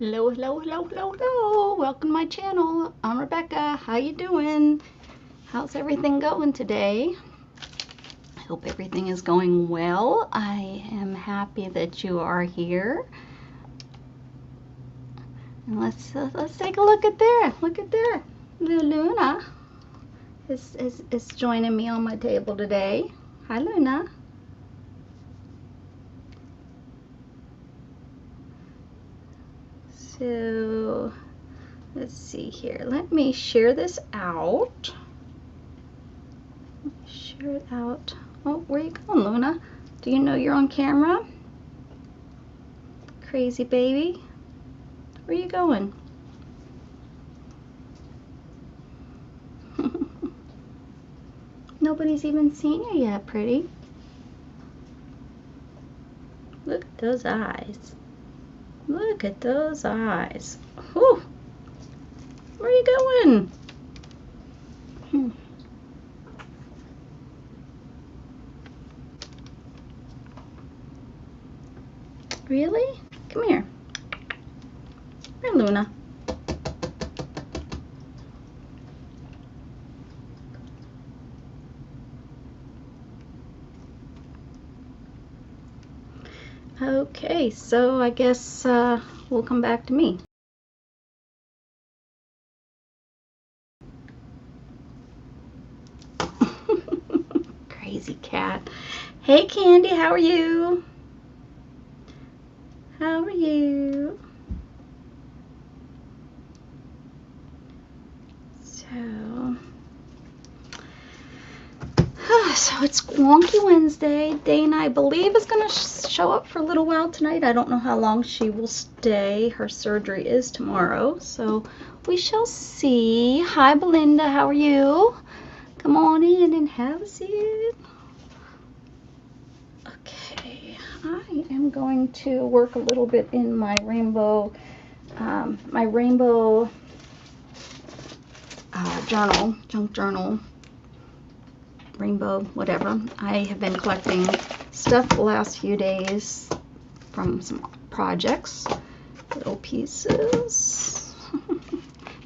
Hello, hello, hello, hello, hello. Welcome to my channel. I'm Rebecca. How you doing? How's everything going today? I hope everything is going well. I am happy that you are here. And let's take a look at there. Look at there. Little Luna is joining me on my table today. Hi, Luna. So let's see here. Let me share this out. Share it out. Oh, where you going, Luna? Do you know you're on camera? Crazy baby. Where you going? Nobody's even seen you yet, pretty. Look at those eyes. Look at those eyes. Whew. Where are you going? Really? Come here. Here, Luna. Okay, so I guess we'll come back to me. Crazy cat. Hey, Candy, how are you? How are you? So it's Wonky Wednesday. Dana, I believe, is going to show up for a little while tonight. I don't know how long she will stay. Her surgery is tomorrow, so we shall see. Hi, Belinda. How are you? Come on in and have a seat. Okay, I am going to work a little bit in my rainbow journal, junk journal. Rainbow, whatever. I have been collecting stuff the last few days from some projects, little pieces.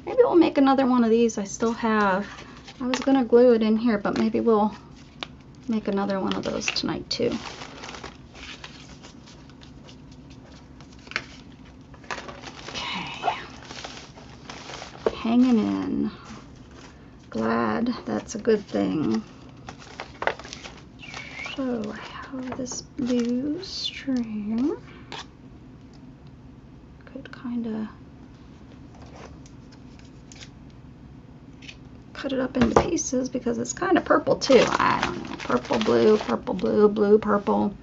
Maybe we'll make another one of these. I still have. I was gonna glue it in here, but maybe we'll make another one of those tonight too. Okay, hanging in. Glad that's a good thing. So I have this blue string. Could kind of cut it up into pieces because it's kind of purple too. I don't know. Purple, blue, blue, purple.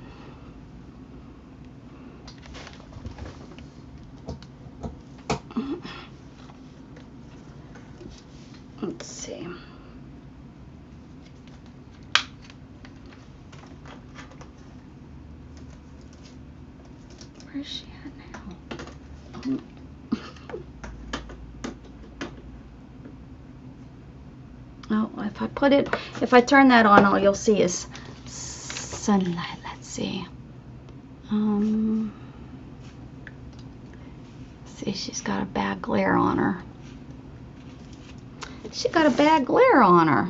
Let's see. Where's she at now? Oh, if I turn that on, all you'll see is sunlight. Let's see. See, she's got a bad glare on her. She got a bad glare on her.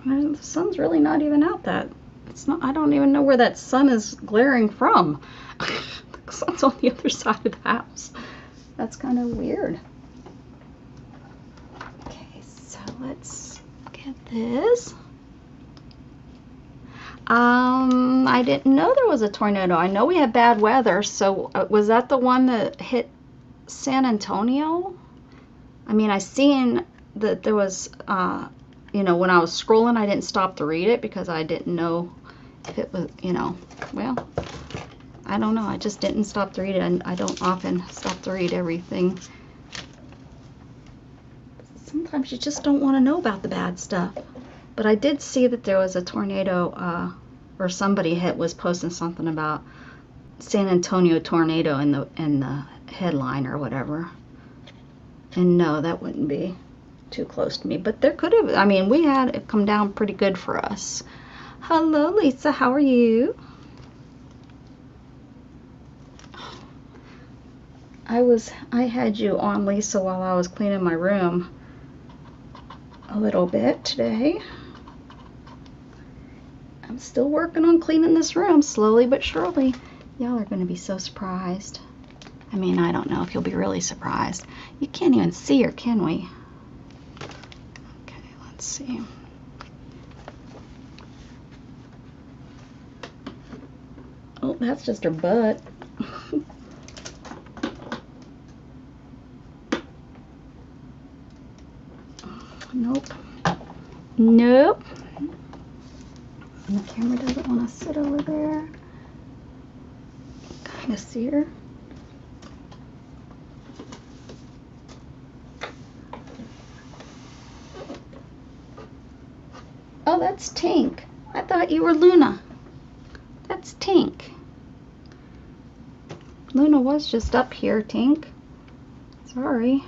The sun's really not even out that. It's not. I don't even know where that sun is glaring from. The sun's on the other side of the house. That's kind of weird. Okay, so let's get this. I didn't know there was a tornado. I know we had bad weather. So was that the one that hit San Antonio? I mean, I seen that there was, you know, when I was scrolling, I didn't stop to read it because I didn't know if it was, you know, well, I don't know. I just didn't stop to read it, and I don't often stop to read everything. Sometimes you just don't want to know about the bad stuff. But I did see that there was a tornado, or somebody was posting something about San Antonio tornado in the headline or whatever. And no, that wouldn't be too close to me. But there could have, I mean, we had it come down pretty good for us. Hello, Lisa. How are you? I had you on, Lisa, while I was cleaning my room a little bit today. I'm still working on cleaning this room slowly but surely. Y'all are going to be so surprised. I mean, I don't know if you'll be really surprised. You can't even see her, can we? Okay, let's see. Oh, that's just her butt. Nope. Nope. And the camera doesn't want to sit over there. Kind of see her. Oh, that's Tink. I thought you were Luna. That's Tink. Luna was just up here, Tink. Sorry.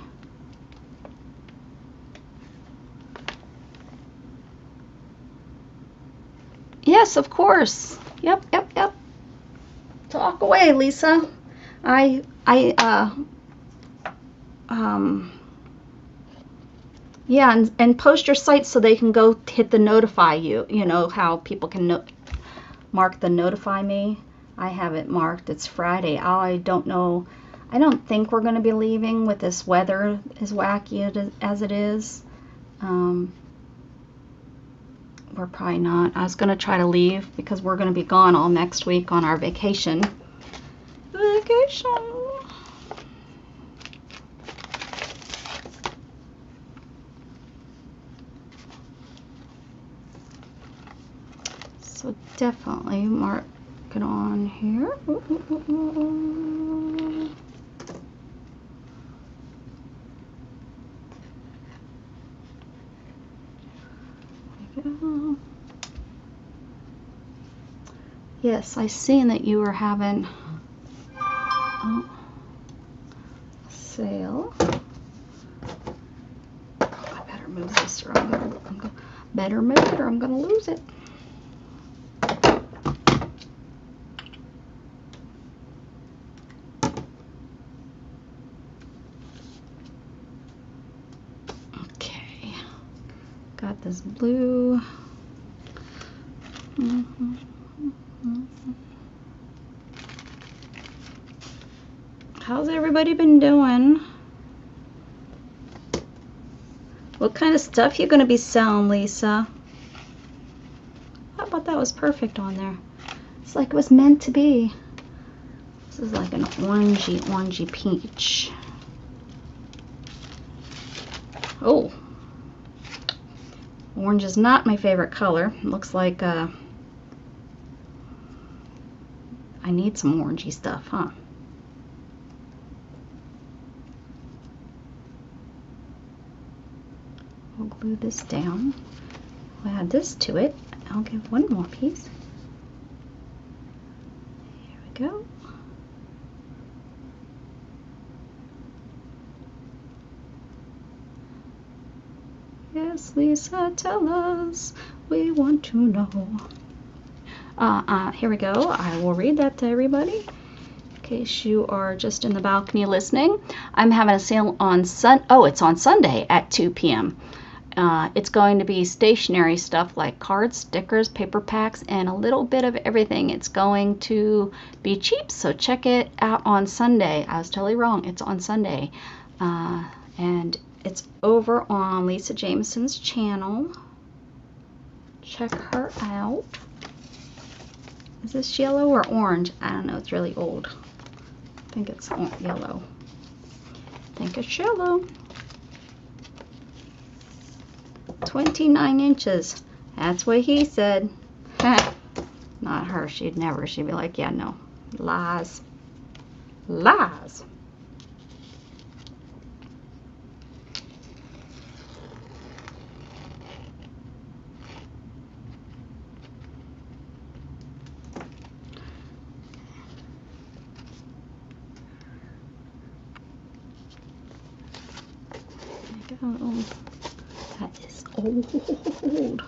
Yes, of course. Yep. Talk away, Lisa. Yeah, and post your sites so they can go hit the notify you. You know how people can mark the notify me. I have it marked. It's Friday. I don't know. I don't think we're going to be leaving with this weather as wacky as it is. We're probably not. I was going to try to leave because we're going to be gone all next week on our vacation. So definitely mark it on here. Yes, I seen that you were having a sale. I better move this, or better move it, or I'm gonna lose it. Okay, got this blue. How's everybody been doing? What kind of stuff you gonna be selling, Lisa? I thought that was perfect on there. It's like it was meant to be. This is like an orangey peach. Oh, orange is not my favorite color. It looks like I need some orangey stuff, huh? We'll glue this down. We'll add this to it. I'll give one more piece. Here we go. Yes, Lisa, tell us. We want to know. Here we go. I will read that to everybody. In case you are just in the balcony listening. I'm having a sale on it's on Sunday at 2 p.m. It's going to be stationery stuff like cards, stickers, paper packs, and a little bit of everything. It's going to be cheap, so check it out on Sunday. I was totally wrong. It's on Sunday. And it's over on Lisa Jameson's channel. Check her out. Is this yellow or orange? I don't know. It's really old. I think it's yellow. I think it's yellow. 29 inches. That's what he said. Not her. She'd never. She'd be like, yeah, no. Lies. Lies. There you go. That is old.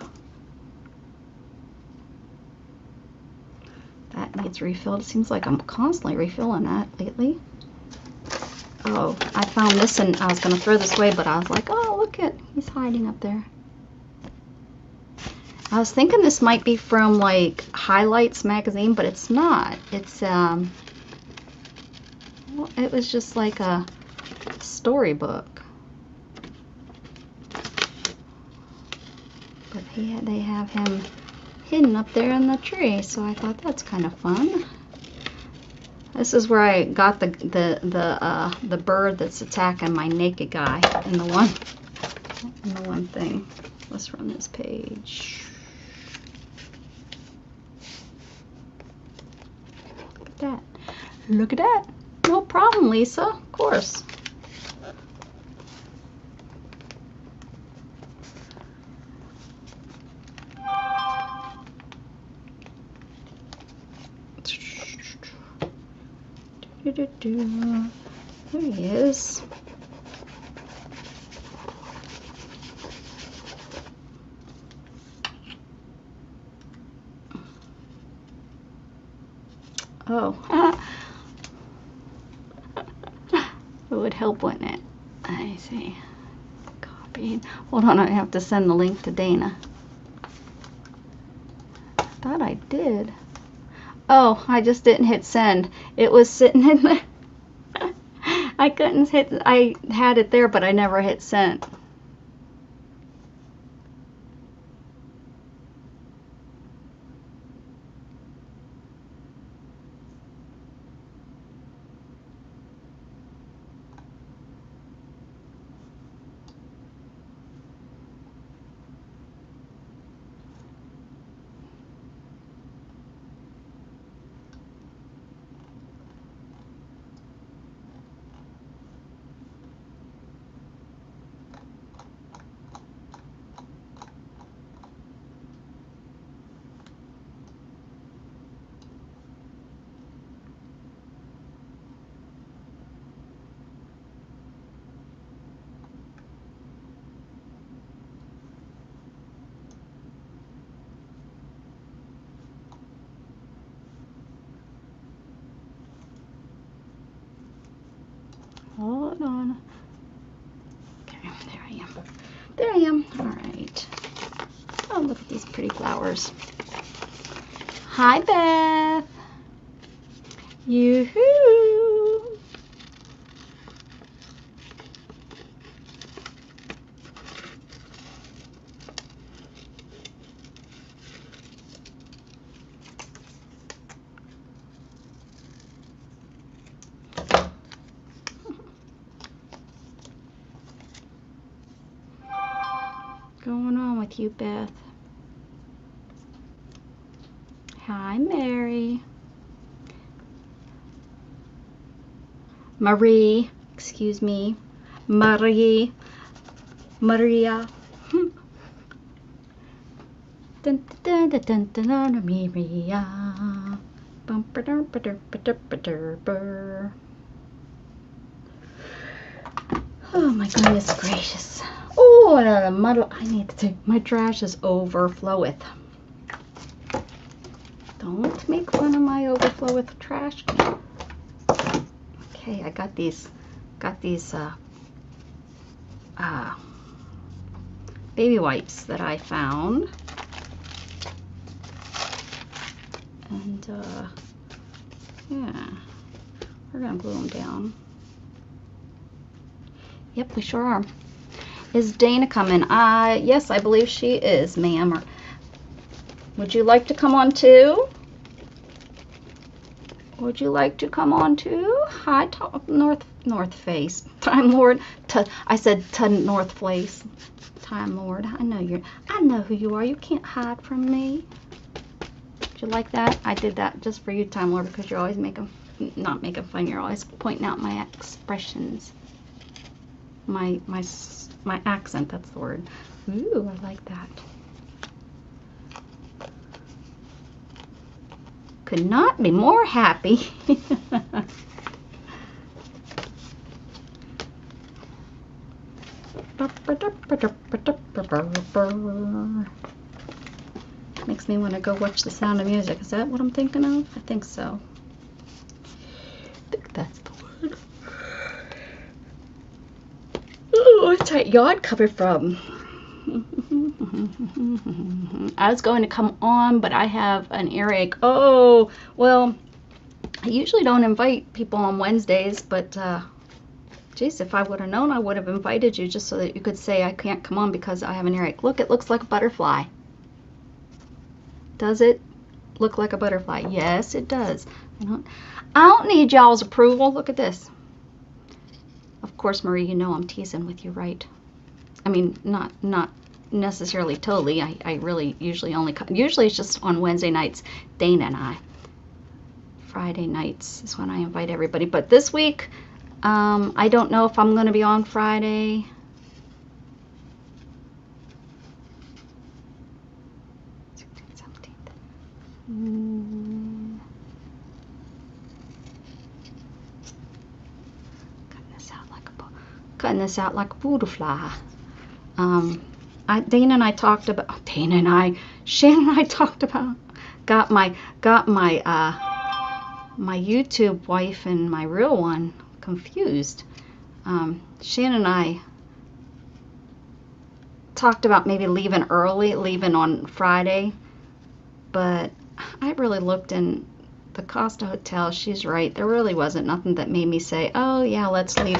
That needs refilled. It seems like I'm constantly refilling that lately. oh, I found this and I was going to throw this away, but I was like, oh, look at, he's hiding up there. I was thinking this might be from like Highlights magazine, but it's not. It's, well, it was just like a storybook. But they have him hidden up there in the tree, so I thought that's kind of fun. This is where I got the bird that's attacking my naked guy in the one thing. Let's run this page. Look at that. Look at that. No problem, Lisa. Of course. There he is. Oh. It would help, wouldn't it? I see. Copied. Hold on, I have to send the link to Dana. I thought I did. Oh, I just didn't hit send. It was sitting in there. I couldn't hit, I had it there, but I never hit send. Hold on. Okay, there I am. There I am. All right. Oh, look at these pretty flowers. Hi, Beth. Yoo-hoo. Going on with you, Beth? Hi, Mary. Marie, excuse me. Marie. Maria. Dun, dun, dun, dun, dun, dun, Maria. Bum, ba, dum, ba, dur, ba, dur, ba, dur, bur. Oh my goodness gracious. Oh, the muddle. I need to take my trash is overfloweth. Don't make fun of my overfloweth trash. Okay, I got these baby wipes that I found. And yeah, we're gonna glue them down. Yep, we sure are. Is Dana coming? Yes, I believe she is, ma'am. Would you like to come on too? Would you like to come on too? Hi, North Face. Time Lord. I said to North Place. Time Lord. I know who you are. You can't hide from me. Did you like that? I did that just for you, Time Lord, because you're always not making fun. You're always pointing out my expressions. My accent, that's the word. Ooh, I like that. Could not be more happy. Makes me want to go watch The Sound of Music. Is that what I'm thinking of? I think so. I think that's the word. Where's that yawn coming from? I was going to come on, but I have an earache. Oh, well, I usually don't invite people on Wednesdays, but geez, if I would have known, I would have invited you just so that you could say I can't come on because I have an earache. Look, it looks like a butterfly. Does it look like a butterfly? Yes, it does. I don't need y'all's approval. Look at this. Of course, Marie, you know I'm teasing with you, right? I mean, not necessarily totally. I really usually usually it's just on Wednesday nights, Dana and I. Friday nights is when I invite everybody. But this week, I don't know if I'm going to be on Friday. Cutting this out like a butterfly. Dana and I talked about. Shannon and I talked about. Got my my YouTube wife and my real one confused. Shannon and I talked about maybe leaving early, leaving on Friday, but I really looked in the Costa Hotel. She's right. There really wasn't nothing that made me say, oh yeah, let's leave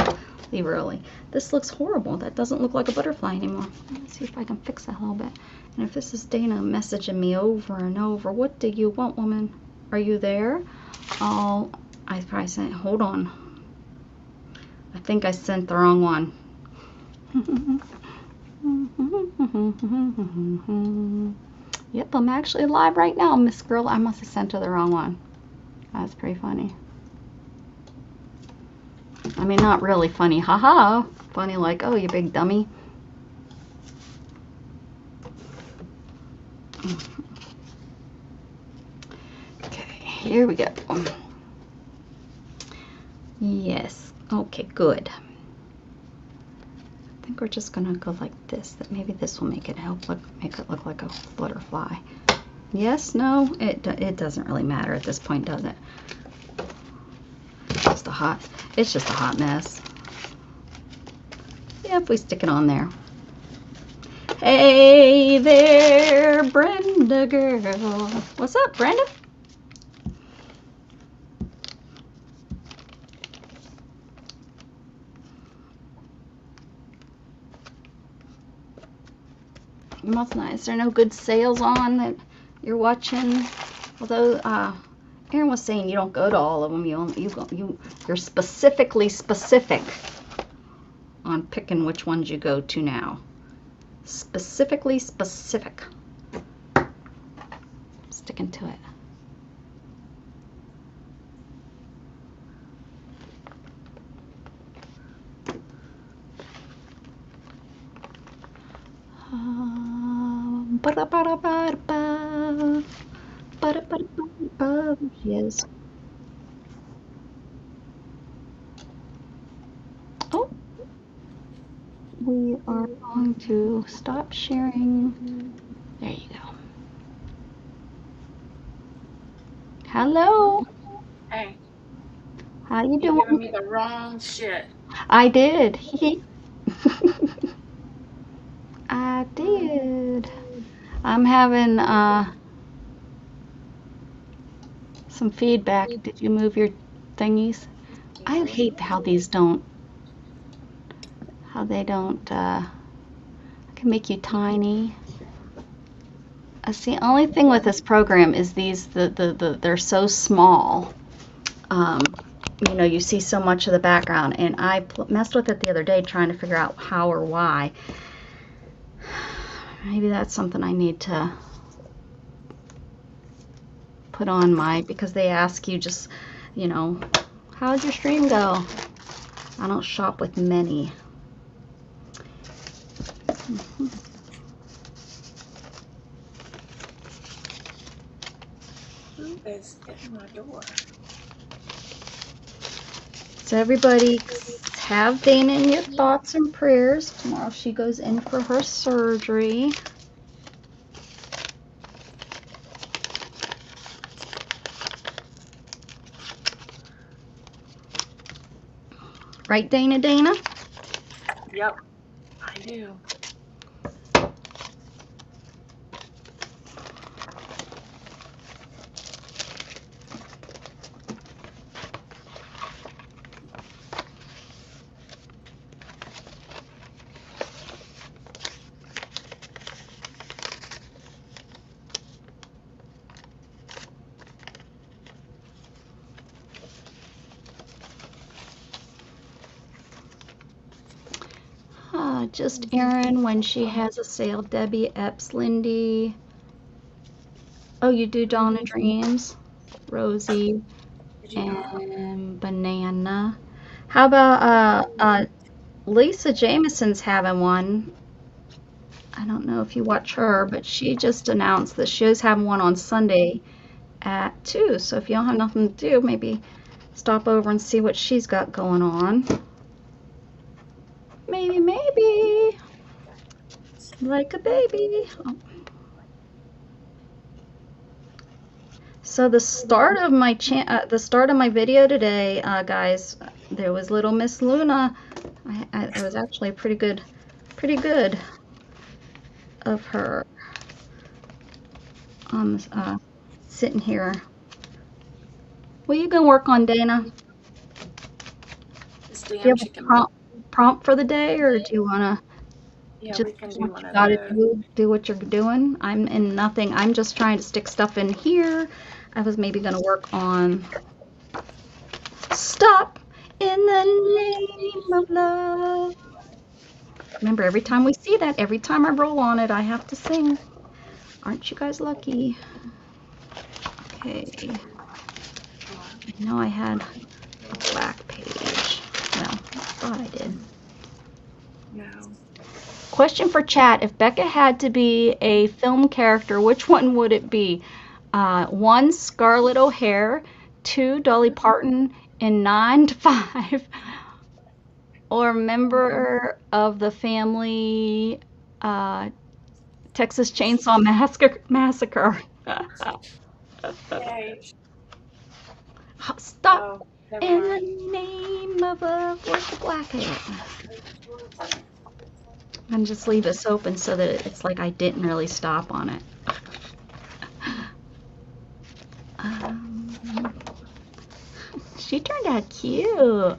early. This looks horrible. That doesn't look like a butterfly anymore. Let's see if I can fix that a little bit. And if this is Dana messaging me over and over, what do you want, woman? Are you there? Oh, I probably sent, hold on. I think I sent the wrong one. Yep, I'm actually live right now, Miss Girl. I must have sent her the wrong one. That's pretty funny. I mean, not really funny, haha. Funny like, oh, you big dummy. Okay, here we go. Yes, okay, good. I think we're just gonna go like this. That maybe this will make it make it look like a butterfly. Yes, no, it doesn't really matter at this point, does it? It's just a hot mess. Yeah, if we stick it on there. Hey there, Brenda girl. What's up, Brenda? Must not. Is there no good sales on that you're watching? Although Aaron was saying you don't go to all of them. You're specifically specific on picking which ones you go to now. Specifically specific. I'm sticking to it. Yes. Oh, we are going to stop sharing. There you go. Hello. Hey. How you doing? You're giving me the wrong shit. I did. I did. I'm having some feedback. Did you move your thingies? I hate how these don't. How they don't. Can make you tiny. That's the only thing with this program is these. They're so small. You know, you see so much of the background, and I messed with it the other day trying to figure out how or why. Maybe that's something I need to put on because they ask you just, you know, how'd your stream go? I don't shop with many. Who is at my door? So everybody have Dana in your thoughts and prayers. Tomorrow she goes in for her surgery. Right, Dana? Yep. I do. Just Erin when she has a sale. Debbie Epps, Lindy. Oh, you do Dawn of Dreams, Rosie, Did you know? and Banana. How about Lisa Jameson's having one? I don't know if you watch her, but she just announced that she's having one on Sunday at 2. So if you don't have nothing to do, maybe stop over and see what she's got going on. Maybe. Like a baby. Oh. So the start of my video today, guys, there was little Miss Luna. It was actually pretty good of her sitting here. What are you gonna work on, Dana? This Do you damn have chicken. a prompt for the day, or do you wanna Yeah, just we can do do what one you of gotta those. do what you're doing? I'm in nothing. I'm just trying to stick stuff in here. I was maybe gonna work on stop in the name of love. Remember, every time we see that, every time I roll on it, I have to sing. Aren't you guys lucky? Okay. I know I had a black page. Well, I thought I did. No. Question for chat. If Becca had to be a film character, which one would it be? 1, Scarlett O'Hara. 2, Dolly Parton in 9 to 5. Or member of the family Texas Chainsaw Massacre. Yay. Stop Oh, never in mind. the name of love. Where's the black hat? And just leave this open so that it's like I didn't really stop on it. She turned out cute.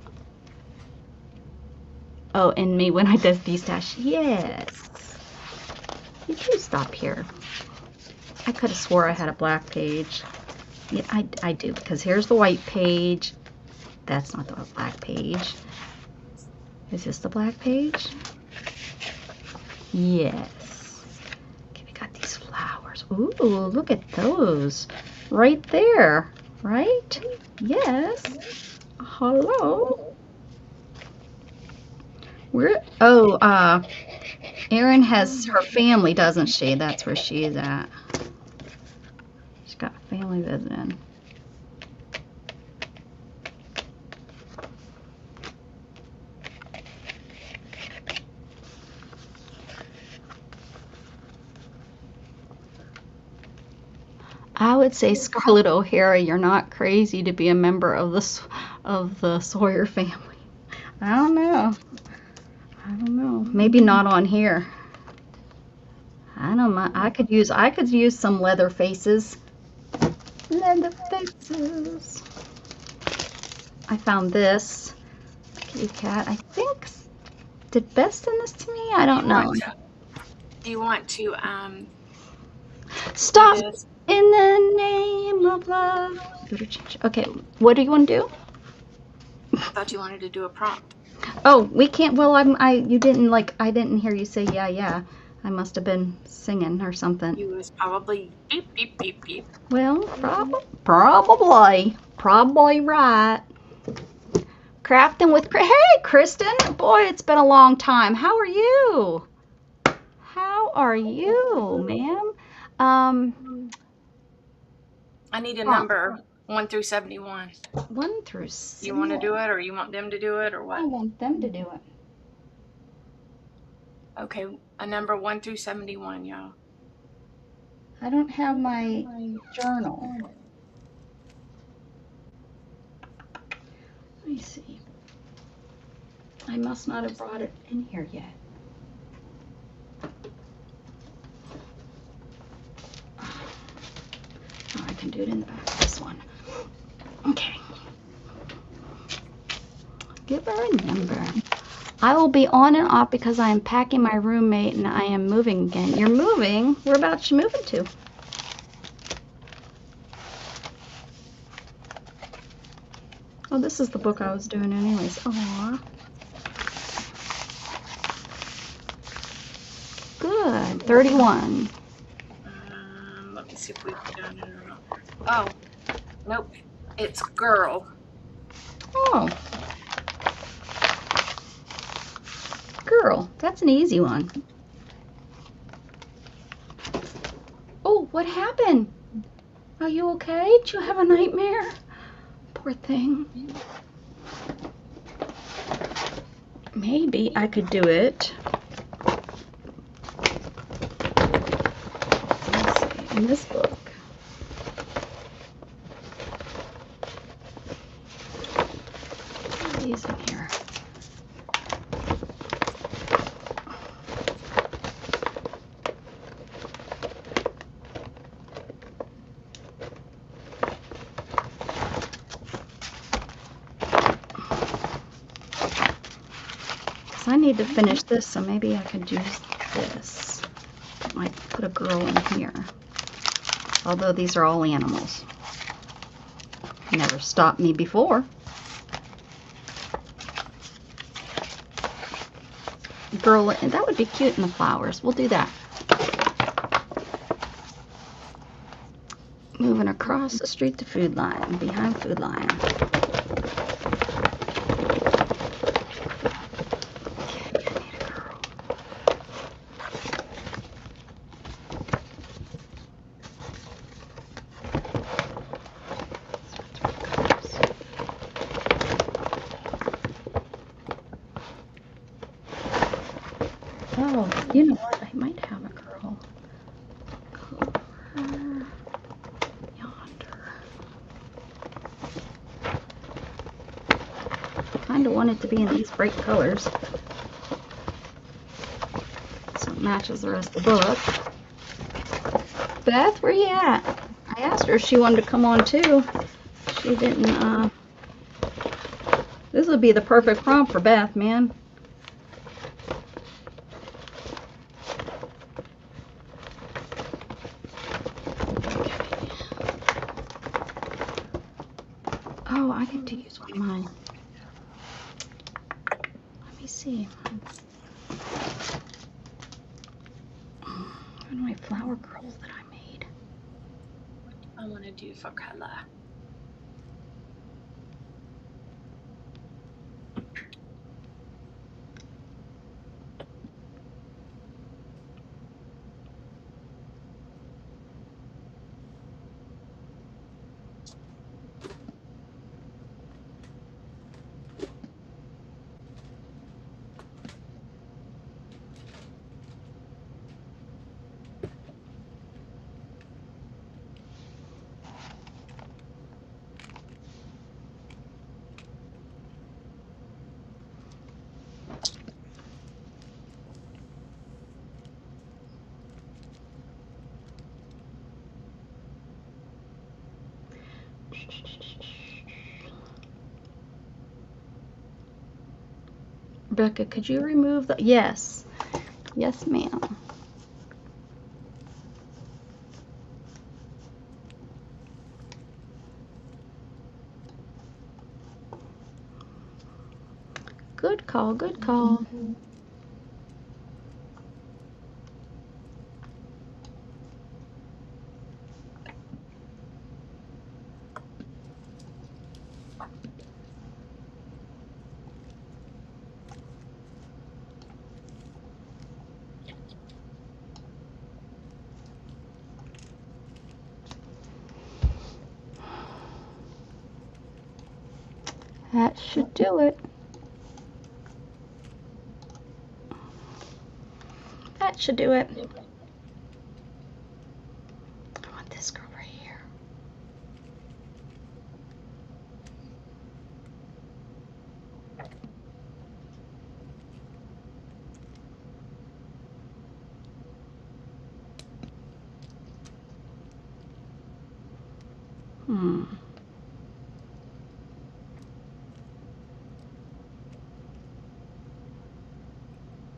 Oh, and me when I did these dash. Yes. You do stop here. I could have swore I had a black page. Yeah, I do, because here's the white page. That's not the black page. Is this the black page? Yes. Okay, we got these flowers. Ooh, look at those. Right there. Right? Yes. Hello. Erin has her family, doesn't she? That's where she is at. She's got family visiting. I would say Scarlett O'Hara, you're not crazy to be a member of the Sawyer family. I don't know. Maybe not on here. I don't know. I could use some leather faces. Leather faces. I found this kitty cat. I think did Beth send this to me? I don't know. Do you want to Stop do this? in the name of love. Better change. Okay, what do you want to do? I thought you wanted to do a prompt. Oh, we can't. Well, you didn't I didn't hear you say yeah. I must have been singing or something. You was probably beep beep beep beep. Well, probably right. Crafting with Hey, Kristen. Boy, it's been a long time. How are you? Ma'am? I need a number 1 through 71. 1 through 7. You want to do it, or you want them to do it, or what? I want them to do it. Okay, a number 1 through 71, y'all. I don't have my journal. Let me see. I must not have brought it in here yet. do it in the back of this one. Okay. Give her a number. I will be on and off because I am packing my roommate and I am moving again. You're moving? Whereabouts you moving to? Oh, this is the book I was doing anyways. Aww. Good. 31. Let me see if we've done it or not. Oh, nope. It's girl. Oh. Girl. That's an easy one. Oh, what happened? Are you okay? Did you have a nightmare? Poor thing. Maybe I could do it. Let's see, in this book. What are these in here? I need to finish this, so maybe I could use this. I might put a girl in here. Although these are all animals. Never stopped me before. Girl, that would be cute in the flowers. We'll do that. Moving across the street to Food Line, behind Food Line. Oh, you know what? I might have a girl over yonder. Kind of want it to be in these bright colors, so it matches the rest of the book. Beth, where you at? I asked her if she wanted to come on too. She didn't. This would be the perfect prompt for Beth, man. Oh, I get to use one of mine. Let me see. One of my flower girls that I made. I want to do for color. Rebecca, could you remove the... Yes. Yes, ma'am. Good call, good call. That should do it. That should do it. I want this girl right here. Hmm.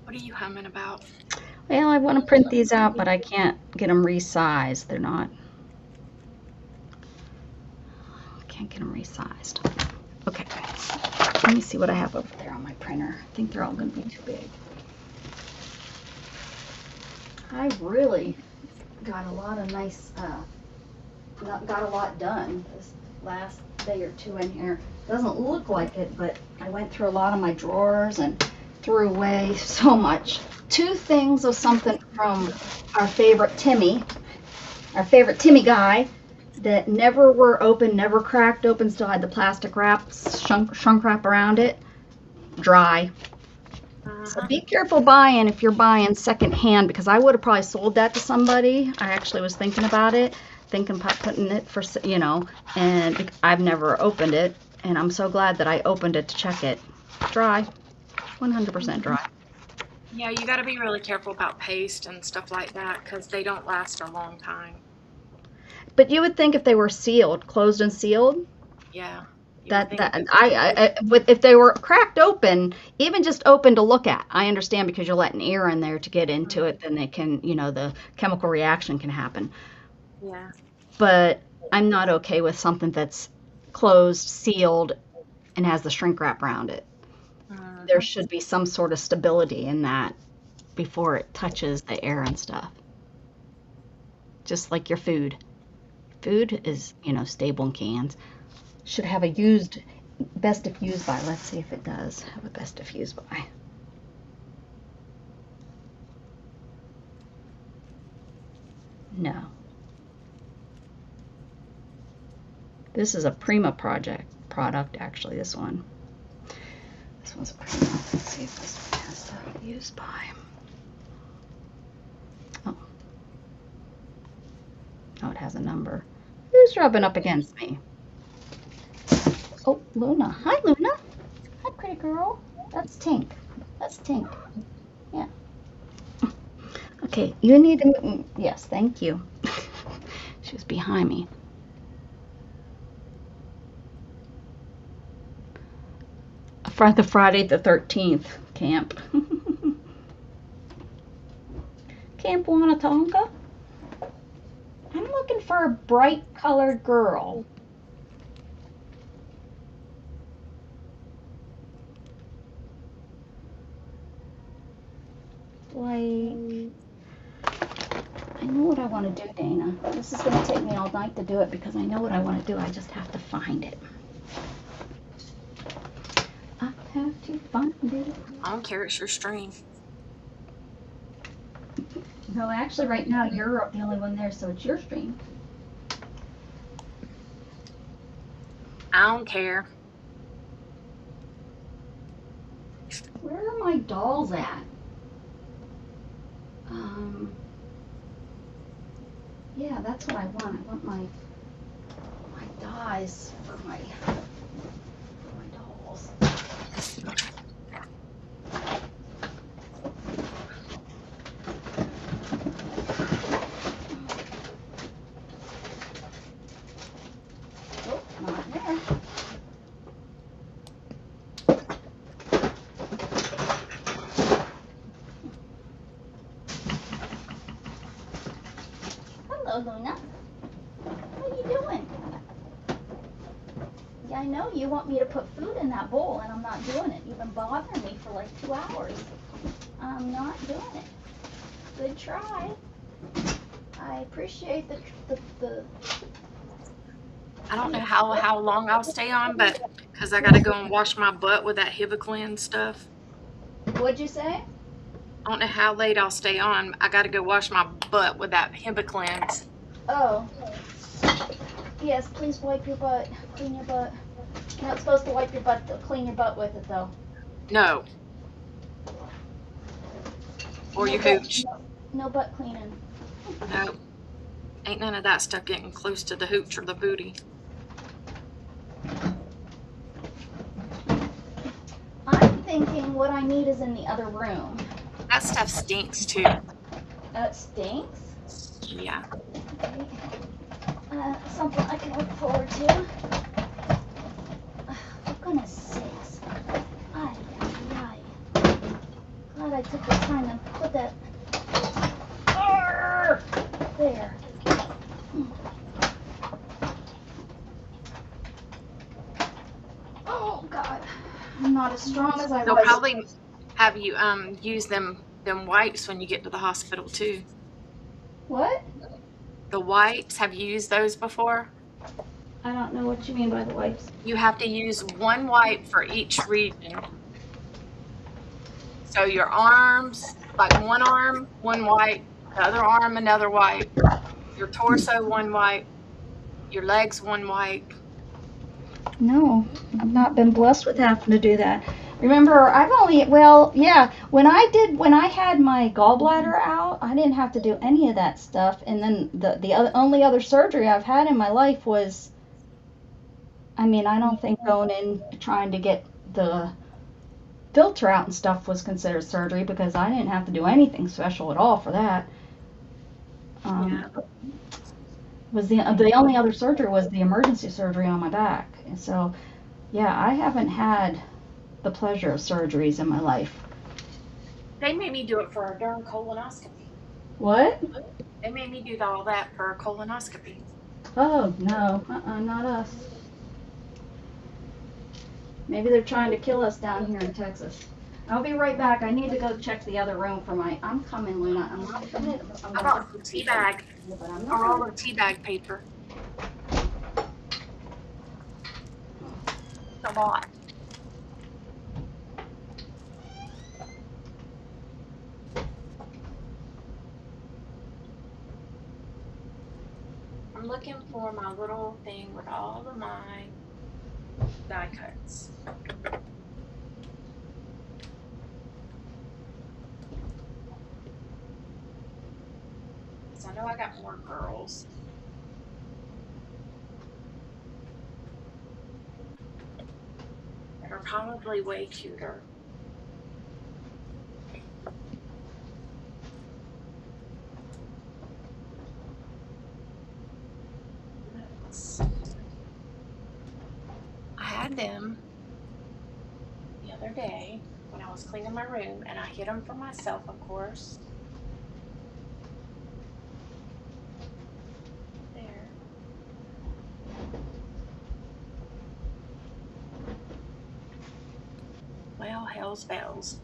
What are you humming about? Well, I want to print these out, but I can't get them resized. They're not. I can't get them resized. Okay. Let me see what I have over there on my printer. I think they're all going to be too big. I really got a lot of nice, got a lot done this last day or two in here. Doesn't look like it, but I went through a lot of my drawers and threw away so much. Two things of something from our favorite Timmy guy that never were open, never cracked open, still had the plastic wrap, shrunk wrap around it, dry. So be careful buying if you're buying secondhand, because I would have probably sold that to somebody. I actually was thinking about it, thinking about putting it for, and I've never opened it, and I'm so glad that I opened it to check it. Dry, 100% dry. Yeah, you got to be really careful about paste and stuff like that because they don't last a long time. But you would think if they were sealed, closed and sealed, Yeah. if they were cracked open, even just open to look at, I understand because you're letting air in there to get into it, then they can, the chemical reaction can happen. Yeah. But I'm not okay with something that's closed, sealed, and has the shrink wrap around it. There should be some sort of stability in that before it touches the air and stuff. Just like your food. Food is, stable in cans. Should have a best if used by. Let's see if it does have a best if used by. No. This is a Prima product actually, this one. This one's a Prima. Let's see if this one has the used by. Oh. Oh, it has a number. Who's rubbing up against me? Oh, Luna. Hi, Luna. Hi, pretty girl. That's Tink. That's Tink. Yeah. Okay, you need to. Yes, thank you. She was behind me. For the Friday the 13th camp. Camp Wanatonka. I'm looking for a bright colored girl. Like, I know what I want to do, Dana. This is going to take me all night to do it because I know what I want to do. I just have to find it. I have to find it. I don't care. It's your stream. No, actually, right now you're the only one there, so it's your stream. I don't care. Where are my dolls at? Yeah, that's what I want. I want my dies for my dolls. Oh, not there. Hello, Luna. What are you doing? Yeah, I know you want me to put food in that bowl, and I'm not doing it. You've been bothering me for like 2 hours. I'm not doing it. Good try. I appreciate the I don't know how long I'll stay on, but because I got to go and wash my butt with that Hibiclin stuff. What'd you say? I don't know how late I'll stay on. I got to go wash my butt with that Hibiclin. Oh. Yes, please wipe your butt. Clean your butt. You're not supposed to wipe your butt, clean your butt with it, though. No. Or no your hooch. No butt cleaning. No. Ain't none of that stuff getting close to the hooch or the booty. I'm thinking what I need is in the other room. That stuff stinks too. It stinks? Yeah. Okay. something I can look forward to. For goodness sakes. Ay, ay, ay. Glad I took the time to put that there. Oh God, I'm not as strong as I They'll was. probably have you use them wipes when you get to the hospital too. What? The wipes, have you used those before? I don't know what you mean by the wipes. You have to use one wipe for each region. So your arms, like one arm, one wipe, the other arm, another wipe, your torso, one wipe, your legs, one wipe. No, I've not been blessed with having to do that. Remember, I've only, well, yeah, when I had my gallbladder out, I didn't have to do any of that stuff. And then the only other surgery I've had in my life was, I mean, I don't think going in trying to get the filter out and stuff was considered surgery because I didn't have to do anything special at all for that. Yeah. Was the only other surgery was the emergency surgery on my back. And so, yeah, I haven't had the pleasure of surgeries in my life. They made me do it for a darn colonoscopy. What? They made me do all that for a colonoscopy. Oh, no. Not us. Maybe they're trying to kill us down here in Texas. I'll be right back. I need to go check the other room for my. I'm coming, Luna. I'm not gonna. I bought some tea bag, But I'm or all not. the tea bag paper. A lot. I'm looking for my little thing with all of my die cuts. So I know I got more girls. That are probably way cuter. I had them the other day when I was cleaning my room, and I hid them for myself, of course. There. Well, hell's bells.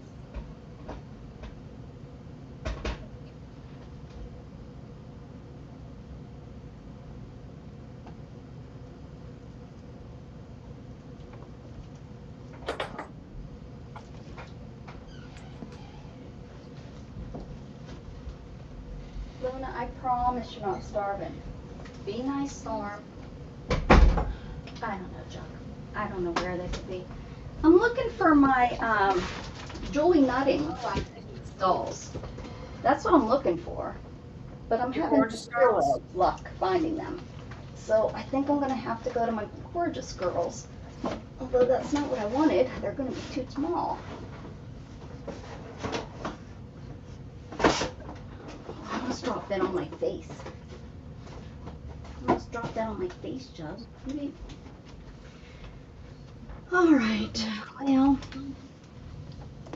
Luna, I promise you're not starving. Be nice, Storm. I don't know, Chuck. I don't know where they could be. I'm looking for my Julie Nutting dolls. That's what I'm looking for. But I'm Your having gorgeous girls? zero luck finding them. So I think I'm going to have to go to my gorgeous girls. Although that's not what I wanted. They're going to be too small. I almost dropped that on my face. I almost dropped that on my face, Chubb. Maybe. All right. Well,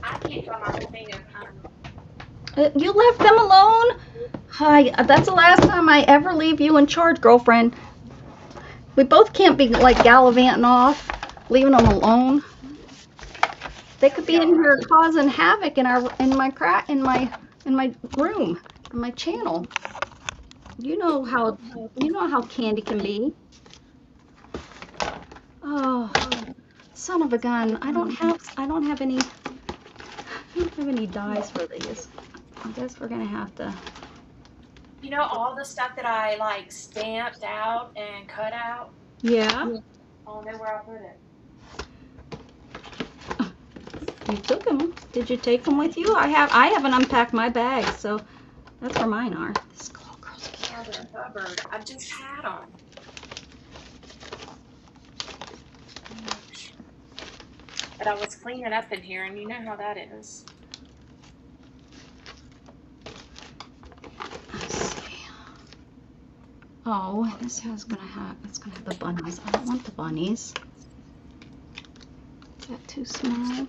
I can't find my thing you left them alone? Hi, that's the last time I ever leave you in charge, girlfriend. We both can't be like gallivanting off, leaving them alone. They could be in here causing havoc in my room, in my channel. You know how Candy can be. Oh, son of a gun! I don't have any dies for these. I guess we're gonna have to. You know all the stuff that I like stamped out and cut out? Yeah. Oh, know where I put it. You took them. Did you take them with you? I haven't unpacked my bag, so that's where mine are. This little girl's Oh, cute. the cupboard. I just had them. But I was cleaning up in here, and you know how that is. Let's see. Oh, this is gonna have, it's gonna have the bunnies. I don't want the bunnies. Is that too small?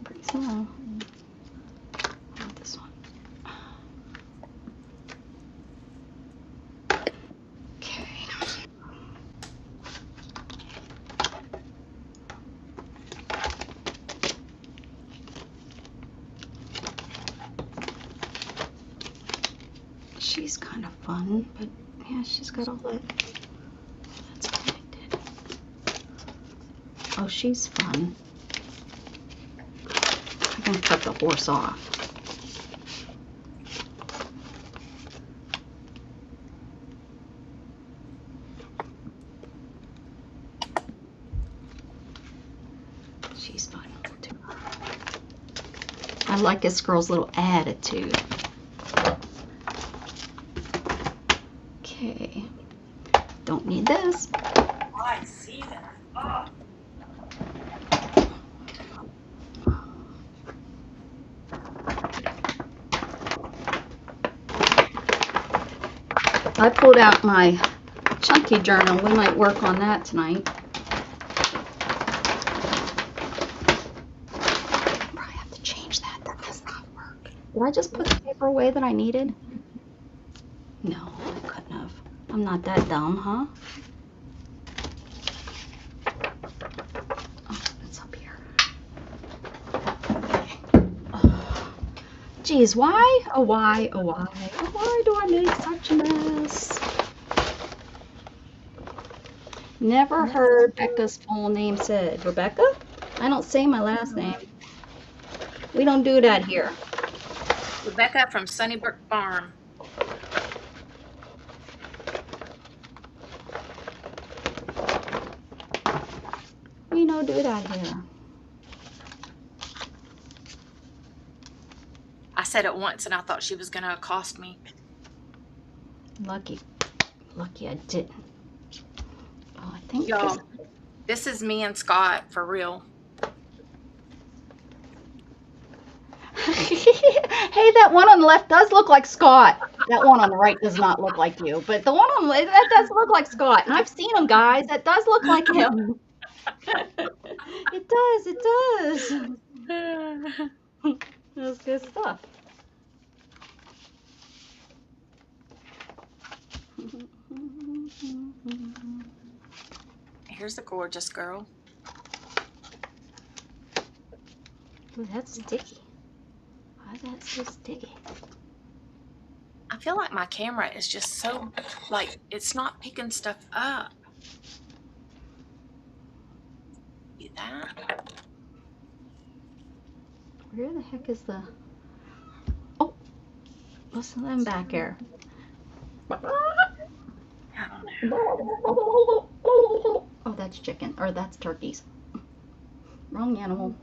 Pretty small. I want this one. Okay. She's kind of fun, but yeah, she's got all that. That's connected. Oh, she's fun. I'm gonna cut the horse off. She's fun too. I like this girl's little attitude. Okay. Don't need this. I see that. Oh. I pulled out my chunky journal. We might work on that tonight. Probably have to change that. That does not work. Did I just put the paper away that I needed? No, I couldn't have. I'm not that dumb, huh? Oh, it's up here. Oh. Geez, why? Oh, why? Oh, why? Oh, why do I make such a mess? Never heard Becca's full name said. Rebecca? I don't say my last name. We don't do that here. Rebecca from Sunnybrook Farm. We don't do that here. I said it once and I thought she was going to accost me. Lucky I didn't. Oh, I think Y'all, this is me and Scott for real. Hey, that one on the left does look like Scott. That one on the right does not look like you, but the one on the left, that does look like Scott. And I've seen him, guys. That does look like him. It does. It does. That's good stuff. Here's a gorgeous girl. Ooh, that's sticky. Why is that so sticky? I feel like my camera is just so, like, it's not picking stuff up. See that? Where the heck is the... Oh! What's them back here? I don't know. Oh, that's chicken. Or that's turkeys. Wrong animal.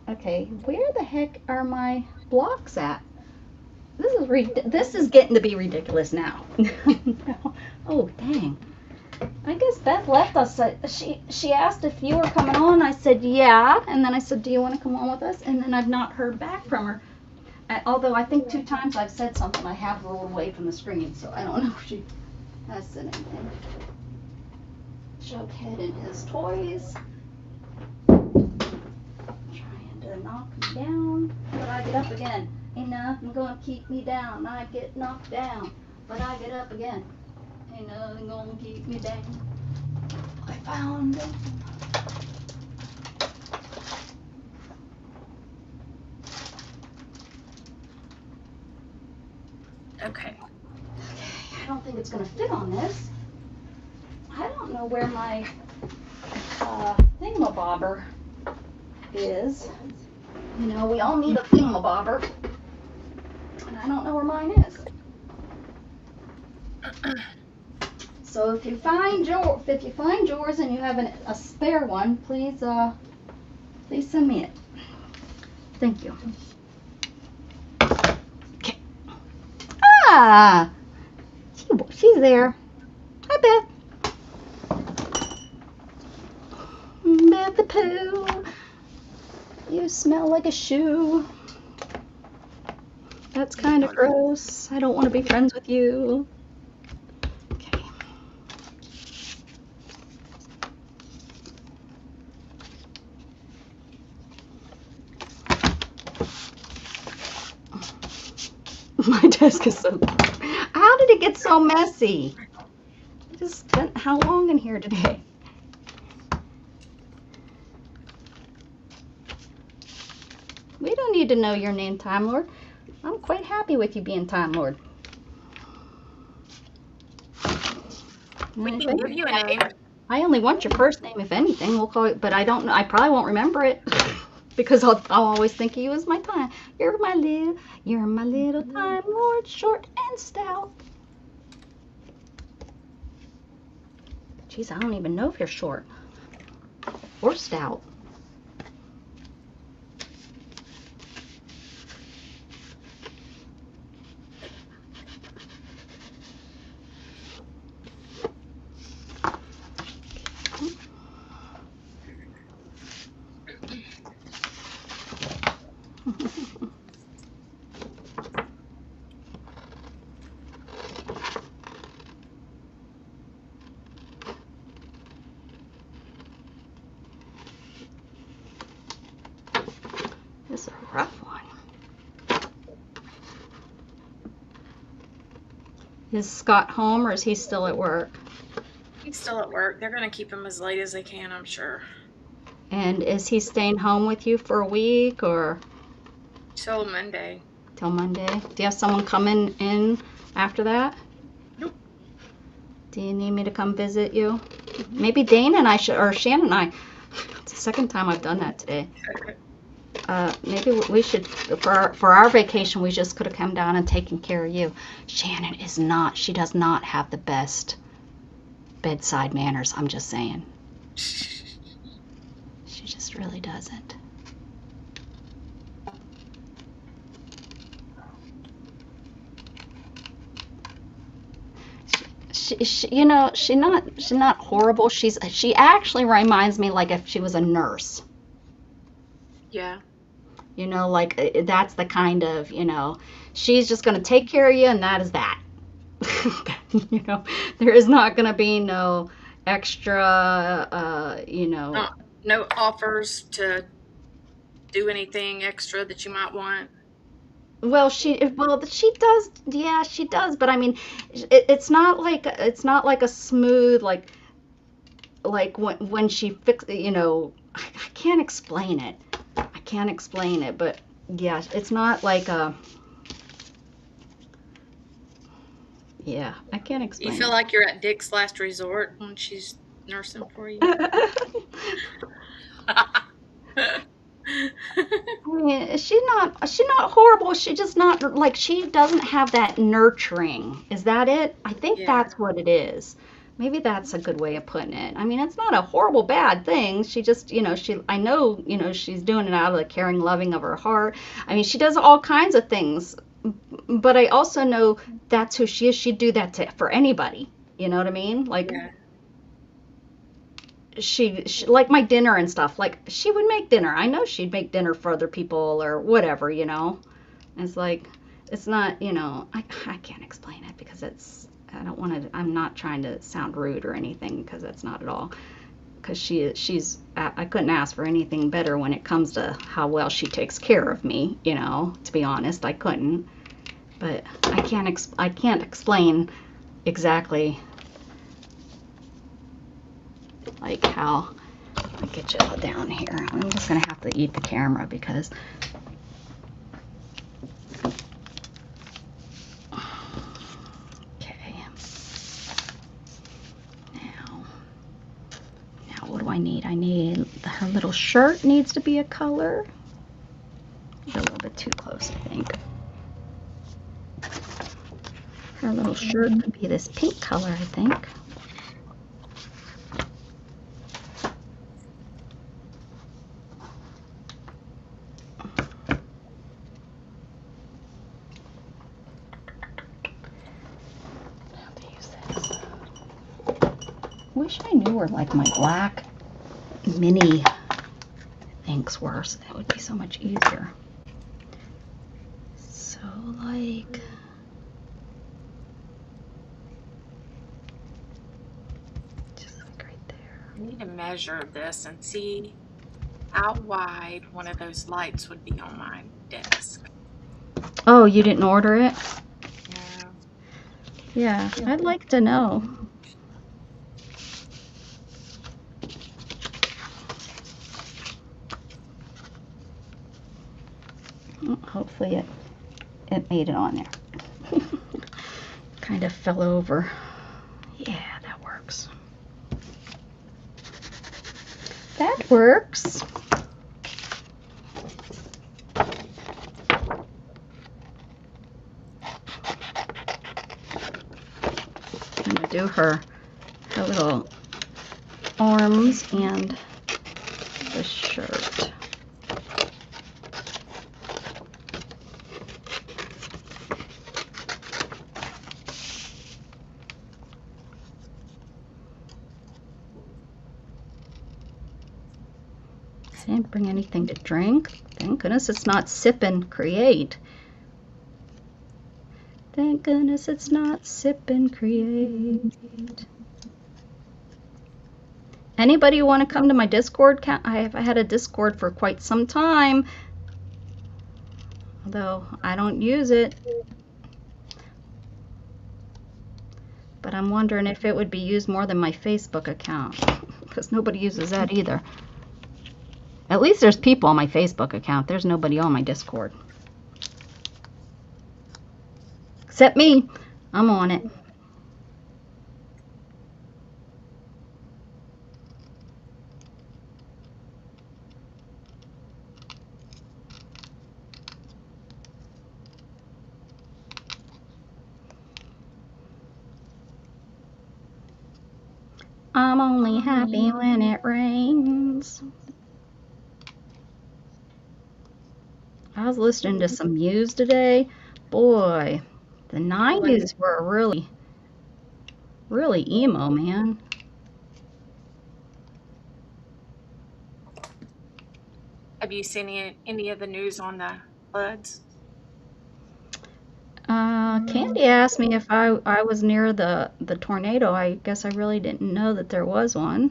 Okay, where the heck are my blocks at? This is getting to be ridiculous now. Oh, dang. I guess Beth left us. She asked if you were coming on. I said, yeah. And then I said, do you want to come on with us? And then I've not heard back from her. Although I think 2 times I've said something, I have rolled away from the screen, so I don't know if she has said anything. Jughead and his toys. Trying to knock me down, but I get up again. Ain't nothing gonna keep me down. I get knocked down, but I get up again. Ain't nothing gonna keep me down. I found it. Okay. I don't think it's gonna fit on this. I don't know where my thingamabobber is. You know, we all need a thingamabobber, and I don't know where mine is. So if you find yours and you have a spare one, please send me it. Thank you. Okay. Ah, she's there. Hi, Beth. Beth the Pooh. You smell like a shoe. That's kind of gross. I don't want to be friends with you. Okay. My desk is so... How did it get so messy? I just spent how long in here today? We don't need to know your name, Time Lord. I'm quite happy with you being Time Lord. We can give you a name. I only want your first name, if anything. We'll call it, but I don't know. I probably won't remember it because I'll always think of you as my time. You're my little Time Lord, short and stout. Jeez, I don't even know if you're short or stout. This is a rough one. Is Scott home or is he still at work? He's still at work. They're going to keep him as late as they can, I'm sure. And is he staying home with you for a week or? Till Monday. Till Monday. Do you have someone coming in after that? Nope. Do you need me to come visit you? Maybe Dana and I should, or Shannon and I. It's the second time I've done that today. Maybe we should, for our vacation, we just could have come down and taken care of you. Shannon is not, she does not have the best bedside manners, I'm just saying. She just really doesn't. She you know, she's not horrible. She actually reminds me like if she was a nurse. Yeah. You know, like that's the kind of, you know, she's just going to take care of you and that is that. You know, there is not going to be no extra, you know. No offers to do anything extra that you might want. Well, she does, yeah, she does, but I mean, it's not like a smooth like when she you know, I can't explain it. I can't explain it, but yeah, it's not like a, yeah, I can't explain You feel it. like you're at Dick's Last Resort when she's nursing for you? I mean, she's not horrible. She's just not like, she doesn't have that nurturing. Is that it? I think Yeah. that's what it is. Maybe that's a good way of putting it. I mean, it's not a horrible bad thing. She just, you know, I know, you know, she's doing it out of the caring, loving of her heart. I mean, she does all kinds of things, but I also know that's who she is. She'd do that for anybody. You know what I mean? Like, Yeah. she like my dinner and stuff, like she would make dinner. I know she'd make dinner for other people or whatever, you know. It's like, it's not, you know, I can't explain it because I don't want to, I'm not trying to sound rude or anything because that's not at all, because I couldn't ask for anything better when it comes to how well she takes care of me, you know. To be honest, I couldn't, but I can't explain exactly like how. Let me get you all down here. I'm just gonna have to eat the camera because okay. Now what do I need? I need her little shirt needs to be a color. A little bit too close, I think. Her little shirt would be this pink color, I think. Wish I knew where like my black mini inks were, so that would be so much easier. So So like, just like right there. I need to measure this and see how wide one of those lights would be on my desk. Oh, you didn't order it? No. Yeah, I'd like to know. Hopefully it made it on there. Kind of fell over. Yeah, that works. That works. I'm gonna do her little arms and the shirt. I didn't bring anything to drink. Thank goodness it's not sip and create. Thank goodness it's not sip and create. Anybody want to come to my Discord? I've had a Discord for quite some time, although I don't use it. But I'm wondering if it would be used more than my Facebook account, because nobody uses that either. At least there's people on my Facebook account. There's nobody on my Discord. Except me. I'm on it. I'm only happy when it rains. I was listening to some Muse today. Boy, the 90s were really, really emo, man. Have you seen any of the news on the floods? Candy asked me if I was near the tornado. I guess I really didn't know that there was one.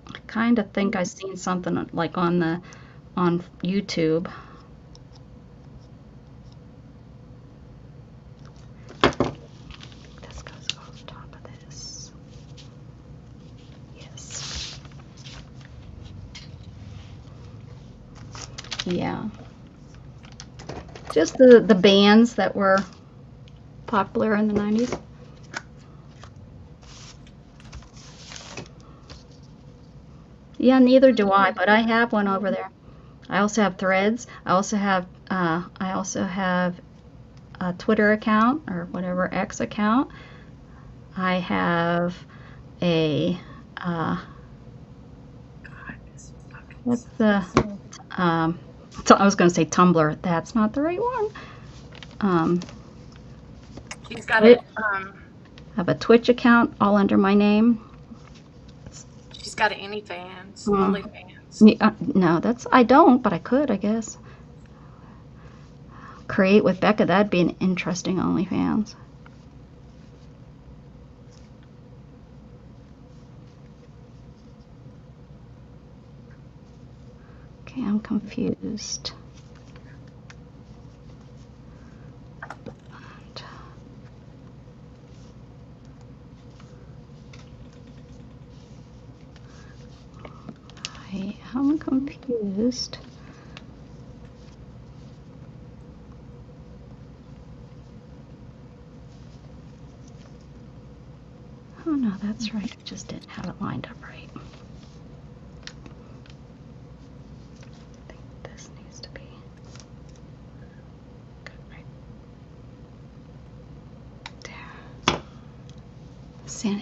I kind of think I seen something like on YouTube. This goes over top of this. Yes. Yeah. Just the bands that were popular in the 90s. Yeah, neither do I, but I have one over there. I also have Threads. I also have a Twitter account, or whatever, X account. I have a what's the I was going to say Tumblr. That's not the right one. She's got it. I have a Twitch account, all under my name. She's got an OnlyFans. OnlyFans. No, I don't, but I could, I guess. Create with Becca. That'd be an interesting OnlyFans. Okay, I'm confused. I'm confused. Oh no, that's right. I just didn't have it lined up right. I think this needs to be good right there.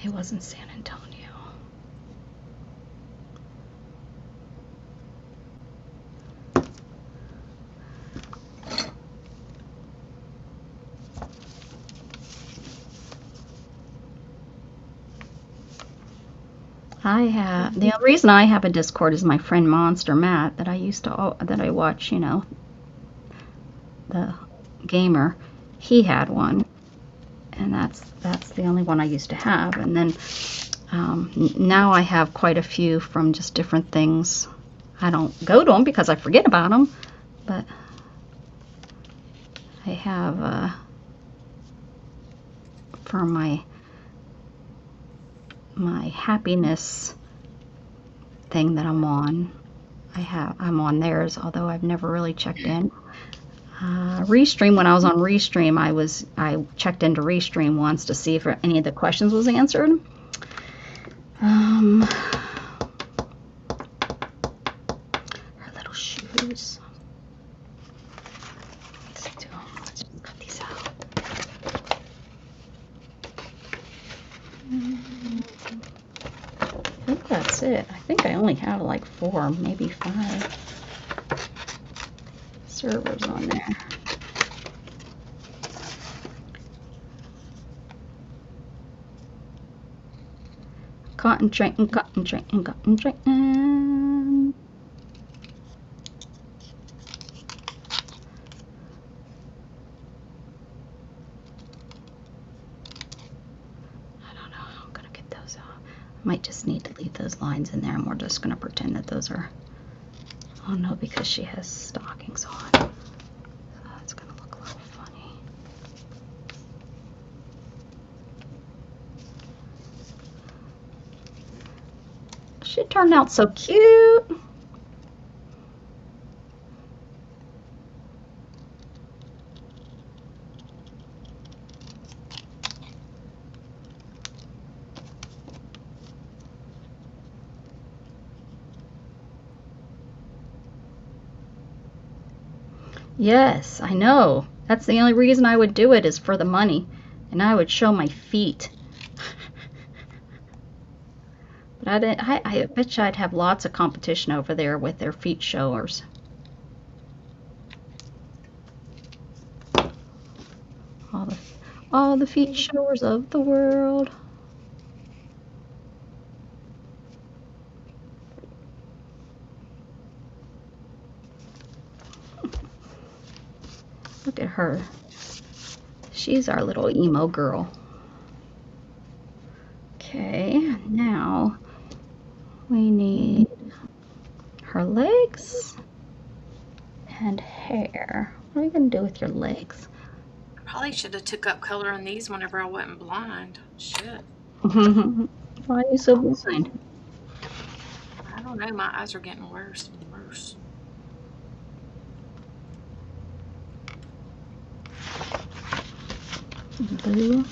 It wasn't San Antonio. The reason I have a Discord is my friend Monster Matt that I watch, the gamer, he had one, and that's the only one I used to have. And then now I have quite a few from just different things. I don't go to them because I forget about them, but I have for my happiness thing that I'm on. I'm on theirs, although I've never really checked in. Restream, when I was on Restream, I checked into Restream once to see if any of the questions was answered. Her little shoes. Let's just cut these out. I think that's it. I think I only have like 4, maybe 5 servers on there. Concentrating. I don't know how I'm gonna get those out. I might just need to leave those lines in there, and we're just gonna pretend that those are. Oh no, because she has stockings on. So that's gonna look a little funny. She turned out so cute. Yes, I know. That's the only reason I would do it, is for the money. And I would show my feet. But I bet you I'd have lots of competition over there with their feet showers. All the feet showers of the world. Look at her. She's our little emo girl. Okay, now we need her legs and hair. What are you going to do with your legs? probably should have took up color on these whenever I wasn't blind. Shit. Why are you so blind? I don't know. My eyes are getting worse and worse. Blue.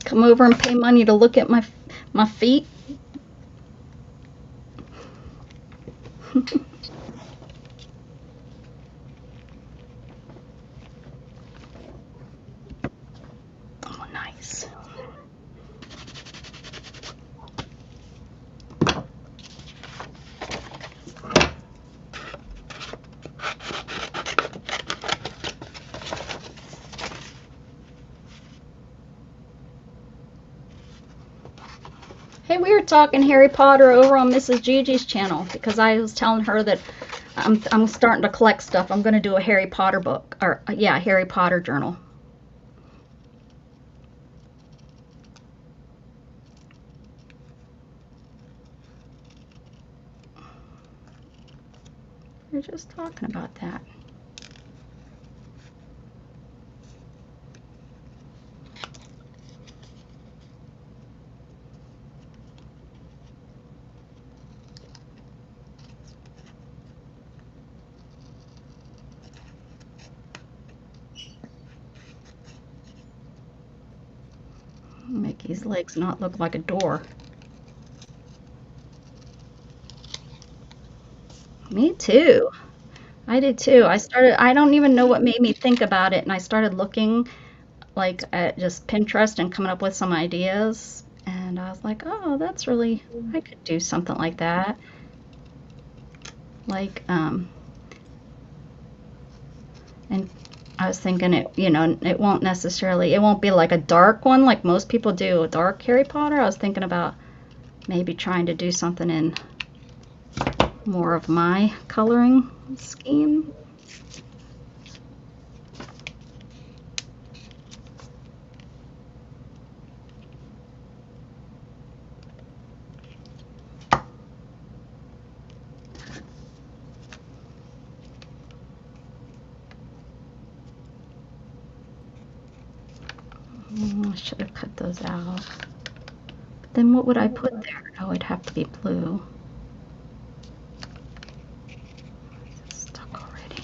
Come over and pay money to look at my feet. Oh, nice. Hey, we were talking Harry Potter over on Mrs. Gigi's channel, because I was telling her that I'm starting to collect stuff. I'm going to do a Harry Potter book, or yeah, Harry Potter journal. We were just talking about that. Mickey's legs not look like a door. Me too. I did too. I don't even know what made me think about it, and I started looking like at just Pinterest and coming up with some ideas, and I was like, oh, that's really, I could do something like that. like, and I was thinking it won't be like a dark one like most people do, a dark Harry Potter. I was thinking about maybe trying to do something in more of my coloring scheme. I should have cut those out. But then what would I put there? Oh, it'd have to be blue. It's stuck already.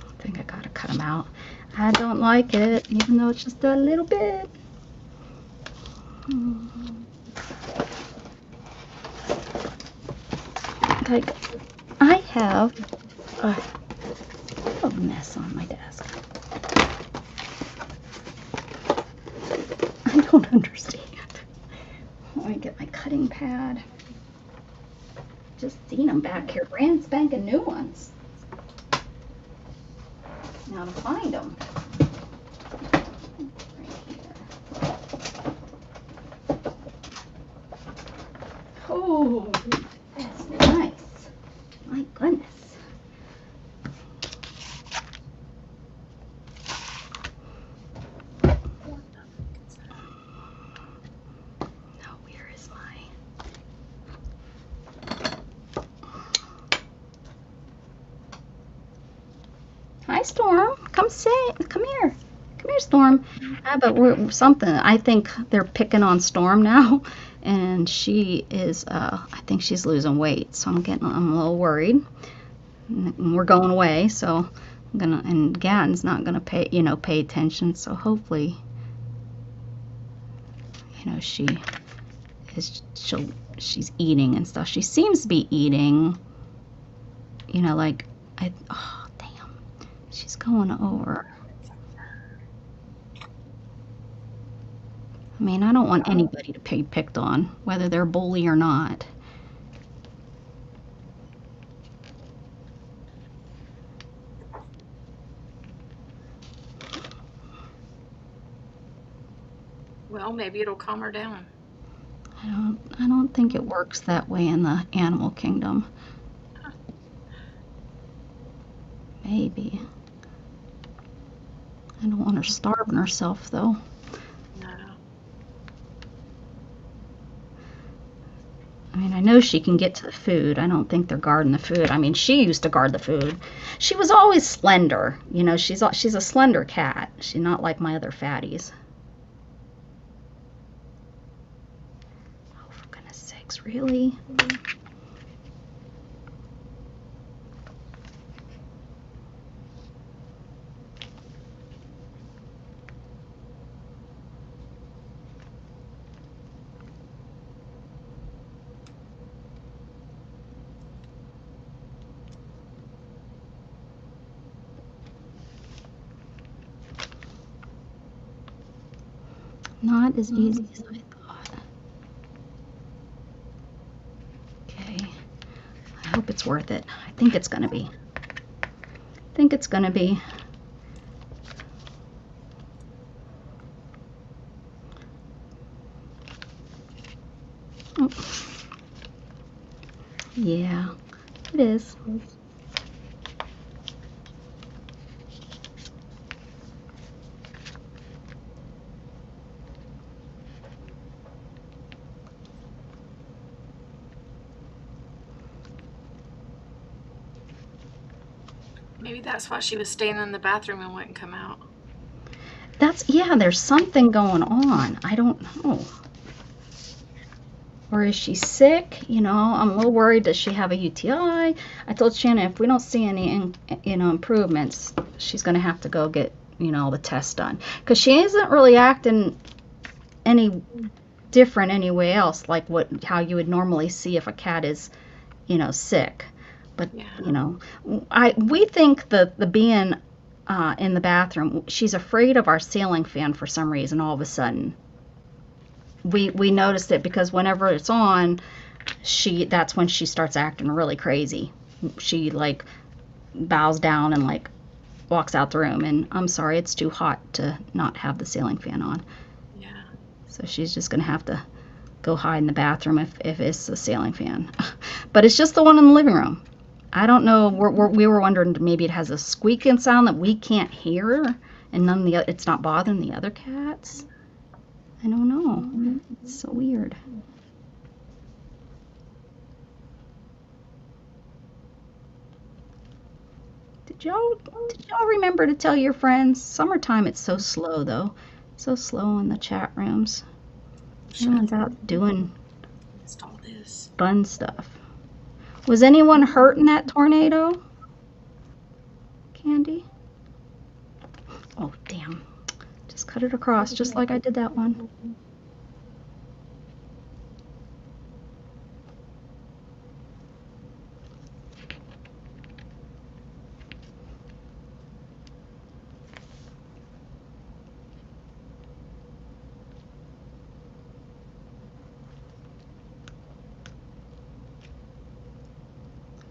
I think I gotta cut them out. I don't like it, even though it's just a little bit. Like, I have a mess on my desk. I don't understand. Let me get my cutting pad. Just seen them back here, brand spanking new ones. Now to find them. Right here. Oh, that's nice. My goodness. Hi, Storm. Come here. Come here, Storm. But we're something. I think they're picking on Storm now, and she is. I think she's losing weight, so I'm a little worried. And we're going away, so I'm gonna. And Gan's not gonna pay attention. So hopefully, she's eating and stuff. She seems to be eating. Oh, damn. She's going over. I mean, I don't want anybody to be picked on, whether they're a bully or not. Well, maybe it'll calm her down. I don't think it works that way in the animal kingdom. Maybe. I don't want her starving herself, though. No. I mean, I know she can get to the food. I don't think they're guarding the food. I mean, she used to guard the food. She was always slender. She's a slender cat. She's not like my other fatties. Oh, for goodness sakes, really? Not as easy as I thought. Okay. I hope it's worth it. I think it's going to be. Oh. Yeah, it is. Maybe that's why she was staying in the bathroom and wouldn't come out. There's something going on. I don't know. Or is she sick? I'm a little worried. Does she have a UTI? I told Shannon if we don't see any, improvements, she's going to have to go get, all the tests done. Because she isn't really acting any different anyway else, like how you would normally see if a cat is, sick. But, yeah. We think the being in the bathroom, she's afraid of our ceiling fan for some reason all of a sudden. we noticed it because whenever it's on, that's when she starts acting really crazy. She like bows down and like walks out the room, and I'm sorry, it's too hot to not have the ceiling fan on. Yeah. So she's just gonna have to go hide in the bathroom if it's a ceiling fan. But it's just the one in the living room. I don't know. We were wondering maybe it has a squeaking sound that we can't hear, and it's not bothering the other cats. I don't know. It's so weird. Did y'all remember to tell your friends? Summertime, it's so slow though. So slow in the chat rooms. Everyone's out doing Install this. fun stuff. Was anyone hurt in that tornado? Candy? Oh, damn. Just cut it across, just like I did that one.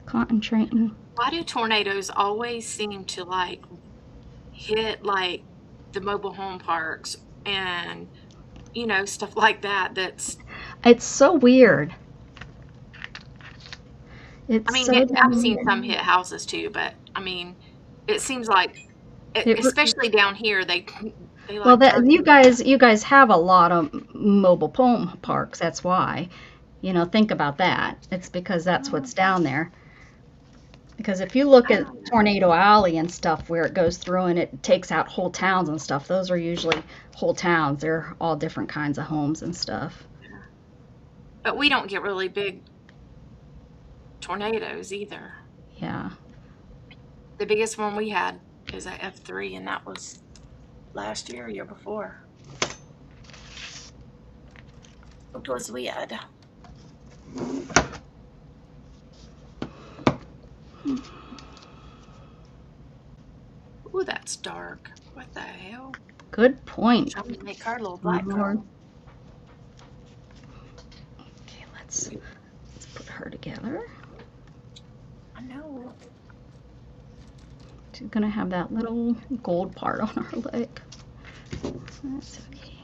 Concentrating. Why do tornadoes always seem to like hit like the mobile home parks and stuff like that? It's so weird. I mean, I've seen some hit houses too, but I mean, it seems like, especially down here, they like. Well, you guys have a lot of mobile home parks. That's why. Think about that. It's because that's what's down there. Because if you look at Tornado Alley and stuff where it goes through and it takes out whole towns and stuff, those are usually whole towns. They're all different kinds of homes and stuff. But we don't get really big tornadoes either. Yeah. The biggest one we had is a F3, and that was last year or year before. It was weird. Ooh, that's dark. What the hell? Good point. Trying to make her a little black girl. Okay, let's put her together. I know. She's gonna have that little gold part on her leg. That's okay.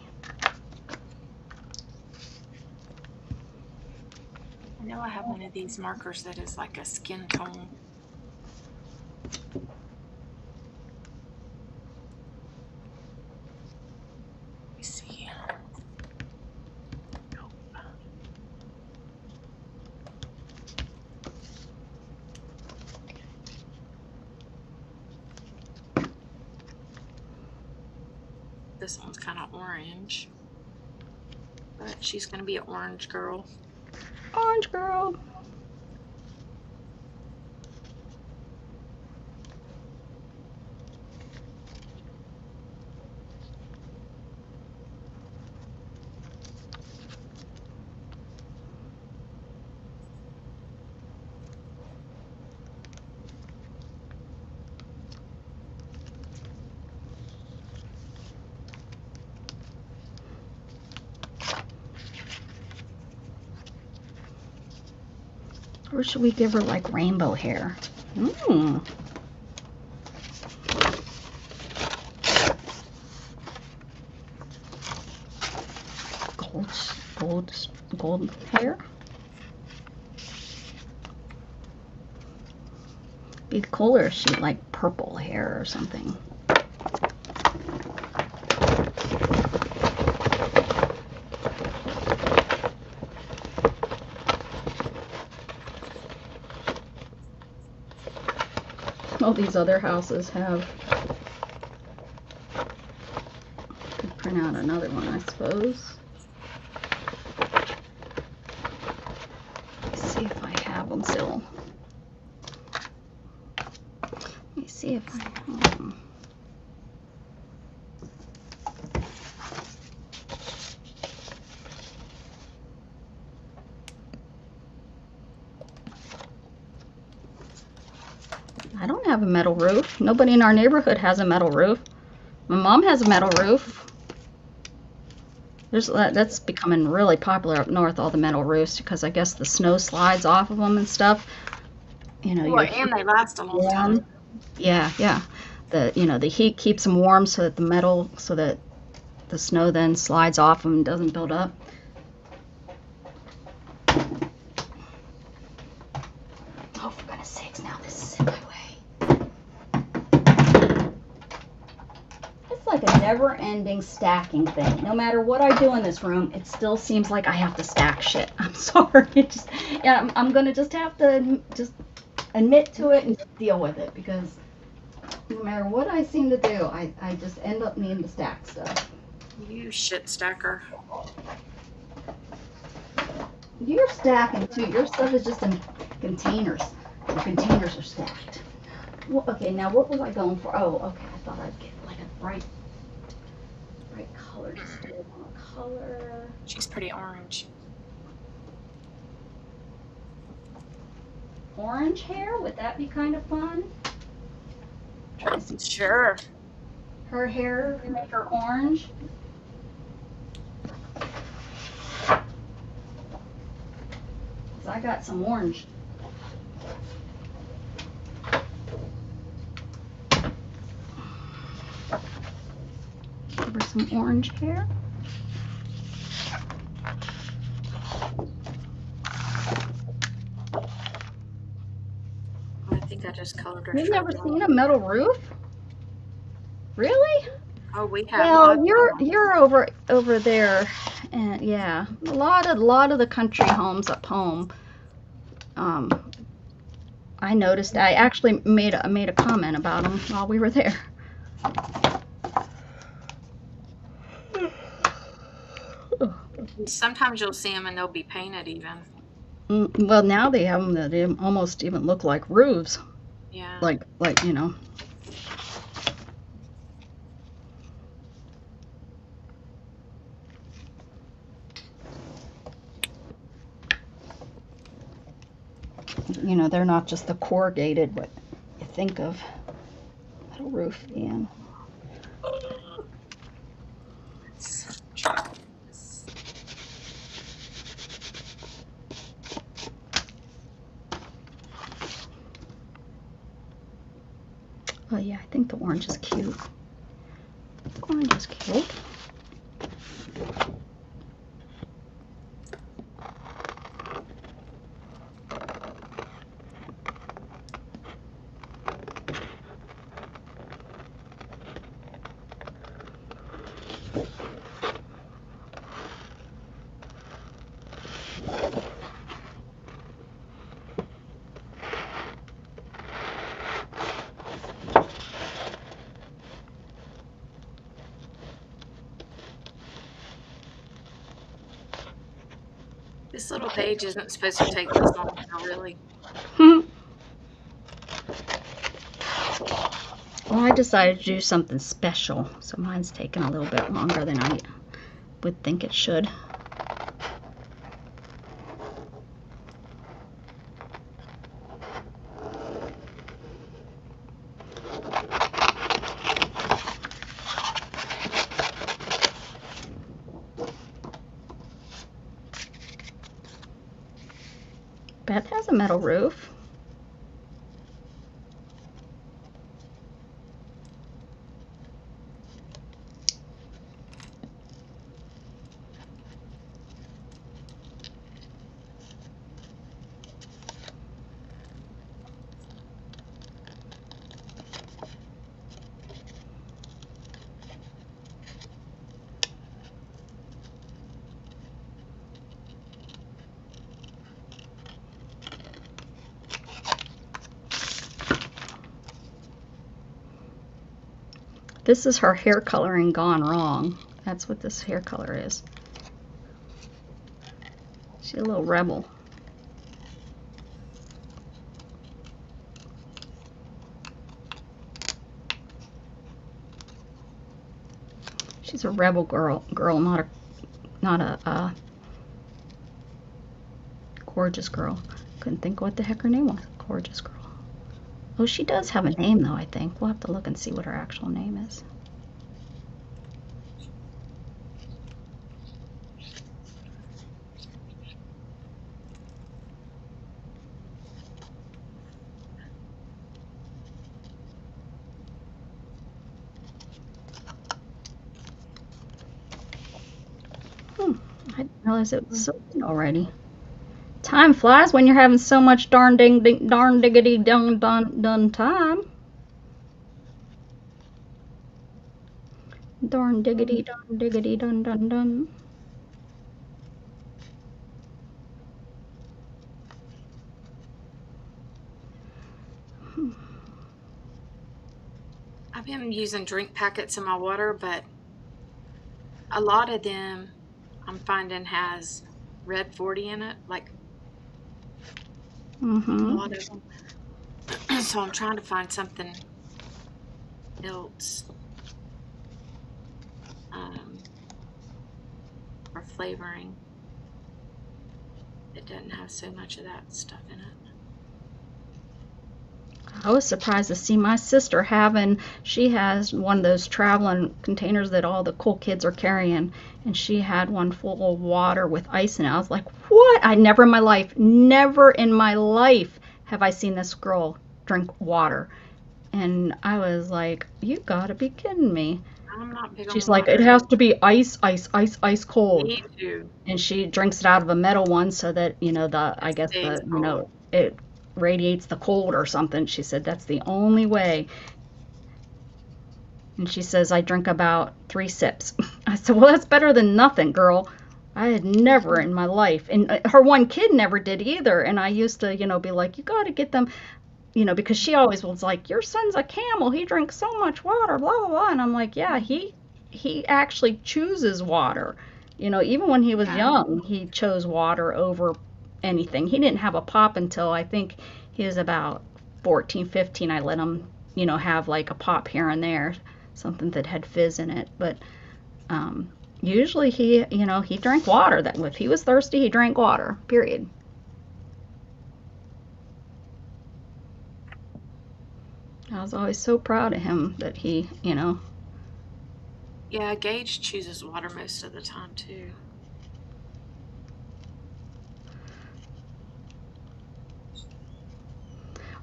I know I have one of these markers that is like a skin tone. Let me see. Nope. This one's kind of orange, but she's going to be an orange girl. Orange girl. Or should we give her like rainbow hair? Gold hair? Be cooler if she like purple hair or something. All these other houses have. Could print out another one, I suppose. Let's see if I have them still. Let me see if I have them. I don't have a metal roof. Nobody in our neighborhood has a metal roof. My mom has a metal roof. That's becoming really popular up north, all the metal roofs, because I guess the snow slides off of them and stuff. You know, Well, you're and they last a long time. warm. Yeah, yeah. The heat keeps them warm so that so that the snow then slides off them and doesn't build up. Oh, for goodness sakes, now this is in my way. It's like a never-ending stacking thing. No matter what I do in this room, it still seems like I have to stack shit. I'm sorry. Yeah, I'm gonna just have to just admit to it and deal with it, because no matter what I seem to do, I just end up needing to stack stuff. You shit stacker. You're stacking too. Your stuff is just in containers. The containers are stacked. Well, okay, now what was I going for? Oh, okay, I thought I'd get like a bright color. Just do a color. She's pretty orange. Orange hair? Would that be kind of fun? Try to see Sure. her hair, make her orange. So I got some orange. Give her some orange hair. I think I just colored her. You've never seen a metal roof? Really? Oh, we have. Well, you're over there, and yeah, a lot of the country homes up home. I noticed. I actually made a comment about them while we were there. Sometimes you'll see them and they'll be painted even. Well, now they have them that they almost even look like roofs. Yeah. Like you know. You know, they're not just the corrugated, what you think of metal roof being. Let's try this. Oh yeah, I think the orange is cute. The orange is cute. This little page isn't supposed to take this long, really. Well, I decided to do something special, so mine's taking a little bit longer than I would think it should. Beth has a metal roof. This is her hair coloring gone wrong. That's what this hair color is. She's a little rebel. She's a rebel girl, not a gorgeous girl. Couldn't think what the heck her name was. Gorgeous girl. Oh, she does have a name though, I think. We'll have to look and see what her actual name is. Realize it was so late already. Time flies when you're having so much darn ding, ding darn diggity dun time. Darn diggity dun dun dun. I've been using drink packets in my water, but a lot of them I'm finding has red 40 in it, like a Mm-hmm. lot of them. So I'm trying to find something else um, for flavoring that doesn't have so much of that stuff in it. I was surprised to see my sister having, she has one of those traveling containers that all the cool kids are carrying, and she had one full of water with ice in it. I was like, what? I never in my life have I seen this girl drink water. And I was like, you gotta be kidding me. I'm not big on She's like, it water. has to be ice cold. Me too. And she drinks it out of a metal one so that, I It guess stays cold. it radiates the cold or something. She said that's the only way. And she says, I drink about 3 sips. I said, well, that's better than nothing, girl. I had never in my life, and her one kid never did either. And I used to, be like, you got to get them, because she always was like, your son's a camel. He drinks so much water, blah, blah, blah. And I'm like, yeah, he actually chooses water. Even when he was Yeah. young, he chose water over anything. He didn't have a pop until I think he was about 14, 15. I let him, have like a pop here and there, something that had fizz in it. But usually he drank water. That if he was thirsty, he drank water. Period. I was always so proud of him that he. Yeah, Gage chooses water most of the time too.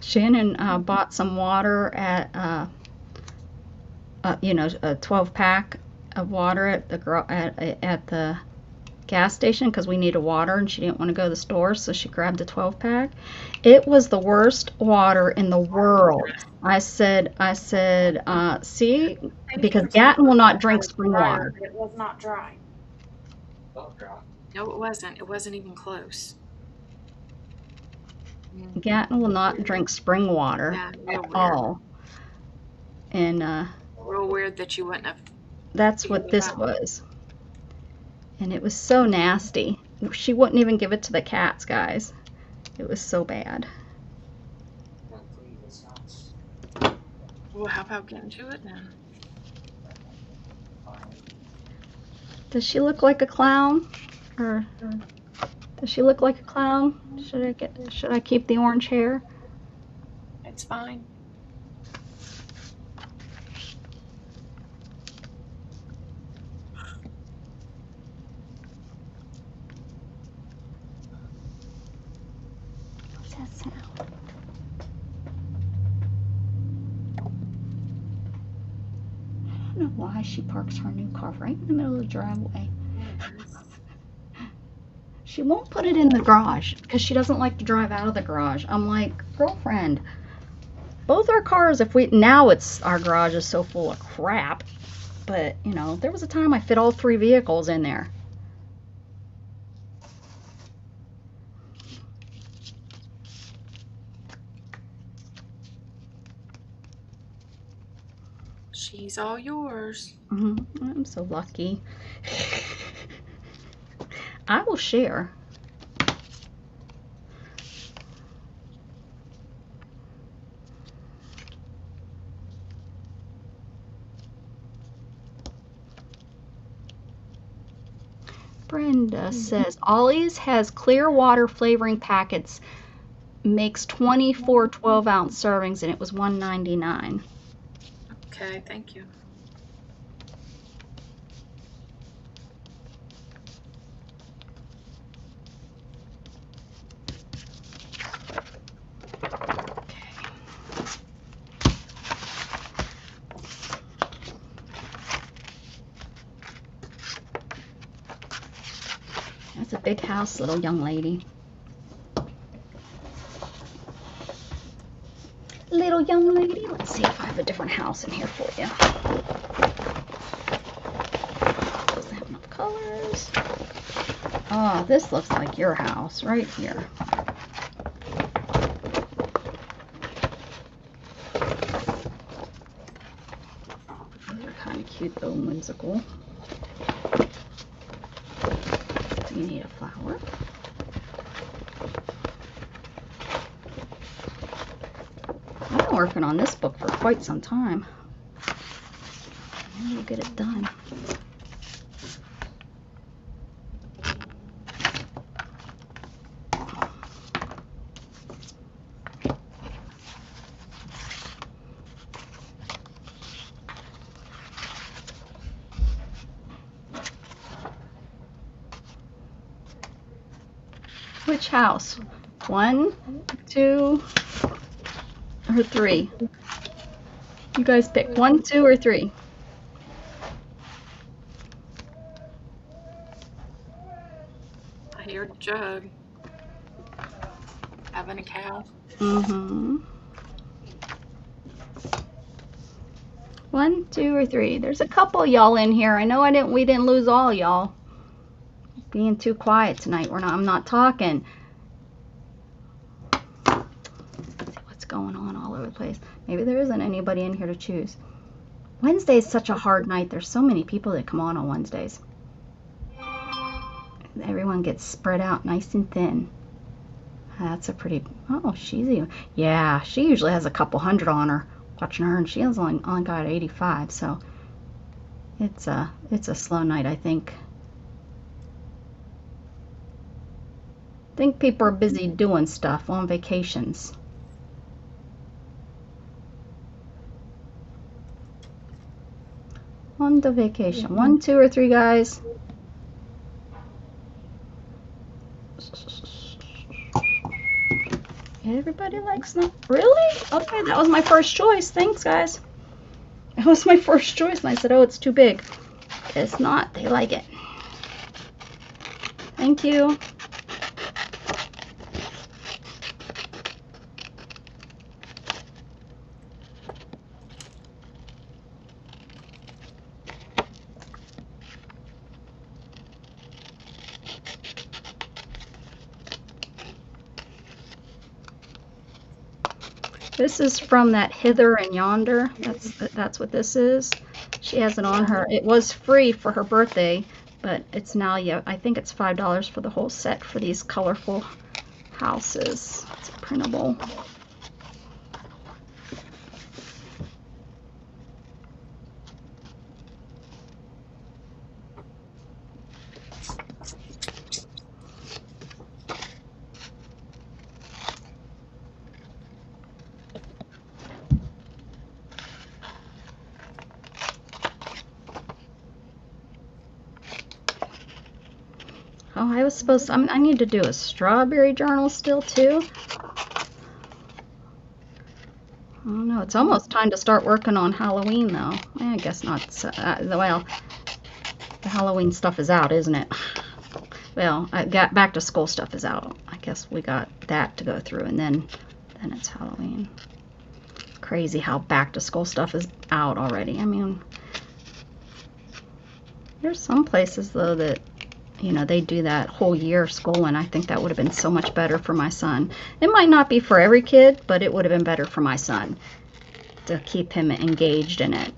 Shannon bought some water at a 12 pack of water at the gas station because we needed water and she didn't want to go to the store, so she grabbed a 12 pack. It was the worst water in the world. I said, see, Maybe because because Gatton will not had drink a spring dryer, water. but it was not dry. No, it wasn't. It wasn't even close. Mm, Gatton will not drink spring water yeah, at real weird. all. And Real weird that you wouldn't have that's figured what it this out. was. And it was so nasty. She wouldn't even give it to the cats, guys. It was so bad. Well, how about getting to it then? Does she look like a clown? Or does she look like a clown? Should I keep the orange hair? It's fine. What's that sound? I don't know why she parks her new car right in the middle of the driveway. She won't put it in the garage because she doesn't like to drive out of the garage. I'm like, girlfriend, both our cars, if we now it's our garage is so full of crap, but there was a time I fit all 3 vehicles in there. She's all yours. I'm so lucky. I will share. Brenda says Ollie's has clear water flavoring packets, makes 24 12-ounce servings, and it was $1.99. Okay, thank you. It's a big house, little young lady. Little young lady. Let's see if I have a different house in here for you. Doesn't have enough colors. Oh, this looks like your house right here. Those are kind of cute though, and whimsical. You need a flower. I've been working on this book for quite some time. Maybe we'll get it done. Which house? 1, 2, or 3? You guys pick 1, 2, or 3. I hear the jug. Having a cow. Mm-hmm. 1, 2, or 3. There's a couple y'all in here. I know we didn't lose all y'all. Being too quiet tonight. I'm not talking. Let's see what's going on all over the place. Maybe there isn't anybody in here to choose. Wednesday is such a hard night. There's so many people that come on Wednesdays. Everyone gets spread out nice and thin. That's a pretty, oh, yeah, she usually has a couple hundred on her. Watching her, and she has only got 85, so it's a slow night, I think. I think people are busy doing stuff on vacations. On the vacation. 1, 2, or 3, guys. Everybody likes them. Really? Okay, that was my first choice. Thanks, guys. That was my first choice, and I said, oh, it's too big. It's not. They like it. Thank you. This is from that Hither and Yonder. That's what this is. She has it on her. It was free for her birthday, but it's now, yeah, I think it's $5 for the whole set for these colorful houses. It's printable. Oh, I was supposed to, I need to do a strawberry journal still too. I don't know. It's almost time to start working on Halloween though. I guess not. Well, the Halloween stuff is out, isn't it? Well, I got back to school stuff is out. I guess we got that to go through, and then it's Halloween. Crazy how back to school stuff is out already. I mean, there's some places though that, you know, they do that whole year of school, and I think that would have been so much better for my son. It might not be for every kid, but it would have been better for my son to keep him engaged in it.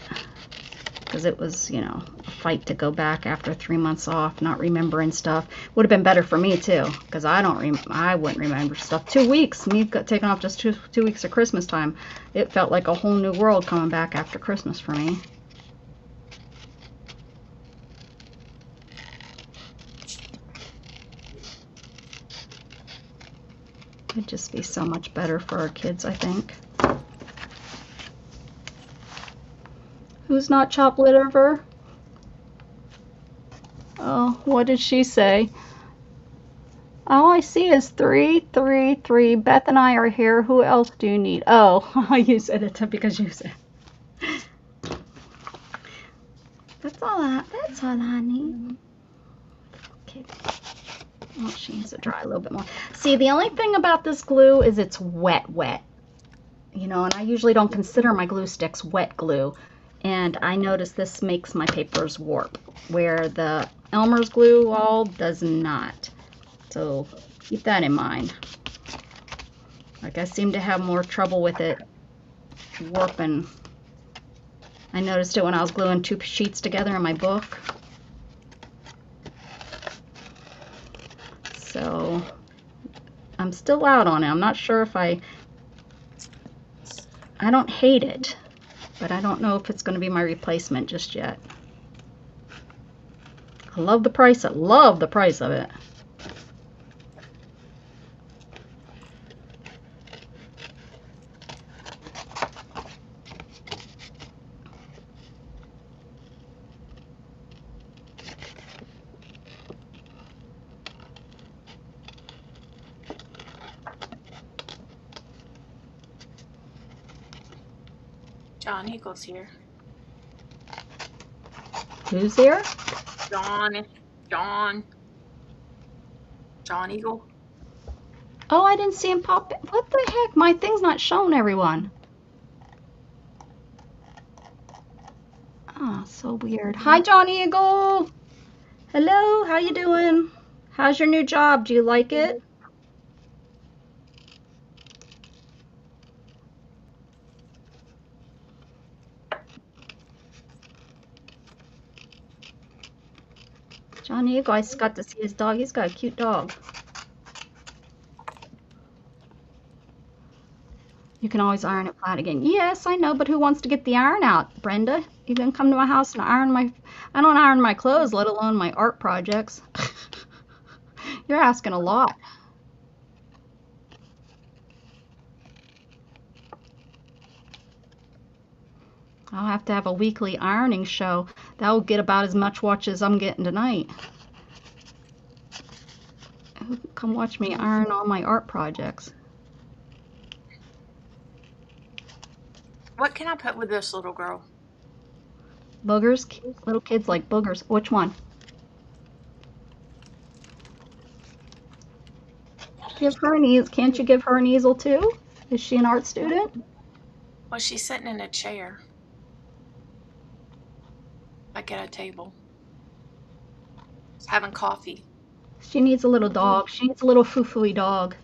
Because it was, you know, a fight to go back after 3 months off, not remembering stuff. Would have been better for me too, because I wouldn't remember stuff. 2 weeks, me got taken off just two weeks of Christmas time. It felt like a whole new world coming back after Christmas for me. It'd just be so much better for our kids, I think. Who's not chopped liver? Oh, what did she say? All I see is 3, 3, 3. Beth and I are here. Who else do you need? Oh, you said it because you said. That's all I need. Okay. Oh, she needs to dry a little bit more. See, the only thing about this glue is it's wet, wet. You know, and I usually don't consider my glue sticks wet glue. And I notice this makes my papers warp, where the Elmer's glue all does not. So keep that in mind. Like, I seem to have more trouble with it warping. I noticed it when I was gluing 2 sheets together in my book. So I'm still out on it. I'm not sure if I don't hate it, but I don't know if it's going to be my replacement just yet. I love the price. I love the price of it. John Eagle's here. Who's here? John Eagle. Oh, I didn't see him pop in. What the heck? My thing's not showing everyone. Oh, so weird. Hi, John Eagle. Hello, how you doing? How's your new job? Do you like it? John Eagle, I just got to see his dog. He's got a cute dog. You can always iron it flat again. Yes, I know, but who wants to get the iron out? Brenda, you gonna come to my house and iron my... I don't iron my clothes, let alone my art projects. You're asking a lot. I'll have to have a weekly ironing show. That'll get about as much watch as I'm getting tonight. Come watch me iron all my art projects. What can I put with this little girl? Boogers? Little kids like boogers. Which one? Give her an easel. Can't you give her an easel too? Is she an art student? Well, she's sitting in a chair. Like at a table. Having coffee. She needs a little dog. She needs a little foo-foo-y dog.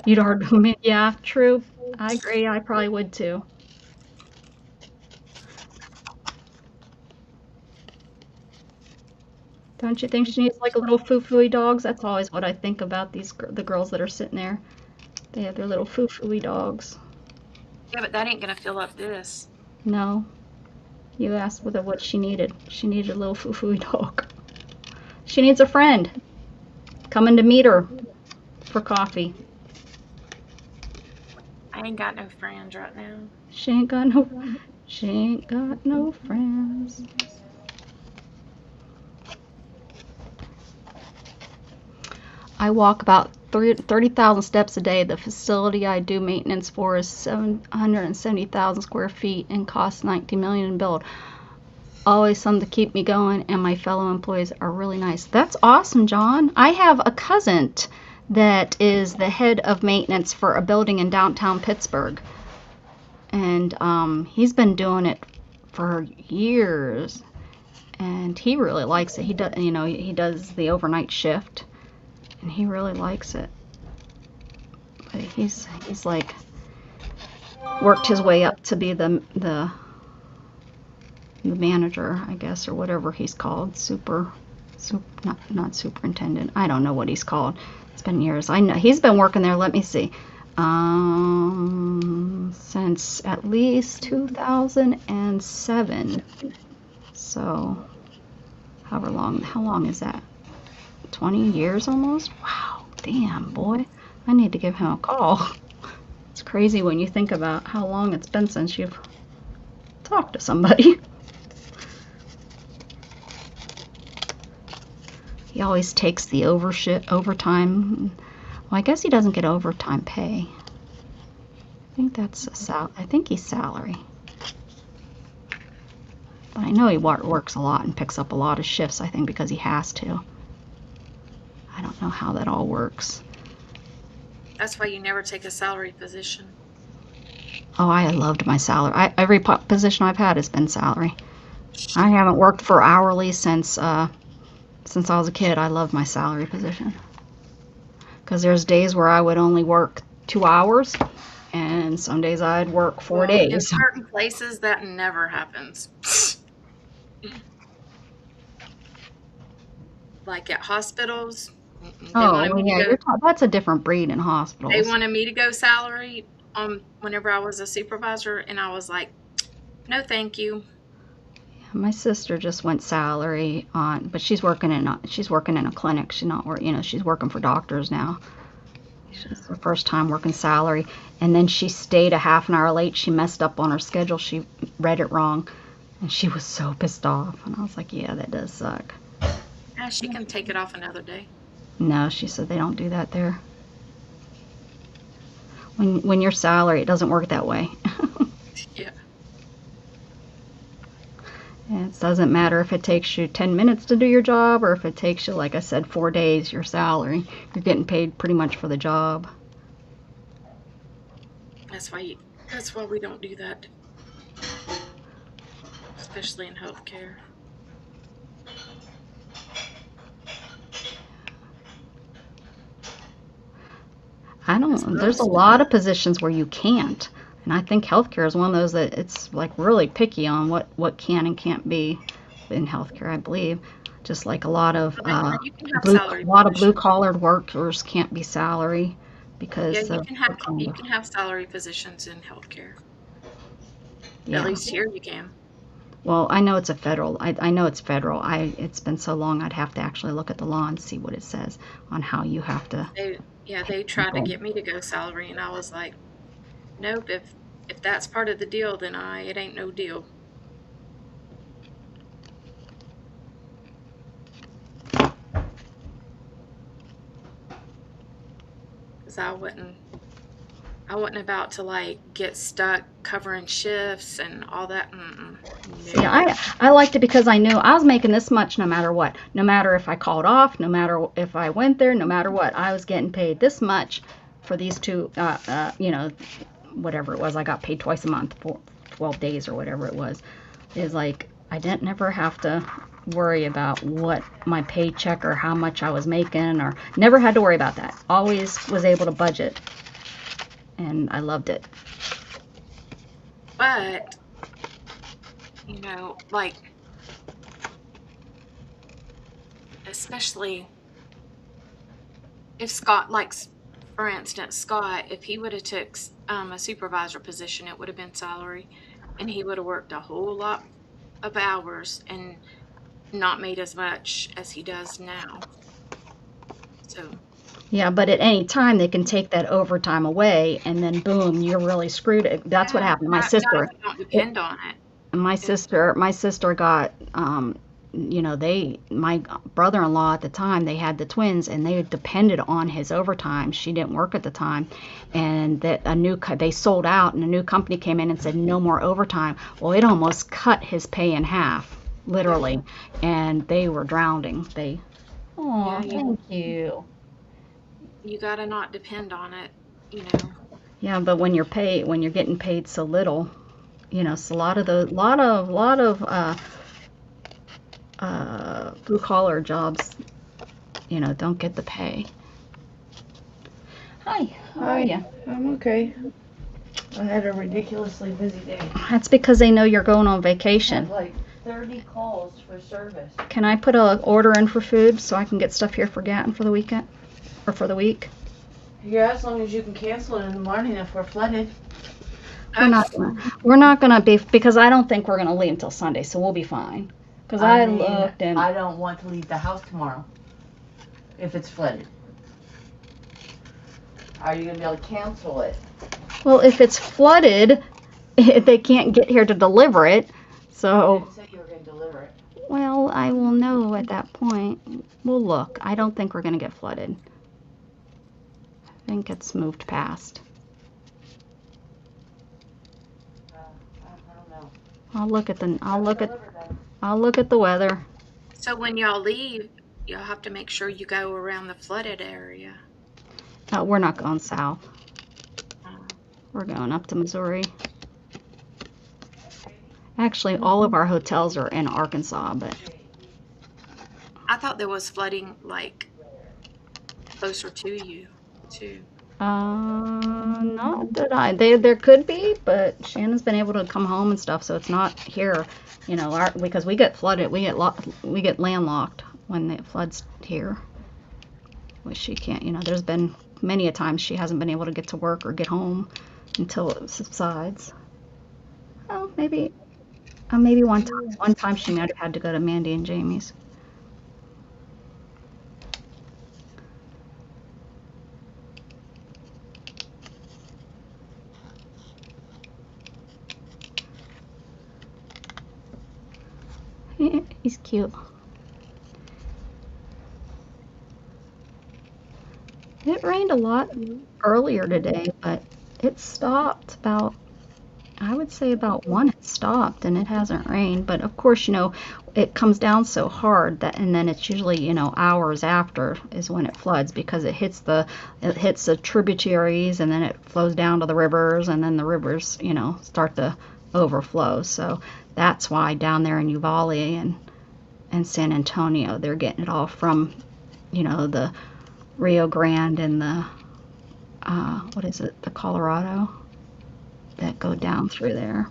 You'd hard to, yeah, true. I agree. I probably would too. Don't you think she needs like a little foo-foo-y dogs? That's always what I think about the girls that are sitting there. They have their little foo-foo-y dogs. Yeah, but that ain't gonna fill up this. No. You asked what she needed. She needed a little foo-foo-y dog. She needs a friend. Coming to meet her for coffee. I ain't got no friends right now. She ain't got no friends. I walk about 30,000 steps a day. The facility I do maintenance for is 770,000 square feet and costs $19 million to build. Always something to keep me going, and my fellow employees are really nice. That's awesome, John. I have a cousin that is the head of maintenance for a building in downtown Pittsburgh, and he's been doing it for years, and he really likes it. He does, you know, he does the overnight shift, and he really likes it. But he's like worked his way up to be the manager, I guess, or whatever he's called. Not superintendent. I don't know what he's called. It's been years. I know he's been working there. Let me see. Since at least 2007. So, how long is that? 20 years almost? Wow, damn, boy. I need to give him a call. It's crazy when you think about how long it's been since you've talked to somebody. He always takes the overtime. Well, I guess he doesn't get overtime pay. I think that's I think he's salary. But I know he works a lot and picks up a lot of shifts, I think, because he has to. I don't know how that all works. That's why you never take a salary position. Oh, I loved my salary. Every position I've had has been salary. I haven't worked for hourly since I was a kid. I loved my salary position. Because there's days where I would only work 2 hours, and some days I'd work 4 Well, in days. certain places, that never happens. Like at hospitals, they Oh, wanted well, me to yeah, go. that's a different breed in They hospitals. wanted me to go salary whenever I was a supervisor, and I was like, no, thank you. My sister just went salary on, but she's working in a clinic. She's not work, she's working for doctors now. She's her first time working salary, and then she stayed a half an hour late. She messed up on her schedule. She read it wrong, and she was so pissed off. And I was like, "Yeah, that does suck." Yeah, she can take it off another day. No, she said they don't do that there. When you're salary, it doesn't work that way. Yeah. It doesn't matter if it takes you 10 minutes to do your job or if it takes you, like I said, 4 days, your salary. You're getting paid pretty much for the job. That's why we don't do that, especially in healthcare. Because There's a lot of positions where you can't. And I think healthcare is one of those that it's like really picky on what can and can't be in healthcare, I believe. Just like a lot of you can have salary blue positions. collared workers can't be salary Yeah, because of what kind you of, can have salary positions in healthcare. At yeah. least here you can. Well, I know it's a federal. I know it's federal. It's been so long I'd have to actually look at the law and see what it says on how you have to pay They tried to people. get me to go salary, and I was like, nope. If that's part of the deal, then it ain't no deal. Because I wasn't about to like get stuck covering shifts and all that. See, No. I liked it because I knew I was making this much no matter what. No matter if I called off, no matter if I went there, no matter what, I was getting paid this much for these two, whatever it was. I got paid twice a month for 12 days or whatever it was. Is like I didn't never have to worry about what my paycheck or how much I was making or never had to worry about that. Always was able to budget and I loved it. But, like, especially if Scott, like, for instance, Scott, if he would have took a supervisor position, it would have been salary, and he would have worked a whole lot of hours and not made as much as he does now. So, Yeah, but at any time they can take that overtime away, and then boom, you're really screwed. That's what yeah, happened to my not if sister. you don't It, depend on it. my If sister got, my brother-in-law at the time, they had the twins, and they depended on his overtime. She didn't work at the time, and that they sold out, and a new company came in and said no more overtime. Well, it almost cut his pay in half, yeah, literally, and they were drowning. yeah, Oh, thank you. you gotta not depend on it, you know. Yeah, but when you're getting paid so little, so a lot of the lot of blue collar jobs, don't get the pay. Hi, how are Hi, you? I'm okay. I had a ridiculously busy day. That's because they know you're going on I had vacation. like 30 calls for service. Can I put a order in for food so I can get stuff here for Gatton for the weekend or for the week? Yeah, as long as you can cancel it in the morning if we're flooded. We're Oh, not gonna, we're not gonna be because I don't think we're gonna leave until Sunday, so we'll be fine. Because I looked and I don't want to leave the house tomorrow if it's flooded. Are you gonna be able to cancel it? well, if it's flooded, they can't get here to deliver it. You So, didn't say you were gonna deliver it. well, I will know at that point. We'll look. I don't think we're gonna get flooded. I think it's moved past. I don't know. I'll look at the. I'll look at. Delivered then. I'll look at the weather. So when y'all leave, y'all have to make sure you go around the flooded area. We're not going south. Um, We're going up to Missouri. Actually, all of our hotels are in Arkansas, but I thought there was flooding like closer to you too. not that there could be, but Shannon's been able to come home and stuff, so it's not here, because we get flooded, we get landlocked when it floods here. Which she can't, there's been many a time she hasn't been able to get to work or get home until it subsides. Oh, maybe one time she might have had to go to Mandy and Jamie's. He's cute. It rained a lot earlier today, but it stopped about, I would say about 1 it stopped and it hasn't rained. But of course, it comes down so hard and then it's usually, hours after is when it floods because it hits the tributaries and then it flows down to the rivers and then the rivers, start to overflow. So that's why down there in Uvalde and San Antonio, they're getting it all from, the Rio Grande and the, what is it, the Colorado that go down through there.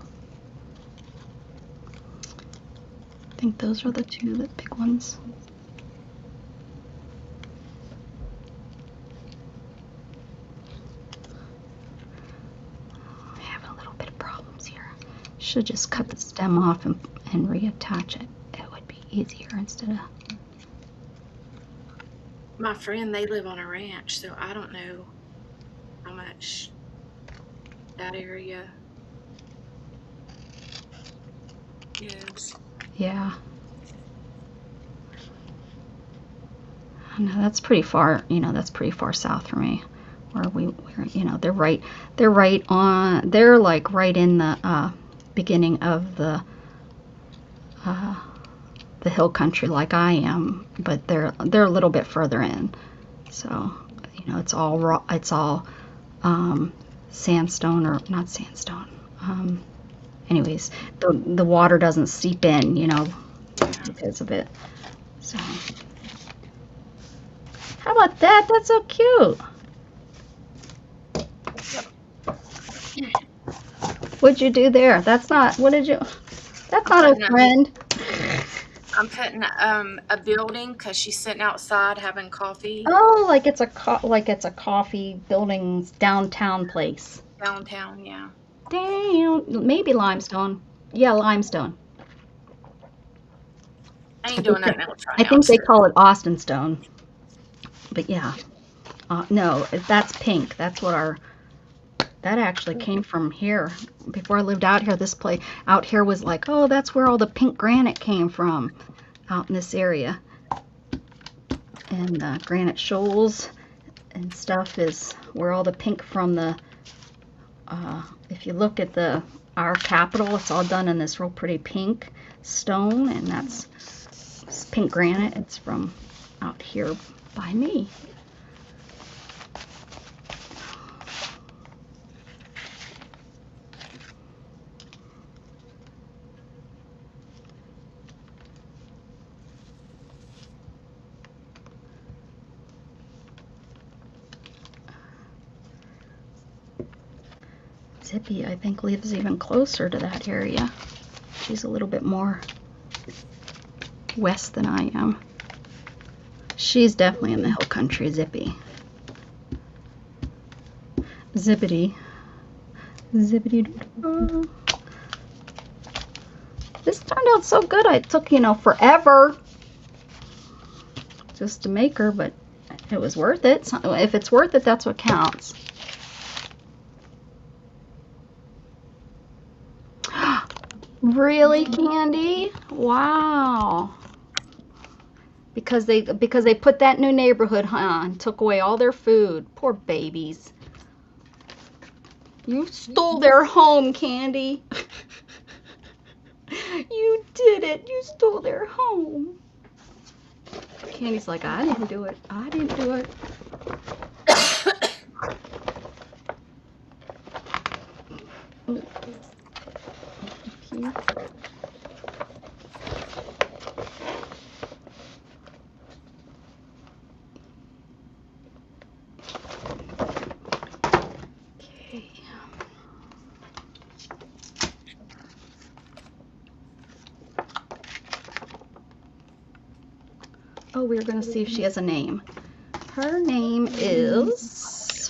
I think those are the two big ones. I have a little bit of problems here. Should just cut the stem off and reattach it. It would be easier instead of... My friend, they live on a ranch, so I don't know how much that area is. Yeah. No, that's pretty far, that's pretty far south for me. Where we're, they're like right in the beginning of the hill country like I am, but they're a little bit further in. So, it's all raw, it's all sandstone or not sandstone. Anyways, the water doesn't seep in, because of it. So, how about that? That's so cute. What'd you do there? That's not, what did you, that's not a friend. I'm putting a building because she's sitting outside having coffee. Oh, like it's a coffee building downtown place. Downtown, yeah. Damn, maybe limestone. Yeah, limestone. I ain't doing nothing else right I now. think they call it Austin stone. But yeah, no, that's pink. That's what that actually came from here. Before I lived out here, this place out here was like, oh, that's where all the pink granite came from, out in this area. And granite shoals and stuff is where all the pink from the, if you look at our Capitol, it's all done in this real pretty pink stone, and that's pink granite. It's from out here by me. Zippy, I think, lives even closer to that area. She's a little bit more west than I am. She's definitely in the hill country, Zippy. Zippity. Zippity. This turned out so good. It took, forever just to make her, but it was worth it. So if it's worth it, that's what counts. Really, Candy? Wow. Because they put that new neighborhood and took away all their food. Poor babies. You stole their home, Candy. You did it. You stole their home. Candy's like, I didn't do it. I didn't do it. Oh, we were going to see if she has a name. Her name is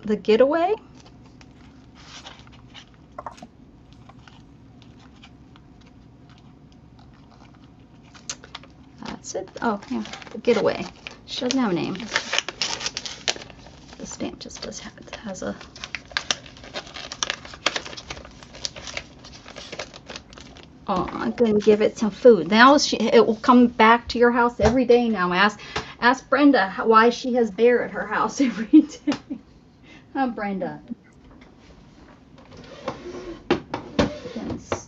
The Getaway. That's it. Oh, yeah, The Getaway. She doesn't have a name. The stamp just has a... Oh, I'm gonna give it some food. Now it will come back to your house every day now. Ask Brenda why she has bear at her house every day. Huh, Brenda? Yes.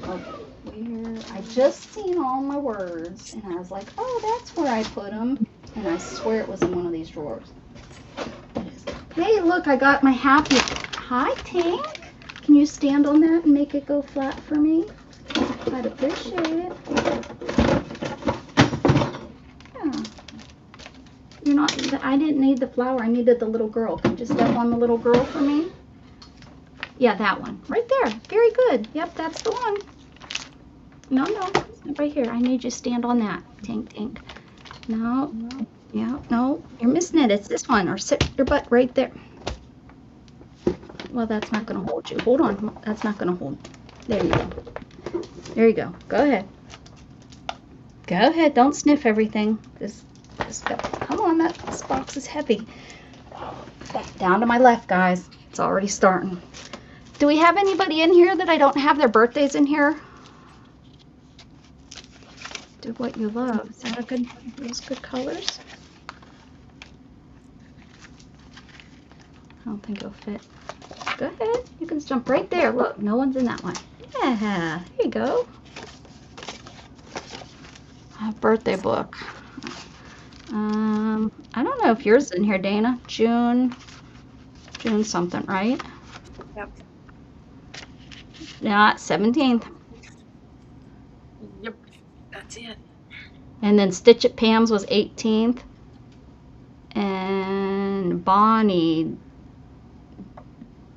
Okay, where I just seen all my words and I was like, oh, that's where I put them. And I swear it was in one of these drawers. Hey, look, I got my happy. Hi, Tank. Can you stand on that and make it go flat for me? I'd appreciate it. Yeah. You're not, I didn't need the flower. I needed the little girl. Can you just step on the little girl for me? Yeah, that one. Right there. Very good. Yep, that's the one. No, right here. I need you to stand on that. Tank, Tank. No. Yeah, no. You're missing it. It's this one. Or sit your butt right there. Well, that's not going to hold you. Hold on. That's not going to hold. There you go. There you go. Go ahead. Go ahead. Don't sniff everything. Just go. Come on. This box is heavy. Down to my left, guys. It's already starting. Do we have anybody in here that I don't have their birthdays in here? Do what you love. Is that those good colors? I don't think it'll fit. Go ahead. You can jump right there. Look, no one's in that one. Yeah, here you go. A birthday book. I don't know if yours is in here, Dana. June something, right? Yep. Yeah, 17th. Yep. That's it. And then Stitch It Pam's was 18th. And Bonnie,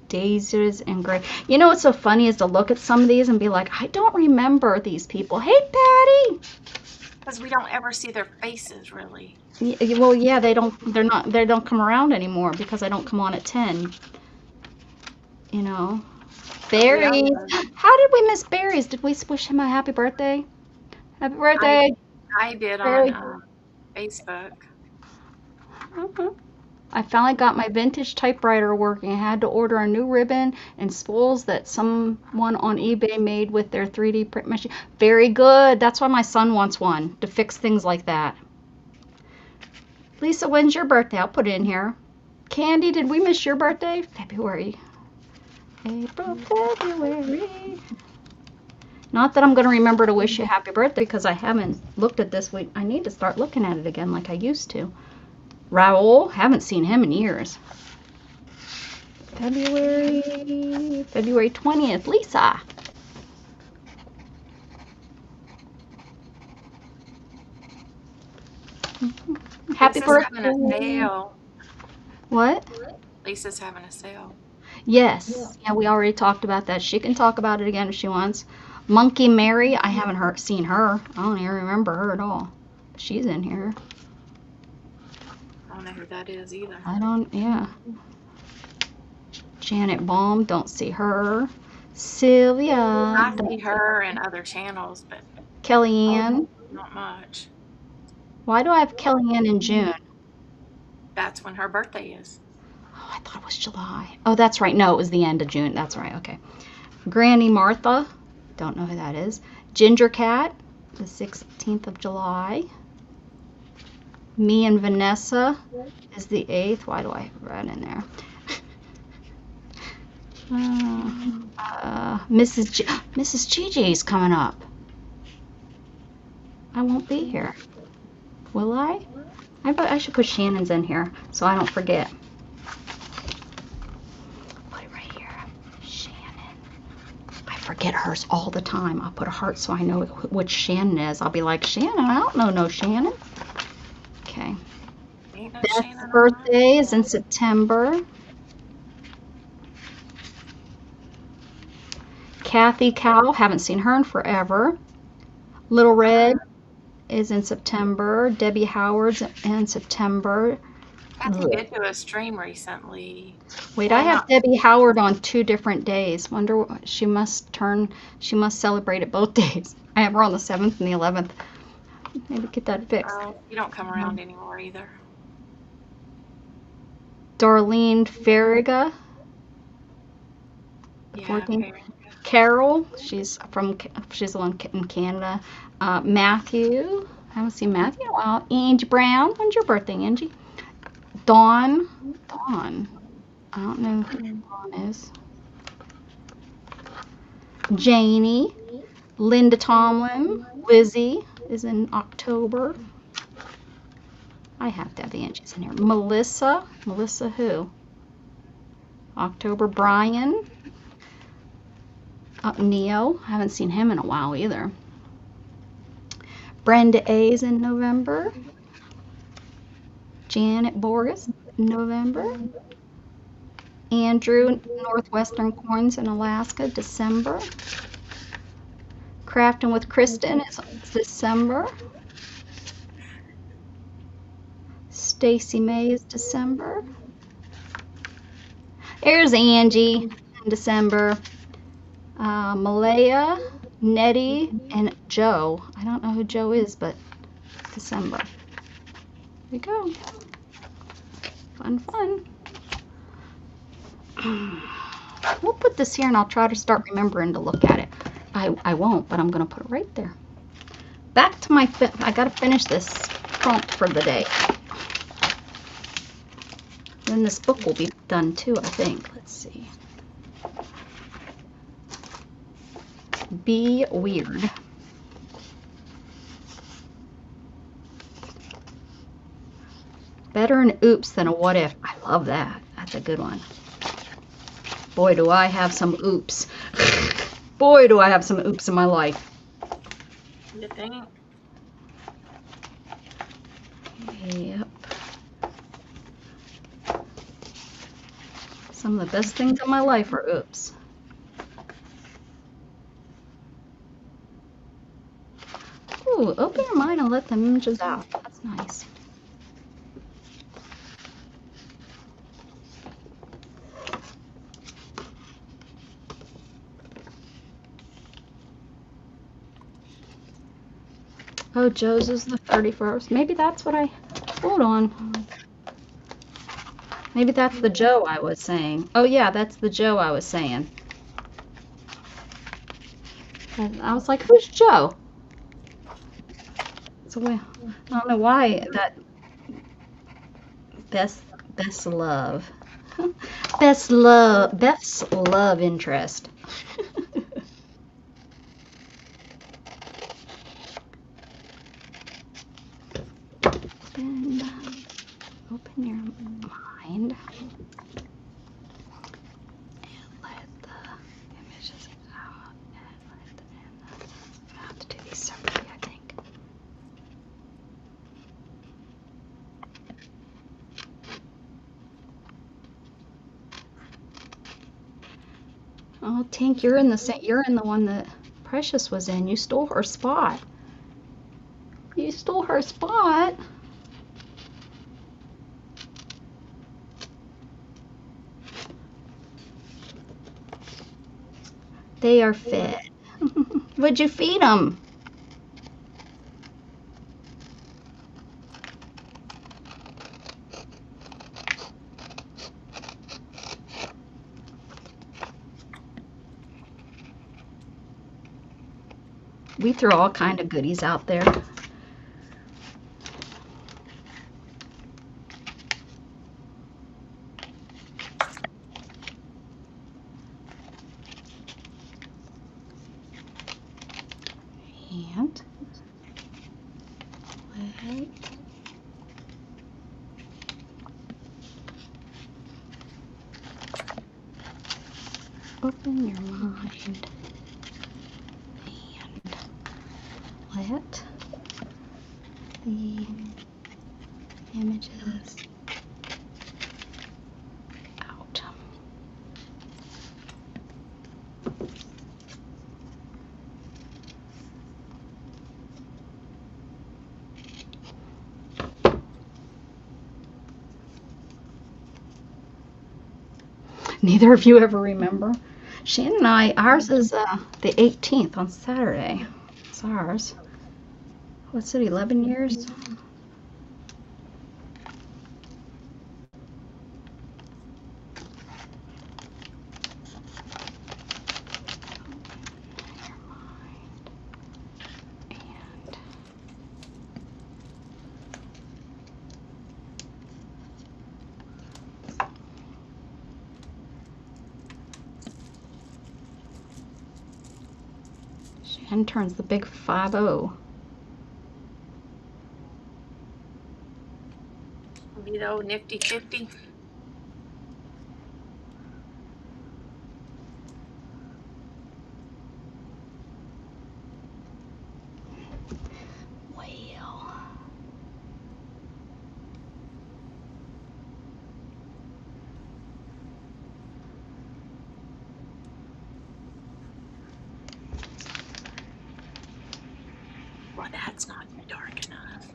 Daisies and Gray. You know what's so funny is to look at some of these and be like, I don't remember these people. Hey, Patty. Because we don't ever see their faces, really. Well, yeah, they don't come around anymore because I don't come on at 10. You know. Berries. How did we miss Berries? Did we wish him a happy birthday? Happy birthday. I did on Facebook. I finally got my vintage typewriter working. I had to order a new ribbon and spools that someone on eBay made with their 3D print machine. Very good. That's why my son wants one, to fix things like that. Lisa, when's your birthday? I'll put it in here. Candy, did we miss your birthday? February. April, February. Not that I'm going to remember to wish you happy birthday because I haven't looked at this week. I need to start looking at it again like I used to. Raoul, haven't seen him in years. February 20th, Lisa. Happy Lisa's birthday. having a sale. What? Lisa's having a sale. Yes. Yeah, we already talked about that. She can talk about it again if she wants. Monkey Mary, I haven't seen her. I don't even remember her at all. She's in here. I don't know who that is either. Yeah. Janet Baum, don't see her. Sylvia. I see her in other channels, but Kellyanne. not much. Why do I have Kellyanne in June? That's when her birthday is. Oh, I thought it was July. Oh, that's right. No, it was the end of June. That's right. Okay. Granny Martha. Don't know who that is. Ginger Cat, the 16th of July. Me and Vanessa is the 8th. Why do I have that in there? Mrs. Gigi's coming up. I won't be here. Will I? I should put Shannon's in here so I don't forget. Put it right here. Shannon. I forget hers all the time. I'll put a heart so I know which Shannon is. I'll be like, Shannon, I don't know no Shannon. Okay. Ain't no Beth's Shannon on birthday is in September. Kathy Cow, haven't seen her in forever. Little Red is in September. Debbie Howard's in September. Kathy did do a stream recently. Wait, Well, I have not- Debbie Howard on 2 different days. Wonder what she must celebrate it both days. I have her on the 7th and the 11th. Maybe get that fixed. You don't come around anymore either. Darlene Farriga, Yeah, 14th. very good. Carol, she's the one in Canada. Matthew, I haven't seen Matthew in a while. Angie Brown, when's your birthday, Angie? Dawn, I don't know who Dawn is. Janie, Linda Tomlin, Lizzie is in October. I have to have the Angies in here. Melissa who? October. Brian, Neo, I haven't seen him in a while either. Brenda A's in November. Janet Borges, November. Andrew, Northwestern Corns in Alaska, December. Crafting with Kristen is December. Stacy May is December. There's Angie in December. Malaya, Nettie, and Joe. I don't know who Joe is, but December. There we go. Fun. We'll put this here and I'll try to start remembering to look at it. I won't, but I'm going to put it right there. Back to my, I got to finish this prompt for the day. Then this book will be done too, I think. Let's see. Be weird. Better an oops than a what if. I love that. That's a good one. Boy, do I have some oops. Boy, do I have some oops in my life. You think? Yep. Some of the best things in my life are oops. Ooh, open your mind and let the images out. That's nice. Oh, Joe's is the 31st. Maybe that's what I... Hold on. Maybe that's the Joe I was saying. Oh, yeah, that's the Joe I was saying. And I was like, who's Joe? So I don't know why that... Best love. Best love interest. Open your mind and let the images out. I have to do these separately, I think. Oh, Tink, you're in the one that Precious was in. You stole her spot. You stole her spot. They are fed. What'd you feed them? We throw all kind of goodies out there. Open your mind and let the images out. Neither of you ever remember? Shannon and I, ours is the 18th on Saturday. It's ours. What's it, 11 years? Shannon turns the big 5-0. Be the old nifty 50. Well, Well, that's not dark enough.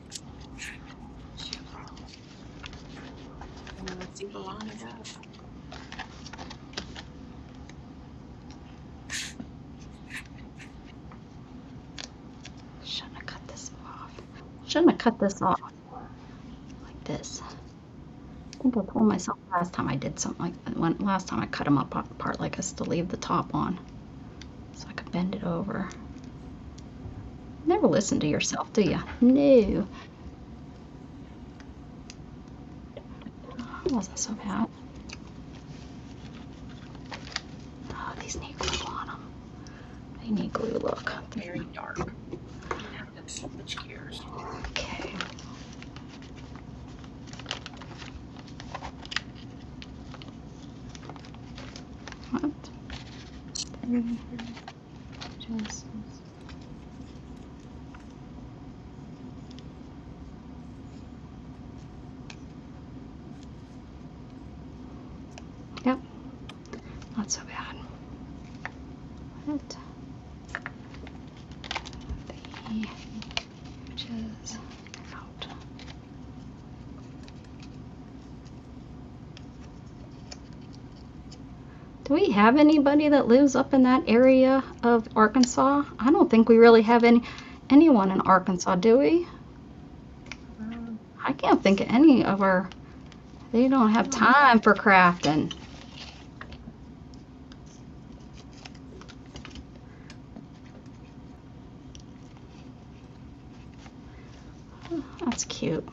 Let's see the line it up. shouldn't have cut this off. Shouldn't have cut this off like this. I think I told myself last time I did something like that. Last time I cut them apart like this to leave the top on, so I could bend it over. Never listen to yourself, do you? No. It wasn't so bad. Oh, these need glue on them. They need glue, look. Very dark. You have to switch gears. Okay. What? Just. Yep. Not so bad. What? The images out. Do we have anybody that lives up in that area of Arkansas? I don't think we really have anyone in Arkansas, do we? I can't think of any of our. They don't have time for crafting. That's cute.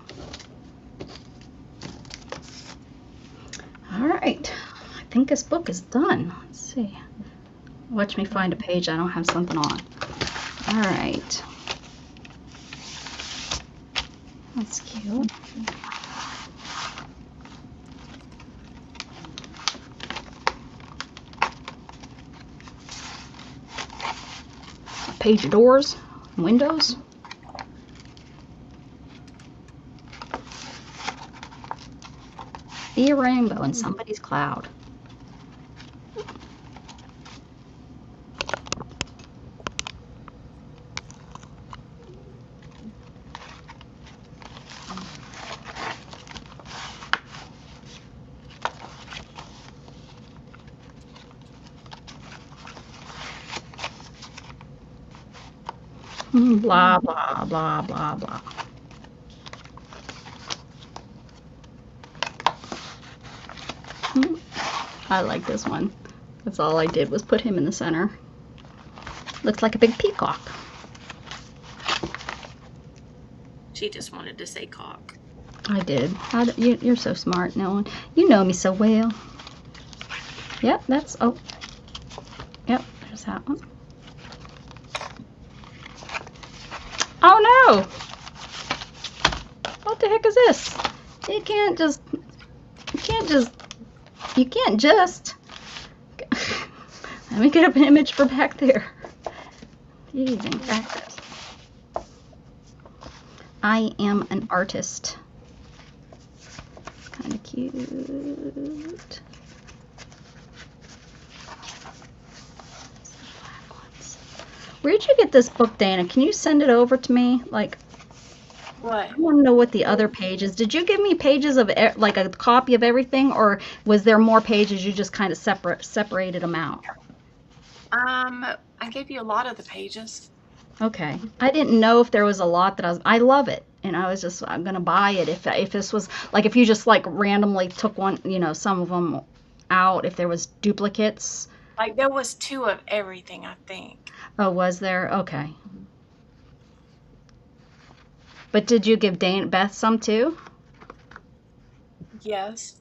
All right, I think this book is done. Let's see. Watch me find a page I don't have something on. All right. That's cute. A page of doors, windows. See a rainbow in somebody's cloud. Blah, blah, blah, blah, blah. I like this one. That's all I did was put him in the center. Looks like a big peacock. She just wanted to say cock. I did. You're so smart, Nolan. You know me so well. Yep, that's, oh. Yep, there's that one. Oh no! What the heck is this? You can't just Let me get up an image for back there. Teasing cactus. I am an artist. Kind of cute. Where'd you get this book, Dana? Can you send it over to me? Like, What? I want to know what the other pages. Did you give me pages of like a copy of everything, or was there more pages you just kind of separated them out? I gave you a lot of the pages. Okay. I didn't know if there was a lot that I love it, and I'm gonna buy it if this was like if you just like randomly took one, some of them out, if there was duplicates. Like there was 2 of everything, I think. Oh, was there? Okay. But did you give Beth some too? Yes.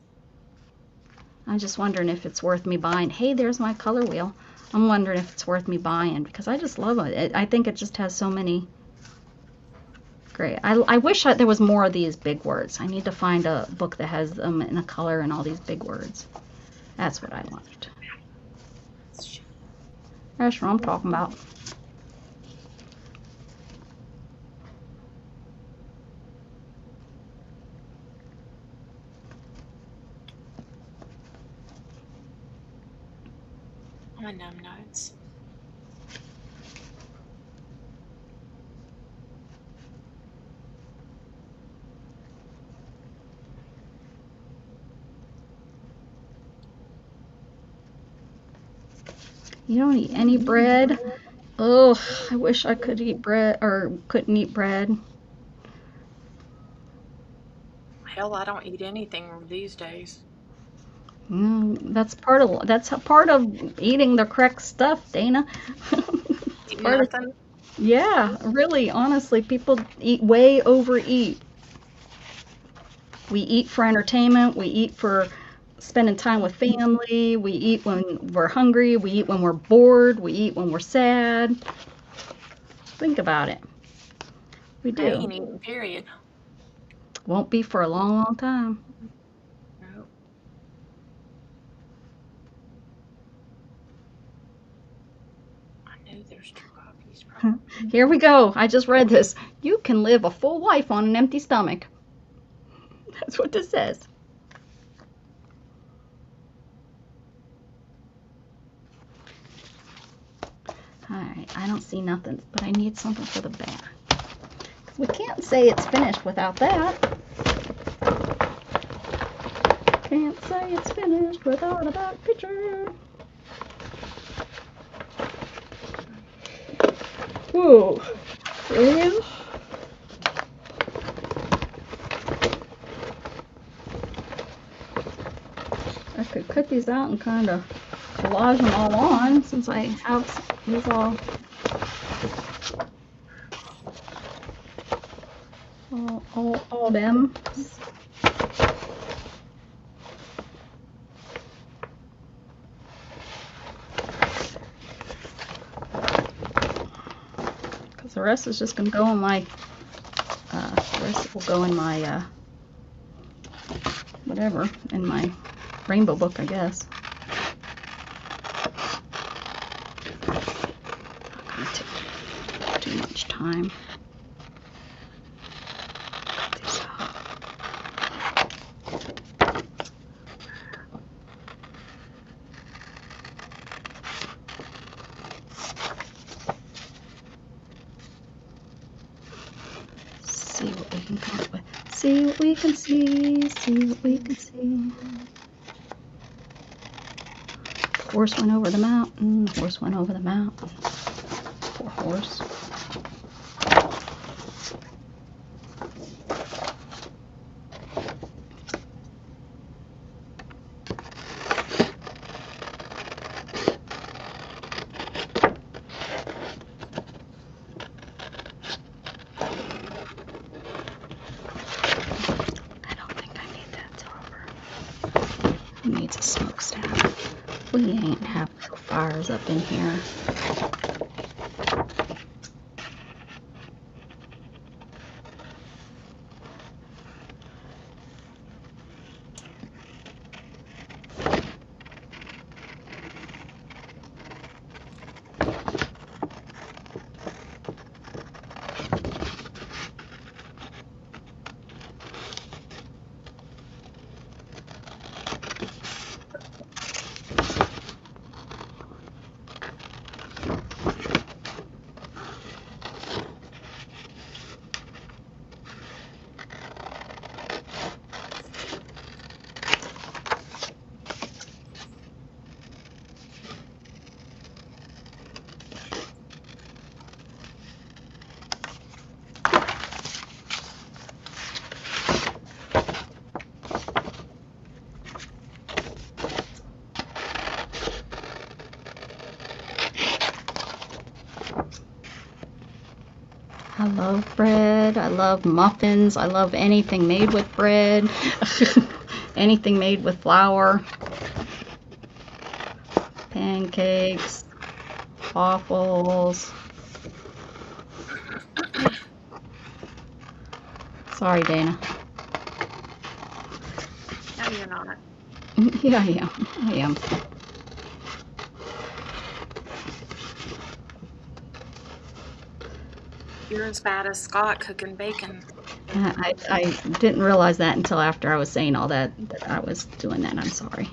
I'm just wondering if it's worth me buying. Hey, there's my color wheel. I'm wondering if it's worth me buying because I just love it. I think it just has so many great. I wish there was more of these big words. I need to find a book that has them in a color and all these big words. That's what I want. That's what I'm talking about. My numb notes. You don't eat any bread? Oh, I wish I could eat bread or couldn't eat bread. Hell, I don't eat anything these days. That's part of eating the correct stuff, Dana. It's Eat part of, nothing. yeah, really, honestly, people way overeat. We eat for entertainment, we eat for spending time with family, we eat when we're hungry, we eat when we're bored, we eat when we're sad. Think about it. We I do. ain't eating, period. Won't be for a long, long time. No. I know there's 2 copies. Probably. Here we go. I just read this. You can live a full life on an empty stomach. That's what this says. Alright, I don't see nothing, but I need something for the back. We can't say it's finished without that. Can't say it's finished without a back picture. Whoa. Really? I could cut these out and kind of collage them all on since I have these all them. Because the rest is just going to go in my, the rest will go in my, whatever, in my rainbow book, I guess. Not going to take too much time. Cut these out. See what we can come up with. See what we can see. See what we can see. The horse went over the mountain. The horse went over the mountain. Poor horse. Needs a smokestack. We ain't having no fires up in here. love bread. I love muffins. I love anything made with bread. Anything made with flour. Pancakes. Waffles. Sorry, Dana. No, you're not. Yeah, I am. I am. You're as bad as Scott cooking bacon. I didn't realize that until after I was saying all that I was doing that. I'm sorry.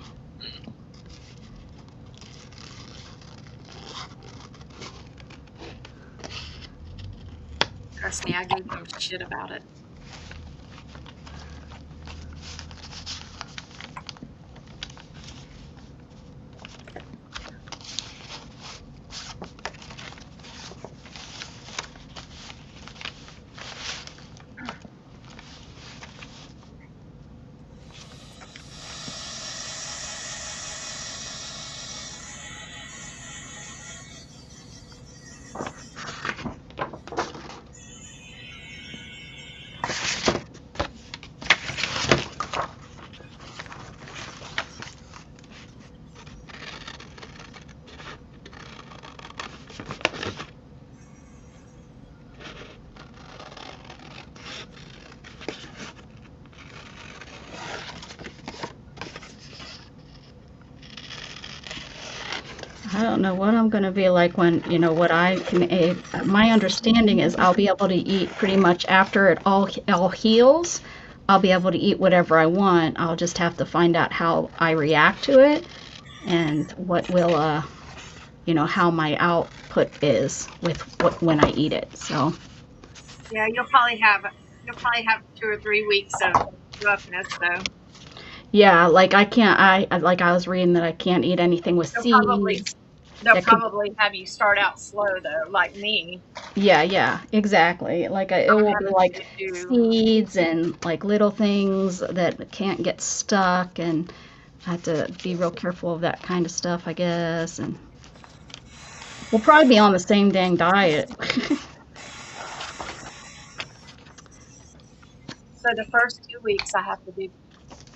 Trust me, I gave him shit about it. I don't know what I'm going to be like when, you know, what I can eat. My understanding is I'll be able to eat pretty much after it all heals. I'll be able to eat whatever I want. I'll just have to find out how I react to it and what will, you know, how my output is with when I eat it. So, Yeah, you'll probably have 2 or 3 weeks of roughness though. yeah, like like I was reading that I can't eat anything with seeds. They'll That could, probably have you start out slow though, like me. yeah, exactly. Like it I'm will be having like to do. seeds and like little things that can't get stuck, and I have to be real careful of that kind of stuff, I guess. And we'll probably be on the same dang diet. So the first 2 weeks I have to do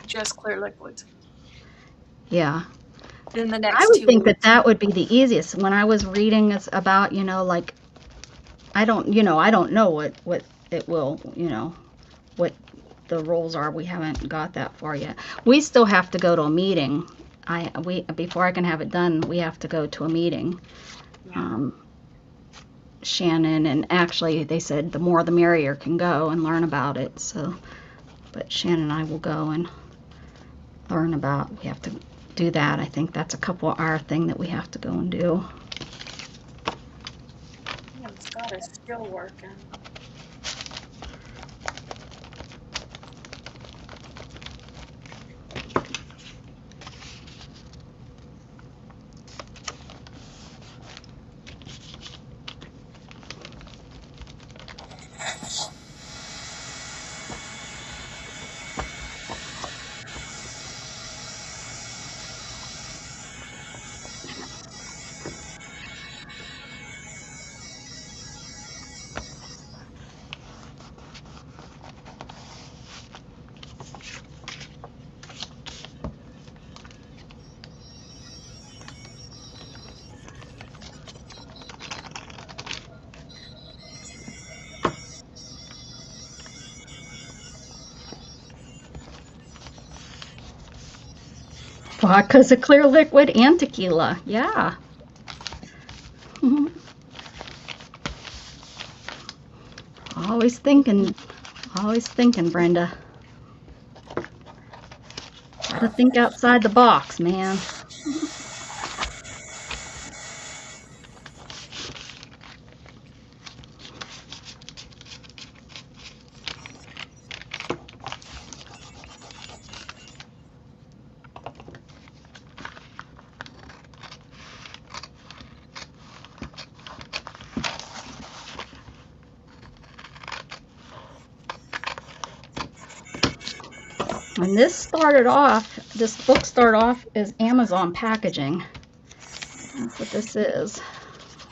just clear liquids. Yeah. Then the I next would 2 think that weeks. that would be the easiest. When I was reading about, you know, like I don't know what it will, you know, what the rules are. We haven't got that far yet. We still have to go to a meeting. We before I can have it done, we have to go to a meeting. Yeah. Shannon, and actually they said the more the merrier can go and learn about it. So, but Shannon and I will go and learn about. We have to do that. I think that's a couple hour thing that we have to go and do. Yeah, Scott is still working. Vodka's a clear liquid and tequila. Yeah. Always thinking, Brenda. Gotta think outside the box, man. And this book started off as Amazon packaging. That's what this is,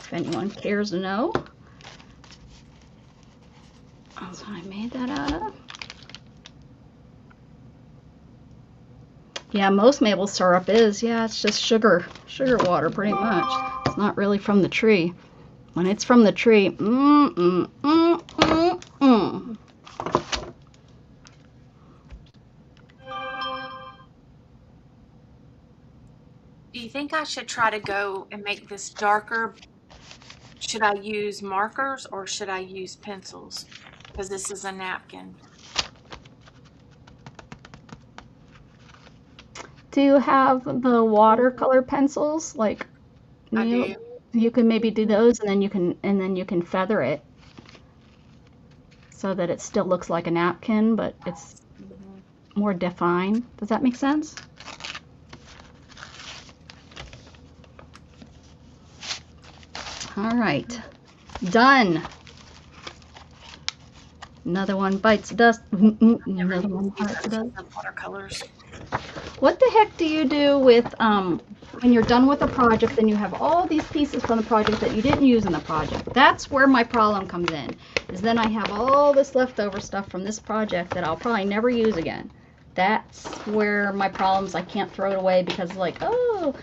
if anyone cares to know. Da-da-da. Yeah, most maple syrup is. Yeah, it's just sugar water pretty much. It's not really from the tree. When it's from the tree, mm. Do you think I should try to go and make this darker? Should I use markers or should I use pencils? Because this is a napkin. Do you have the watercolor pencils? Like, I do. you can maybe do those, and then you can feather it so that it still looks like a napkin, but it's more defined. Does that make sense? All right, done. Another one bites the dust. Another one bites the dust. Watercolors. What the heck do you do with when you're done with a project and you have all these pieces from the project that you didn't use in the project? That's where my problem comes in. Is then I have all this leftover stuff from this project that I'll probably never use again. That's where my problems. I can't throw it away because like, oh.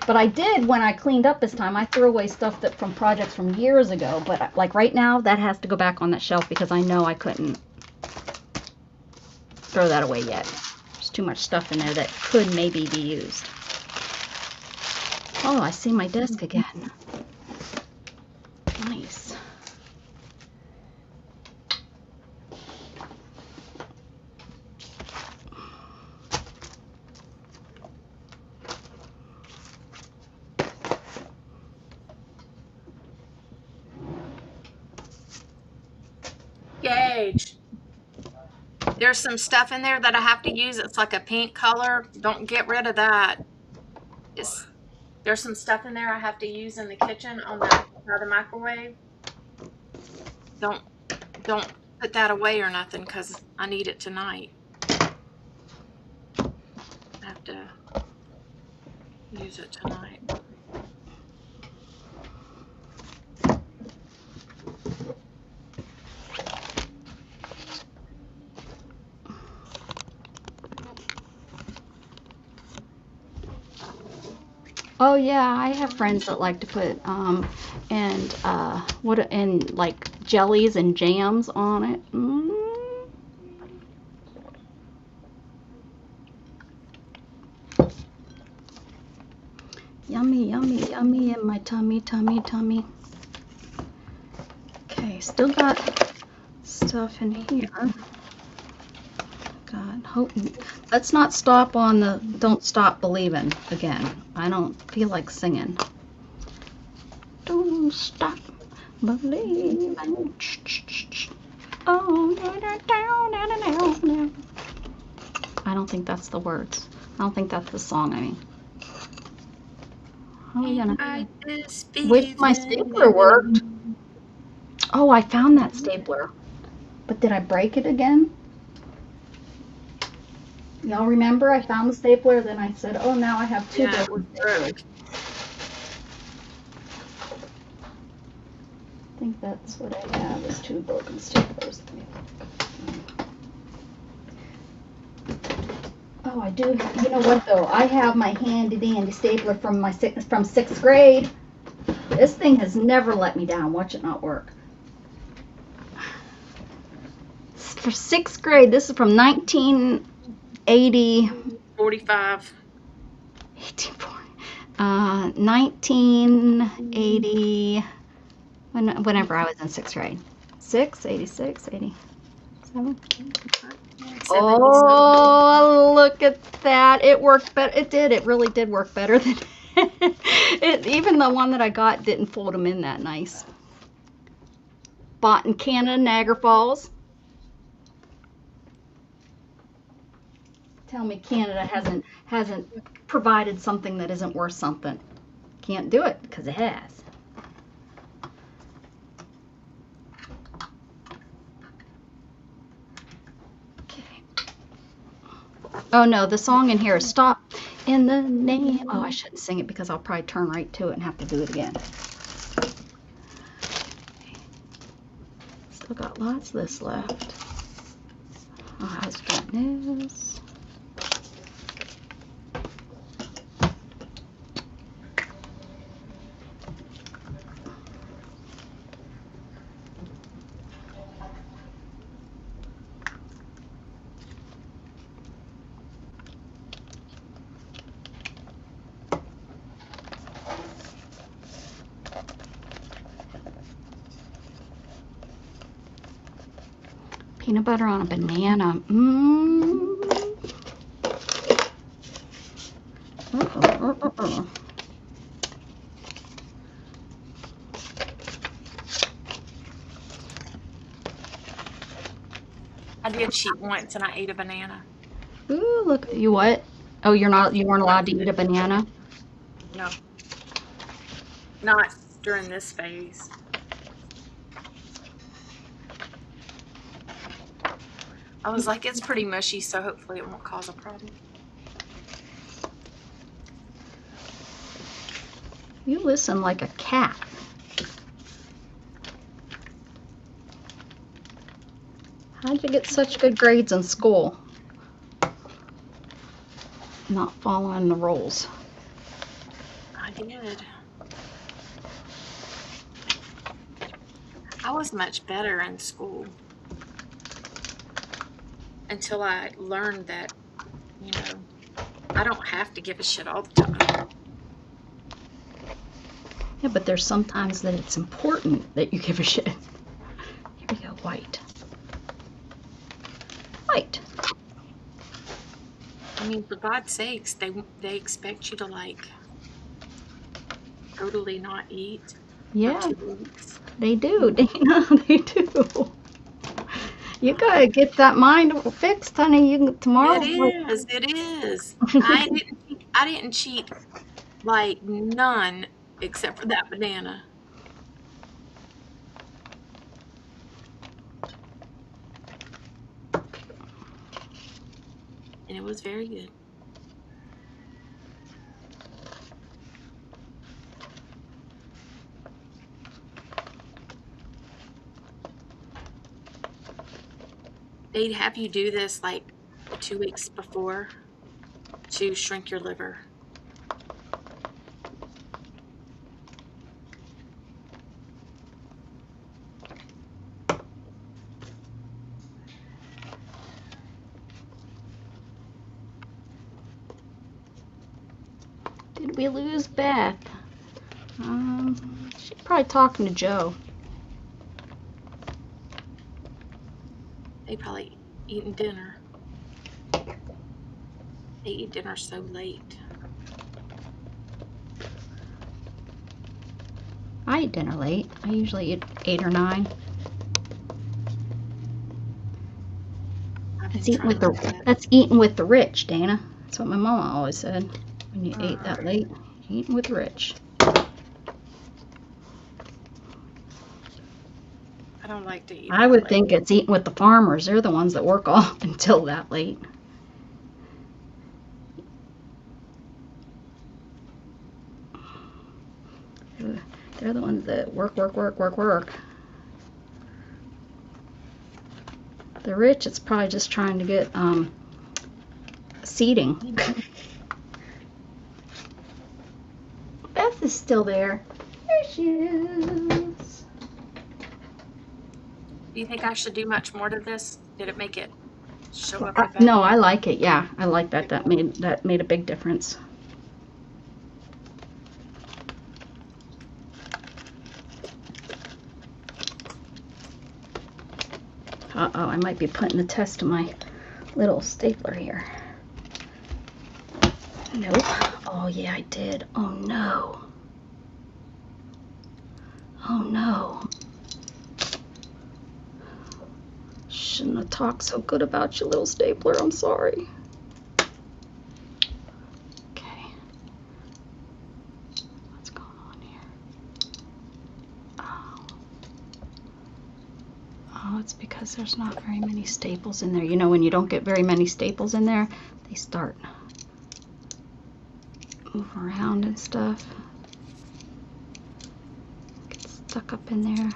But I did when I cleaned up this time. I threw away stuff that from projects from years ago. But like right now, that has to go back on that shelf because I know I couldn't throw that away yet. There's too much stuff in there that could maybe be used. Oh, I see my desk again. Nice. Gage. There's some stuff in there that I have to use. It's like a pink color. Don't get rid of that. There's some stuff in there I have to use in the kitchen on the microwave. Don't put that away or nothing because I need it tonight. I have to use it tonight. Oh yeah, I have friends that like to put and like jellies and jams on it. Yummy, yummy, yummy in my tummy, tummy, tummy. Okay, still got stuff in here. God, hope. Let's not stop on the "Don't Stop Believing" again. I don't feel like singing. Don't stop believing. Oh, no. I don't think that's the words. I don't think that's the song. I mean, how are we gonna? Wish my stapler worked. Oh, I found that stapler, but did I break it again? Y'all remember I found the stapler, then I said, oh, now I have two broken staplers. I think that's what I have is two broken staplers. Oh, I do. You know what, though? I have my handy-dandy stapler from sixth grade. This thing has never let me down. Watch it not work. For sixth grade, this is from 1945. 1980, whenever I was in sixth grade. 86, 87. Oh, look at that. It worked better. It did. It really did work better than even the one that I got didn't fold them in that nice. Bought in Canada, Niagara Falls. Tell me Canada hasn't provided something that isn't worth something. Can't do it because it has. Okay. Oh no, the song in here is "Stop in the Name." Oh, I shouldn't sing it because I'll probably turn right to it and have to do it again. Still got lots of this left. Oh, I was doing this. Peanut butter on a banana. Mmm. I did cheat once and I ate a banana. Ooh, look. You what? Oh, you weren't allowed to eat a banana? No. Not during this phase. I was like, it's pretty mushy, so hopefully it won't cause a problem. You listen like a cat. How'd you get such good grades in school? Not following the rules. I did. I was much better in school until I learned that, you know, I don't have to give a shit all the time. Yeah, but there's sometimes that it's important that you give a shit. Here we go, white. White. I mean, for God's sakes, they expect you to, like, totally not eat Yeah, for 2 weeks. they do, Dana. They do. You gotta get that mind fixed, honey. Tomorrow. It is. I didn't cheat like none except for that banana. And it was very good. They'd have you do this like 2 weeks before to shrink your liver. Did we lose Beth? She's probably talking to Joe. They probably eating dinner. They eat dinner so late. I eat dinner late. I usually eat 8 or 9. That's eating with the rich, Dana. That's what my mama always said. When you ate that late, you're eating with the rich. I don't like to eat. I would think it's eating with the farmers. They're the ones that work all until that late. They're the ones that work. The rich, it's probably just trying to get seating. Beth is still there. There she is. Do you think I should do much more to this? Did it make it show up? No, I like it. Yeah, I like that. That made a big difference. Uh-oh, I might be putting the test to my little stapler here. Nope. Oh, yeah, I did. Oh, no. Oh, no. Shouldn't have talked so good about your little stapler. I'm sorry. Okay. What's going on here? Oh, it's because there's not very many staples in there. You know, when you don't get very many staples in there, they start moving around and stuff. Get stuck up in there.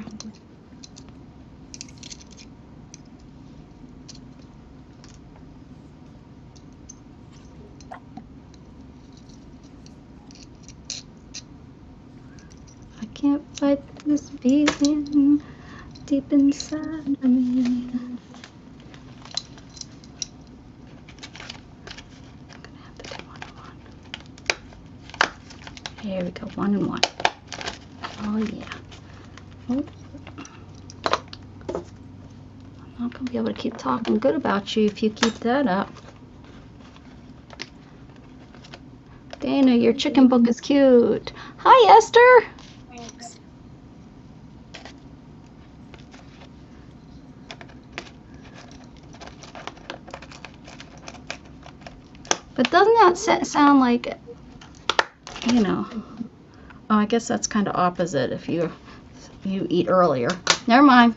can't fight this feeling deep inside of me. Here we go, 1 and 1. Oh yeah. Oh. I'm not gonna be able to keep talking good about you if you keep that up. Dana, your chicken book is cute. Hi, Esther. Thanks. But doesn't that sound like, you know, oh, I guess that's kind of opposite if you eat earlier. Never mind.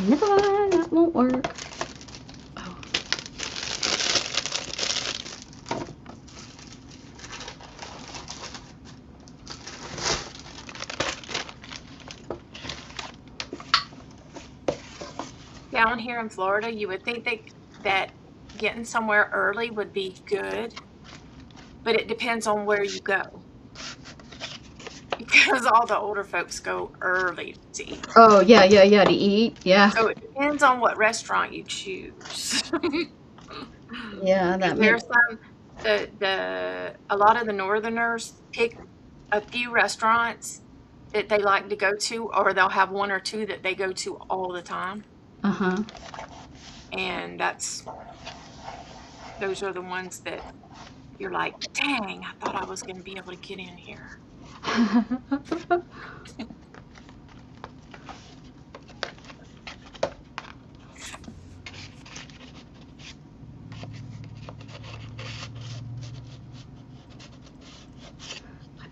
Never mind, that won't work. Oh. Down here in Florida, you would think that getting somewhere early would be good, but it depends on where you go. Because all the older folks go early to eat. Oh, yeah, to eat, yeah. So it depends on what restaurant you choose. Yeah, that There's makes, some, a lot of the Northerners pick a few restaurants that they like to go to, or they'll have 1 or 2 that they go to all the time. uh-huh. And those are the ones that you're like, dang, I thought I was going to be able to get in here. I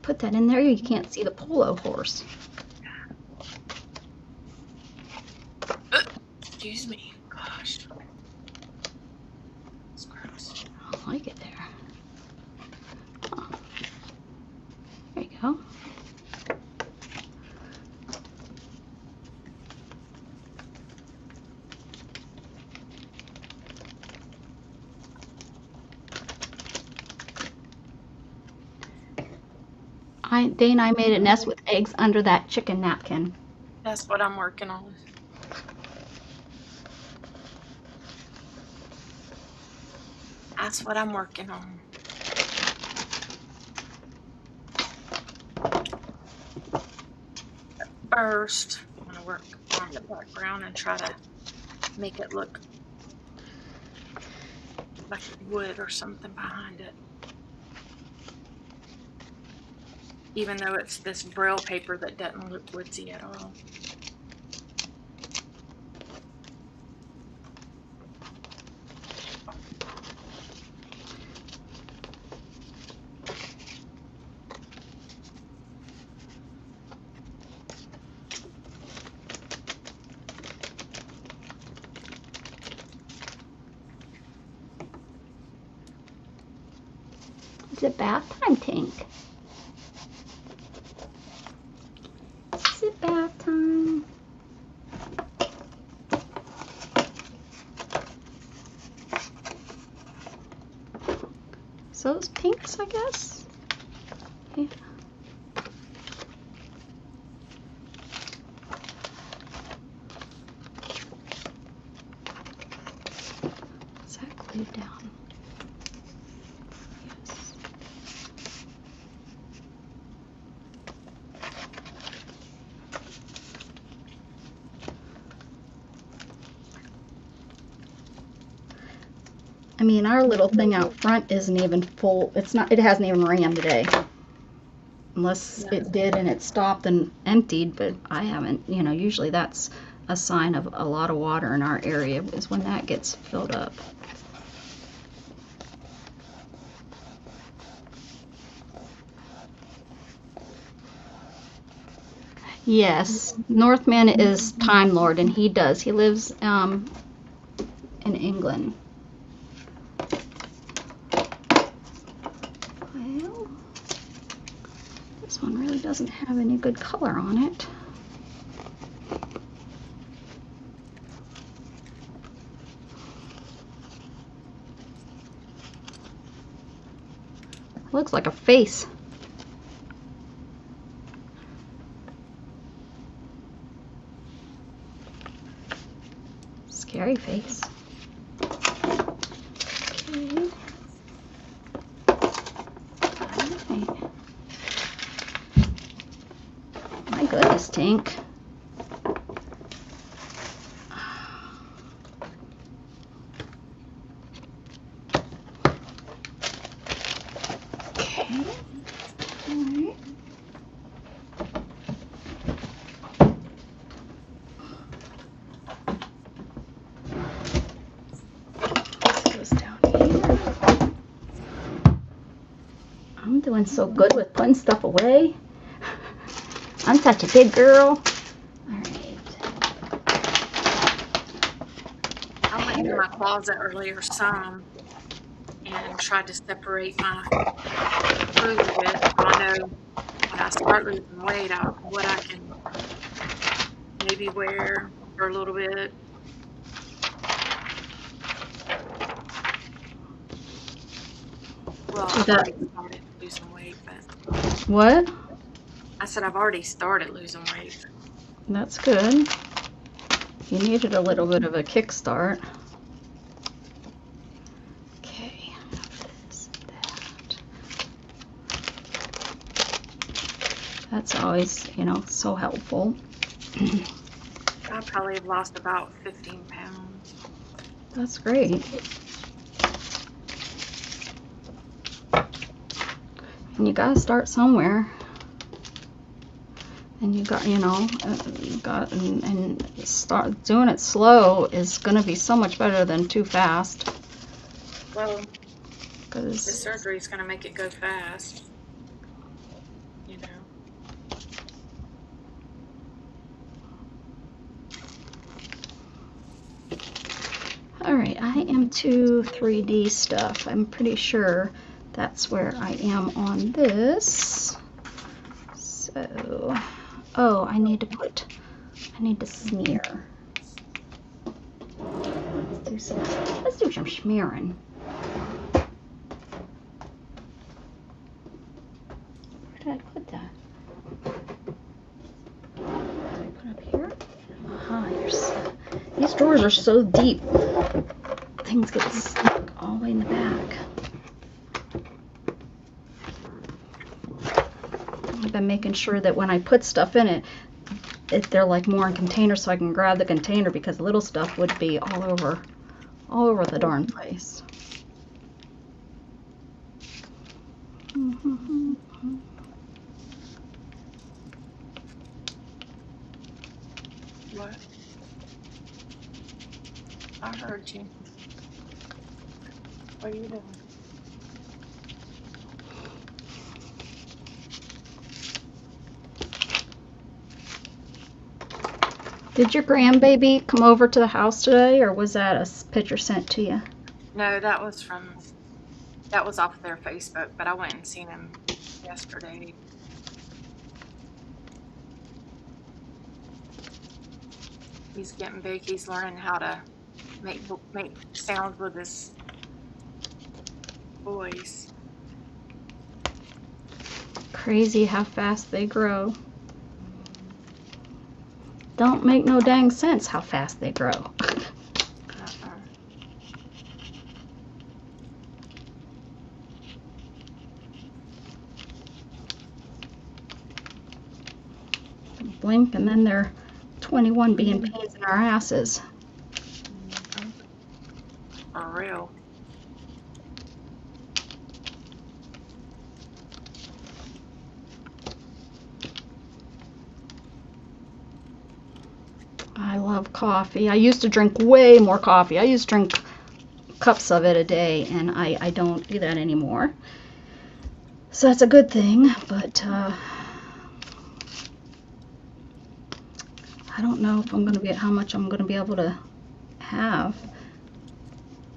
put that in there, you can't see the polo horse. Excuse me. Gosh. It's gross. I don't like it there. Oh. There you go. Dana, I made a nest with eggs under that chicken napkin. That's what I'm working on. That's what I'm working on. First, I'm going to work on the background and try to make it look like wood or something behind it. Even though it's this Braille paper that doesn't look woodsy at all. It's a bath time, Tink. It's a bath time. So those pinks, I guess. Yeah. Is that glued down? Yes. I mean, our little thing out front isn't even full. It's not. It hasn't even ran today, unless it did and it stopped and emptied. But I haven't. You know, usually that's a sign of a lot of water in our area is when that gets filled up. Yes, Northman is Time Lord, and he lives in England. Well, this one really doesn't have any good color on it. Looks like a face. scary face. Okay. Alright. My goodness, Tink. Okay. Alright. Goes down here. I'm doing so good with putting stuff away. I'm such a big girl. Alright. I went into my closet earlier some and tried to separate my clothes a bit. So I know when I start losing weight, what I can maybe wear for a little bit. Well, I've already started losing weight, but What? I said I've already started losing weight. That's good. You needed a little bit of a kickstart. Okay. This, that. That's always, you know, so helpful. I probably have lost about 15 pounds. That's great. And you gotta start somewhere. And you got, you know, and start doing it slow is gonna be so much better than too fast. Well, the 'Cause surgery is going to make it go fast, you know. all right, I am to 3D stuff. I'm pretty sure that's where I am on this. So, oh, I need to smear. Let's do some smearing. Where did I put that? Did I put up here? These drawers are so deep. Things get stuck all the way in the back. I've been making sure that when I put stuff in it, they're like more in containers so I can grab the container, because little stuff would be all over the darn place. What? I heard you. What are you doing? Did your grandbaby come over to the house today, or was that a picture sent to you? No, that was off their Facebook, but I went and seen him yesterday. He's getting big. He's learning how to make sounds with his voice. Crazy how fast they grow. Don't make no dang sense how fast they grow. Blink and then they're 21 being pains in our asses. For real. I love coffee. I used to drink way more coffee. I used to drink cups of it a day, and I don't do that anymore. So that's a good thing, but I don't know if how much I'm gonna be able to have,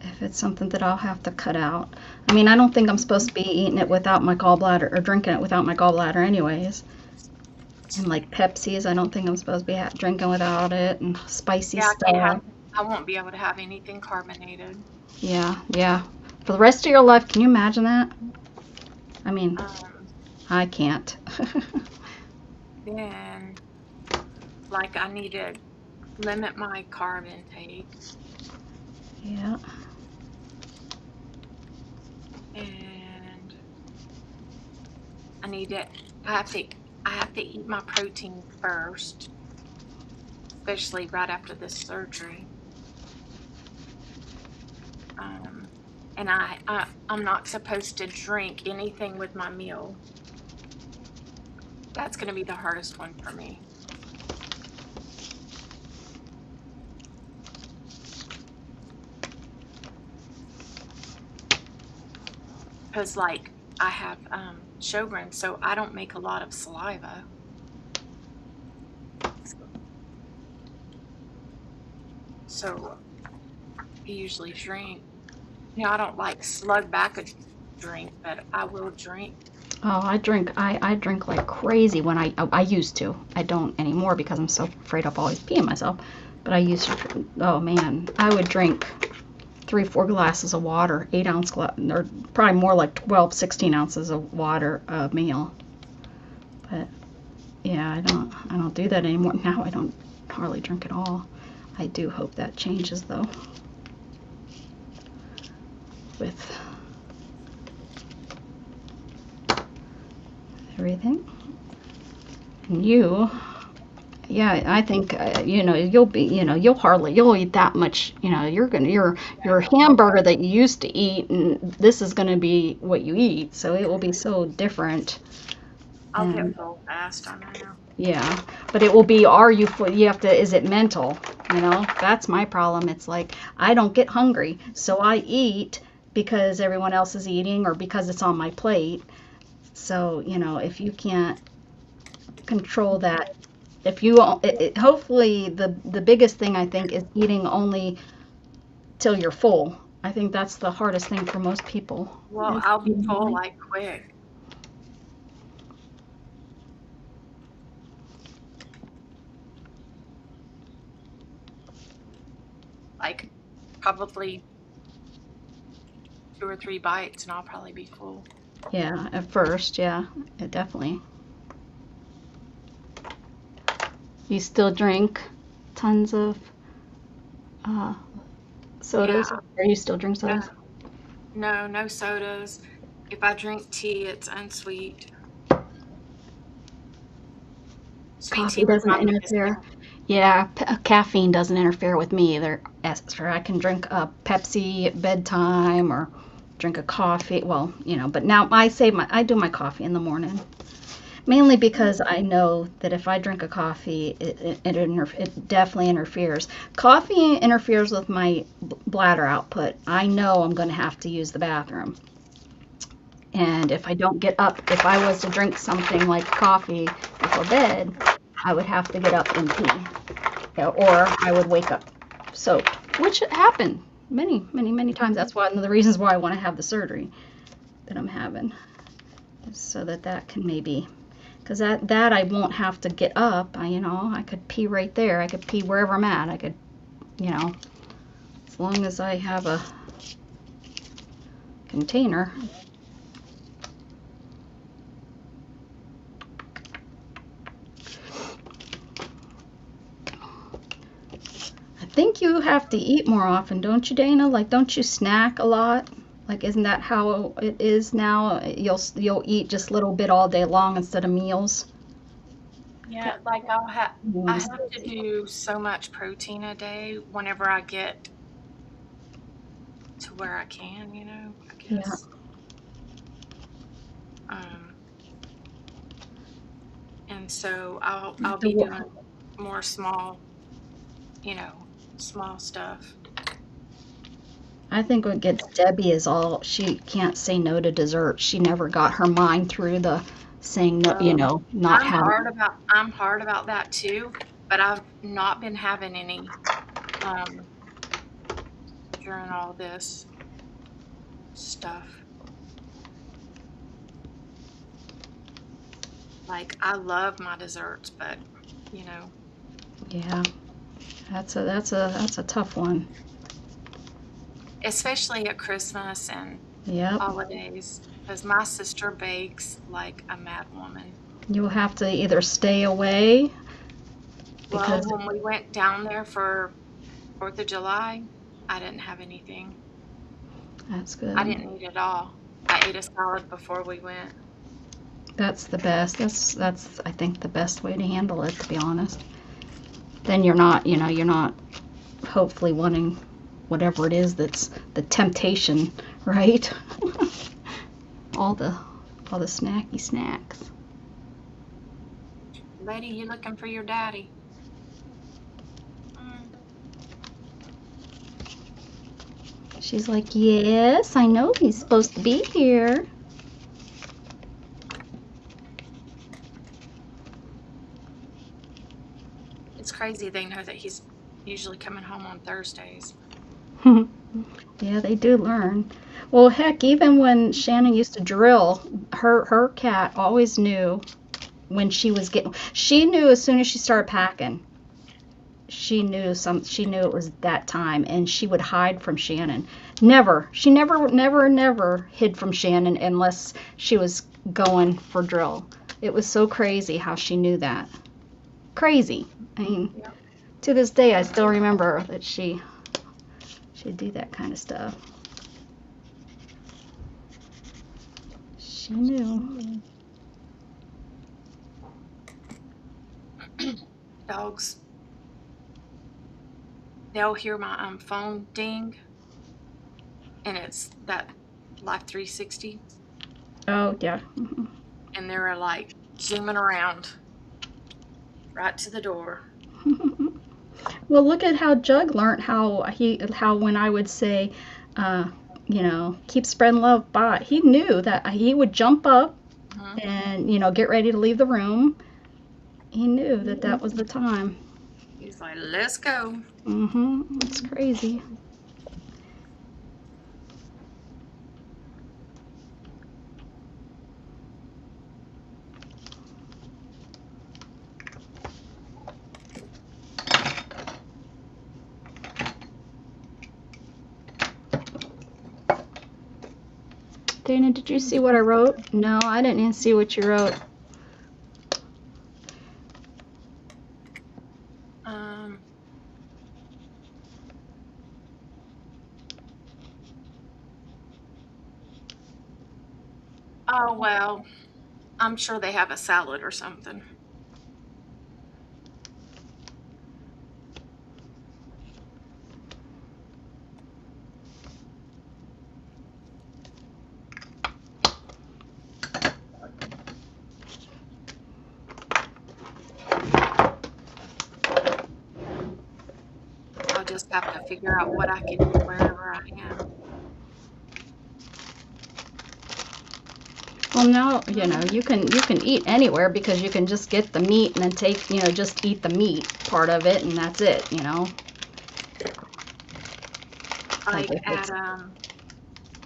if it's something that I'll have to cut out. I mean, I don't think I'm supposed to be eating it without my gallbladder, or drinking it without my gallbladder anyways. And like Pepsis, I don't think I'm supposed to be drinking without it, and spicy stuff. I won't be able to have anything carbonated. Yeah. For the rest of your life, can you imagine that? I mean, I can't. Then, like, I need to limit my carb intake. Yeah. And I need it. I have to eat my protein first, especially right after this surgery. And I'm not supposed to drink anything with my meal. That's going to be the hardest one for me. Because, like, I have Sjogren's, so I don't make a lot of saliva. So I usually drink. You know, I don't like slug back a drink, but I will drink. Oh, I drink like crazy when I used to. I don't anymore because I'm so afraid of always peeing myself. But I used to, oh man, I would drink 3, 4 glasses of water, 8 ounce glass, or probably more like 12, 16 ounces of water a meal. But yeah, I don't do that anymore. Now I don't hardly drink at all. I do hope that changes though with everything. And you, yeah, I think you'll be, you'll eat that much. Your hamburger that you used to eat, and this is gonna be what you eat, so it will be so different. I'll get And full fast, I know. yeah, but it will be, are you full? You have to, is it mental? That's my problem. It's like I don't get hungry, so I eat because everyone else is eating or because it's on my plate. So, if you can't control that, if you hopefully the biggest thing I think is eating only till you're full. I think that's the hardest thing for most people. Well, Is I'll be eating full only. like quick. Like probably 2 or 3 bites, and I'll probably be full. Yeah, at first, yeah, it definitely. You still drink tons of uh, Yeah, sodas, or you still drink no, sodas? no sodas. If I drink tea, it's unsweet. Sweet tea Coffee was doesn't my biggest interfere. thing. Yeah, caffeine doesn't interfere with me either. As for I can drink a Pepsi at bedtime or drink a coffee. Well, but now I do my coffee in the morning. Mainly because I know that if I drink a coffee, it definitely interferes. Coffee interferes with my bladder output. I know I'm going to have to use the bathroom. And if I don't get up, if I was to drink something like coffee before bed, I would have to get up and pee. Or I would wake up soaked, which happened many, many, many times. That's one of the reasons why I want to have the surgery that I'm having, so that can maybe, because that I won't have to get up. I could pee right there. I could pee wherever I'm at. I could, as long as I have a container. I think you have to eat more often, don't you, Dana? Like, don't you snack a lot? Like, isn't that how it is now? You'll eat just a little bit all day long instead of meals. Yeah, That like I one's have to do so much protein a day whenever I get to where I can, I yeah. guess. Um, and so I'll The be wa- doing more you know, small stuff. I think what gets Debbie is all she can't say no to dessert. She never got her mind through the saying no, Um, not having. I'm hard about that too, but I've not been having any um during all this stuff. Like I love my desserts, but you know, Yeah, that's a tough one. especially at Christmas and Yep. holidays, because my sister bakes like a mad woman. You'll have to either stay away Well, because when we went down there for 4th of July, I didn't have anything. That's good. I didn't eat at all. I ate a salad before we went. That's the best. That's I think the best way to handle it, to be honest. Then you're not, you're not hopefully wanting whatever it is that's the temptation, right? all the snacky snacks. Lady, you looking for your daddy? She's like, yes, I know he's supposed to be here. It's crazy they know that he's usually coming home on Thursdays. Yeah, they do learn. Well, heck, even when Shannon used to drill, her cat always knew when she knew as soon as she started packing. She knew it was that time, and she would hide from Shannon. She never hid from Shannon unless she was going for drill. It was so crazy how she knew that. Crazy. I mean, Yeah. to this day, I still remember that she'd do that kind of stuff. She knew. Dogs, they'll hear my phone ding, and it's that Life 360, Oh, yeah. Mhm. and they're like zooming around right to the door. Well, look at how Jug learned how when I would say, keep spreading love, bye. He knew that he would jump up and, get ready to leave the room. He knew that was the time. He's like, let's go. It's crazy. Dana, did you see what I wrote? No, I didn't even see what you wrote. Oh, well, I'm sure they have a salad or something. I'll just have to figure out what I can eat wherever I am. Well, now, you can eat anywhere because you can just get the meat and then just eat the meat part of it, and that's it, Like at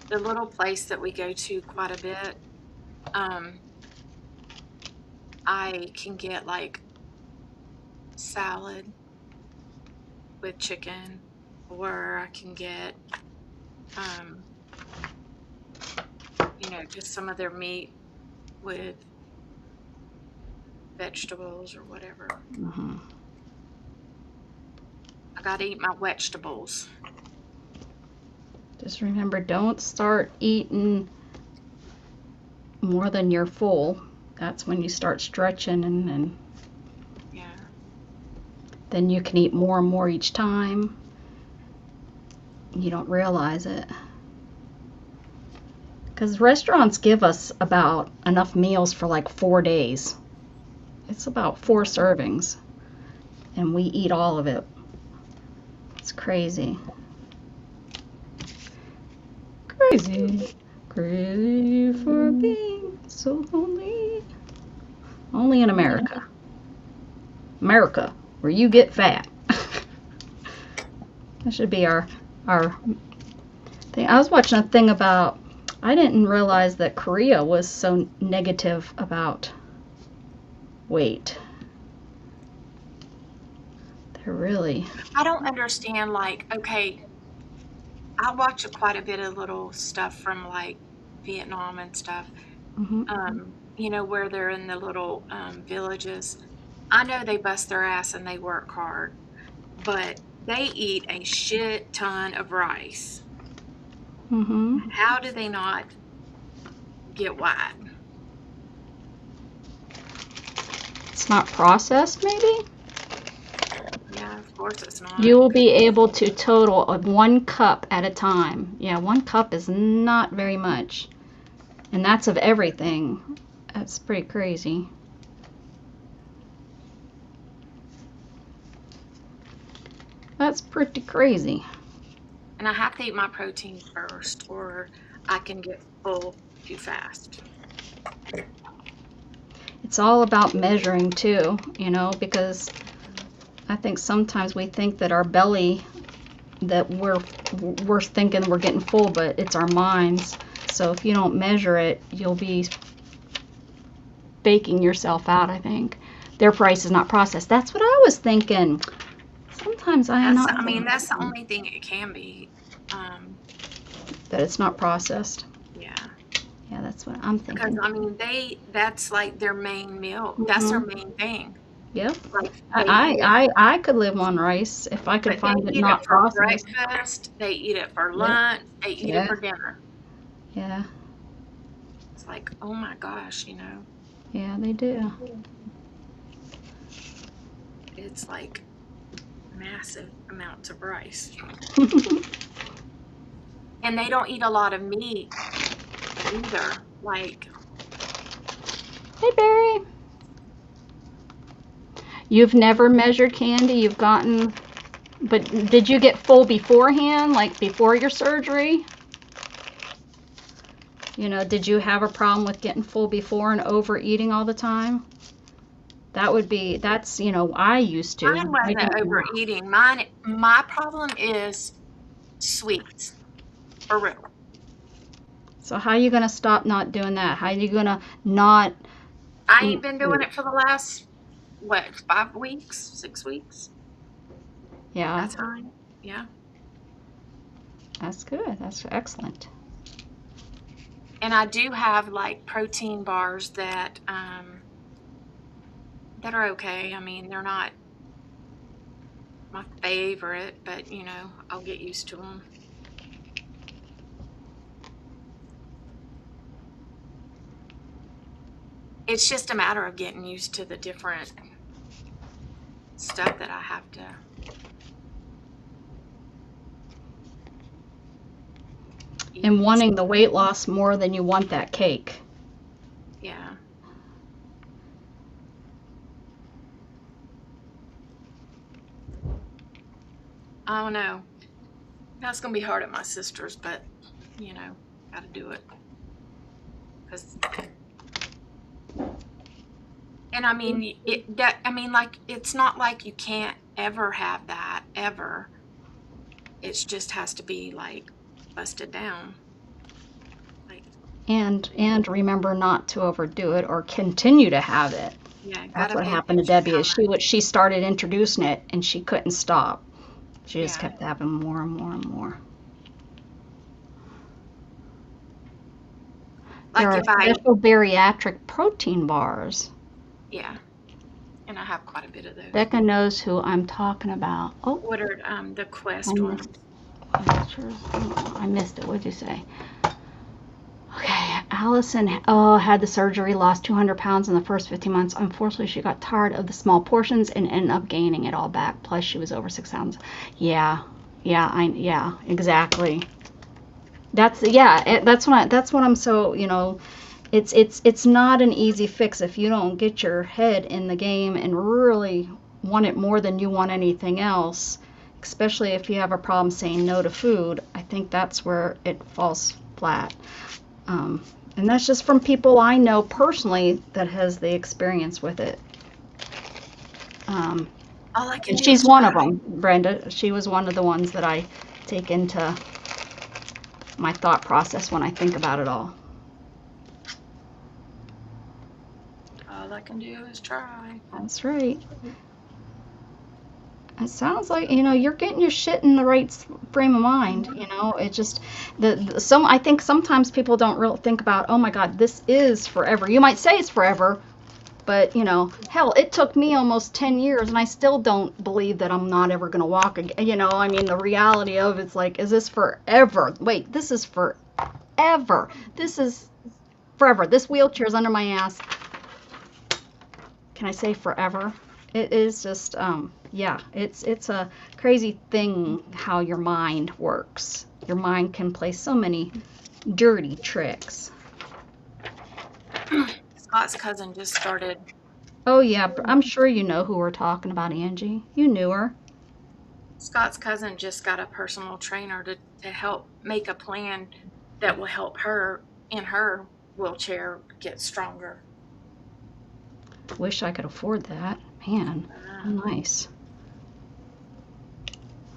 the little place that we go to quite a bit, I can get like salad with chicken, or I can get just some of their meat with vegetables or whatever. I gotta eat my vegetables. Just remember, don't start eating more than you're full. That's when you start stretching, and Yeah. then you can eat more and more each time. You don't realize it. Because restaurants give us about enough meals for like 4 days. It's about 4 servings, and we eat all of it. It's crazy. Crazy for being so lonely. Only in America. America, where you get fat. That should be our thing. I was watching a thing about, I didn't realize that Korea was so negative about weight. They're really. I don't understand, like, okay, I watch quite a bit of little stuff from like Vietnam and stuff, where they're in the little villages. I know they bust their ass and they work hard, but they eat a shit ton of rice. Mm-hmm. How do they not get wide? It's not processed, maybe? Yeah, of course it's not. You will be able to total of 1 cup at a time. Yeah, 1 cup is not very much. And that's of everything. That's pretty crazy. That's pretty crazy. And I have to eat my protein first, or I can get full too fast. It's all about measuring too, you know, because I think sometimes we think that our belly, that we're thinking we're getting full, but it's our minds. So if you don't measure it, you'll be baking yourself out, I think. Their price is not processed. That's what I was thinking. Sometimes I am not. I mean, that's the only thing it can be. That it's not processed. Yeah. Yeah, that's what I'm thinking. Because I mean, that's like their main meal. That's their main thing. Yep. Like I could live on rice if I could but find they it eat not it for processed. breakfast. They eat it for lunch. They eat it for dinner. Yeah. It's like, oh my gosh, you know. Yeah, they do. It's like massive amounts of rice. And they don't eat a lot of meat either. Like, Hey, Barry. You've never measured candy? You've gotten, but did you get full beforehand, like before your surgery? You know, did you have a problem with getting full before and overeating all the time? That would be, that's, you know, I used to. mine wasn't overeating. My problem is sweets, for real. So how are you going to stop not doing that? How are you going to not I eat ain't been doing food? it for the last, 5 weeks, 6 weeks? Yeah, That's fine. Yeah. that's good. That's excellent. And I do have like protein bars that are okay. I mean, they're not my favorite, but you know, I'll get used to them. It's just a matter of getting used to the different stuff that I have to eat. And wanting the weight loss more than you want that cake. Yeah. I don't know. That's gonna be hard at my sister's, but you know, gotta do it. And I mean, like, it's not like you can't ever have that ever. It just has to be like busted down. Like, And remember not to overdo it or continue to have it. yeah, That's gotta what pay happened to attention Debbie is she started introducing it and she couldn't stop. She just Yeah. kept having more and more and more. There Like are if I, special bariatric protein bars. yeah, and I have quite a bit of those. Becca knows who I'm talking about. Oh, Ordered the I Quest one. missed, I missed it. What'd you say? Okay, Allison had the surgery, lost 200 pounds in the first 15 months. Unfortunately, she got tired of the small portions and ended up gaining it all back. Plus, she was over 6 pounds. Yeah, exactly. That's what I'm so, you know, it's not an easy fix if you don't get your head in the game and really want it more than you want anything else, especially if you have a problem saying no to food. I think that's where it falls flat. And that's just from people I know personally that has the experience with it. All I can And do she's is one of try. them, Brenda. She was one of the ones that I take into my thought process when I think about it all. All I can do is try. That's right. It sounds like, you know, you're getting your shit in the right frame of mind. You know, it just I think sometimes people don't really think about, oh my God, this is forever. You might say it's forever, But, you know, hell, it took me almost 10 years and I still don't believe that I'm not ever going to walk again. You know, I mean, the reality of it's like, is this forever? Wait, this is forever. This is forever. This wheelchair is under my ass. Can I say forever? It is just, yeah, it's a crazy thing how your mind works. Your mind can play so many dirty tricks. Scott's cousin just started. Oh yeah, I'm sure you know who we're talking about, Angie. You knew her. Scott's cousin just got a personal trainer to help make a plan that will help her in her wheelchair get stronger. Wish I could afford that. Man, how nice.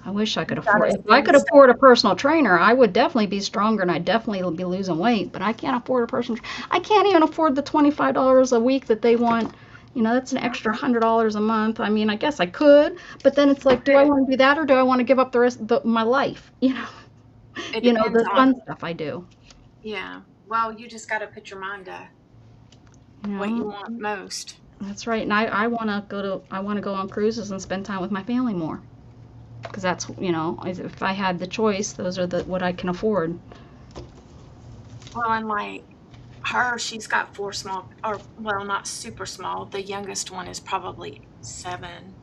I wish I could afford it. If I could afford a personal trainer, I would definitely be stronger and I'd definitely be losing weight, but I can't afford a personal I can't even afford the $25 a week that they want. You know, that's an extra $100 a month. I mean, I guess I could, but then it's like, do I want to do that or do I want to give up the rest of my life? You know, the fun stuff I do. Yeah. Well, you just got to put your mind to what you want most. That's right. And I want to go on cruises and spend time with my family more. Because that's, you know, if I had the choice, those are what I can afford. Well, and like her, she's got 4 small, or well, not super small. The youngest one is probably 7.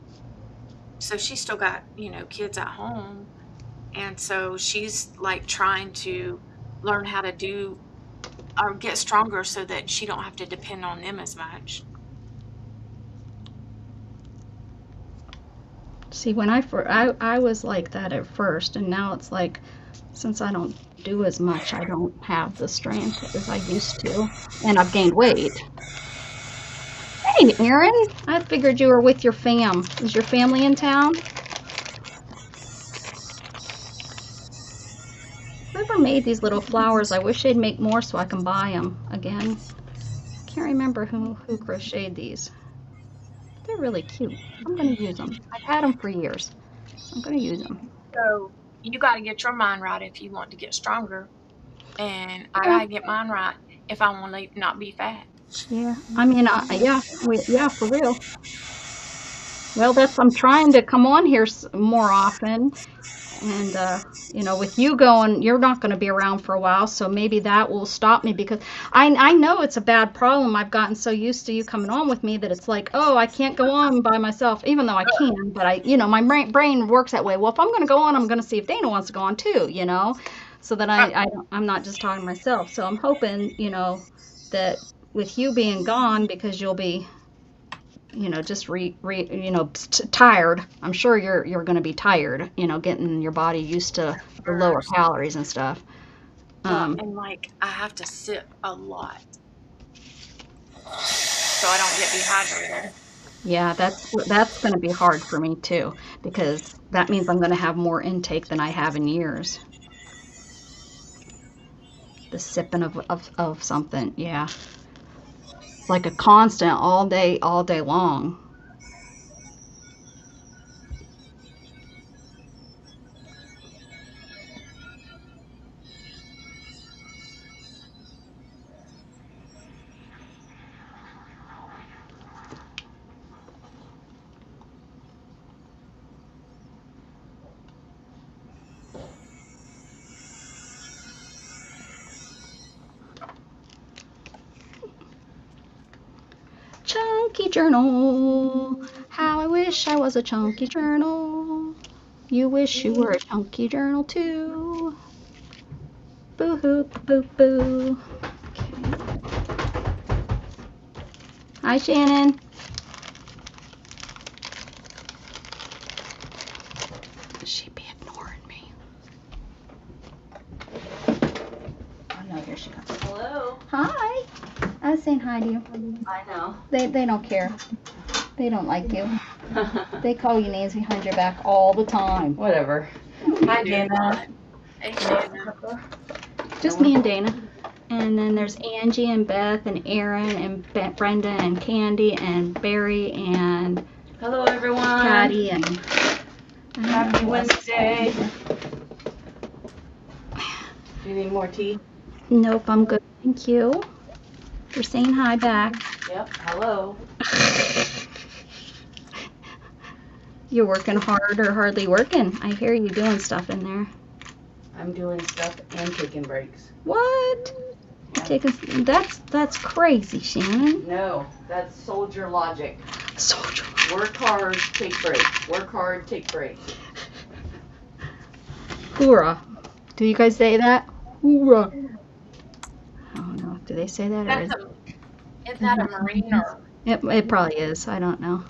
So she's still got, you know, kids at home. And so she's like trying to learn how to do or get stronger so that she don't have to depend on them as much. See, when I was like that at first, and now it's like, since I don't do as much, I don't have the strength as I used to, and I've gained weight. Hey, Aaron, I figured you were with your fam. Is your family in town? Whoever made these little flowers, I wish they'd make more so I can buy them again. Can't remember who crocheted these. They're really cute. I'm going to use them. I've had them for years. I'm going to use them. So you got to get your mind right if you want to get stronger. And I got to get mine right if I want to not be fat. Yeah. I mean, yeah, for real. Well, I'm trying to come on here more often. And, you know, with you going, you're not going to be around for a while, so maybe that will stop me because I know it's a bad problem. I've gotten so used to you coming on with me that it's like, oh, I can't go on by myself, even though I can, but you know, my brain works that way. Well, if I'm going to go on, I'm going to see if Dana wants to go on too, you know, so that I'm not just talking to myself. So I'm hoping, you know, that with you being gone, because you'll be, you know, just tired. I'm sure you're going to be tired, you know, getting your body used to the lower calories and stuff. And like I have to sit a lot, so I don't get dehydrated. Yeah, that's going to be hard for me too, because that means I'm going to have more intake than I have in years. The sipping of something, yeah. It's like a constant all day long. Chunky journal. How I wish I was a chunky journal. You wish you were a chunky journal too. Boo hoo, boo boo. Okay. Hi, Shannon. She'd be ignoring me. Oh no, here she comes. Hello. Hi. I was saying hi to you. I know. They don't care. They don't like you. They call you names behind your back all the time. Whatever. Hi, Dana. Hey, Dana. Just me and Dana. And then there's Angie and Beth and Aaron and Brenda and Candy and Barry and Hello, everyone. Patty and Happy Wednesday. Do you need more tea? Nope, I'm good. Thank you for saying hi back. Yep. Hello. You're working hard or hardly working. I hear you doing stuff in there. I'm doing stuff and taking breaks. What? Yeah. Taking that's crazy, Shannon. No, that's soldier logic. Soldier. Work hard, take breaks. Work hard, take breaks. Hoorah. Do you guys say that? Hoorah. I don't know. Do they say that or Isn't that a Marine or it probably is. I don't know.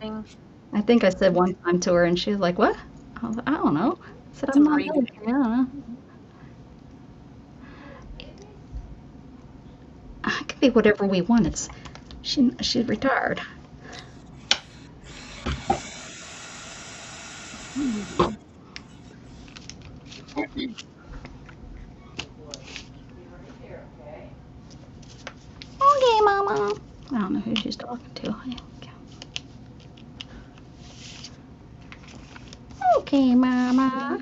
thing? I think I said one time to her and she was like, "What?" I was like, "I don't know." I said, It's "I'm a not Marine military. I don't know." It could be whatever we want. It's she's retired. Okay, Mama. I don't know who she's talking to. Okay, Mama.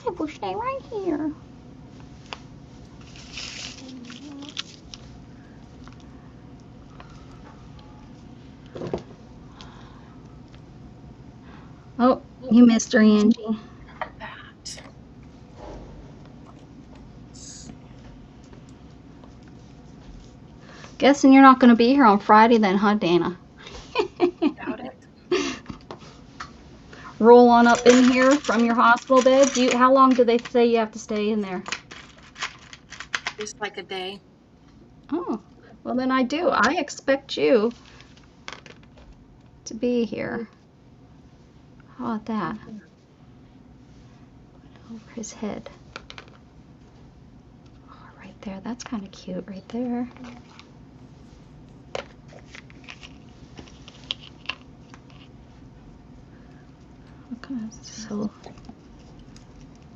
I will stay right here. Oh, you missed her, Angie. That. Guessing you're not going to be here on Friday then, huh, Dana? Doubt it. Roll on up in here from your hospital bed. How long do they say you have to stay in there? Just like a day. Oh, well then I do. I expect you to be here. How about that? Over his head. Oh, right there. That's kind of cute right there. Okay, so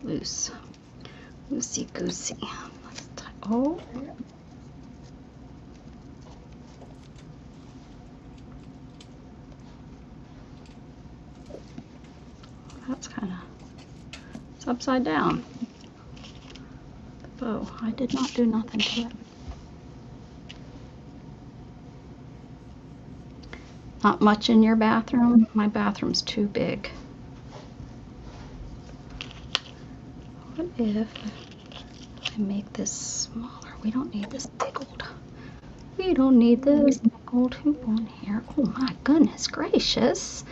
loose. Loosey goosey. Oh. That's kind of, it's upside down. The bow. I did not do nothing to it. Not much in your bathroom. My bathroom's too big. What if I make this smaller? We don't need this big old. We don't need this big old hoop on here. Oh my goodness gracious.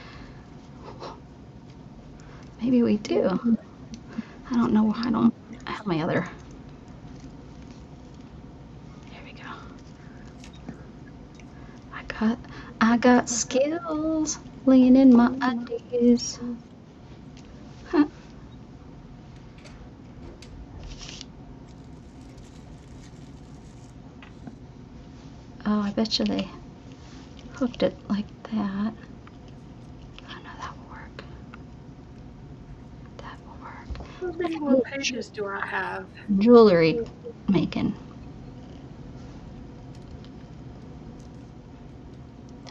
Maybe we do. I don't know. I don't have my other. There we go. I got skills laying in my undies. Huh. Oh, I bet you they hooked it like that. Oh no, that will work. That will work. How many more pages do I have? Jewelry making.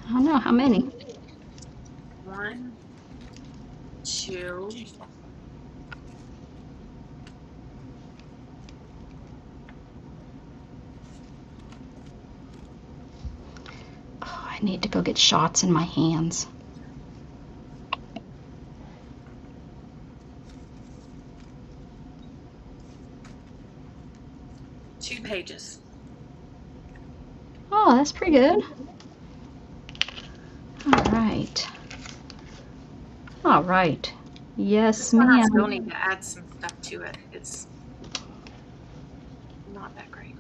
I don't know how many. 1, 2. Oh, I need to go get shots in my hands. Two pages. Oh, that's pretty good. All right. All right. Yes, This one I still ma'am. need to add some stuff to it. It's not that great.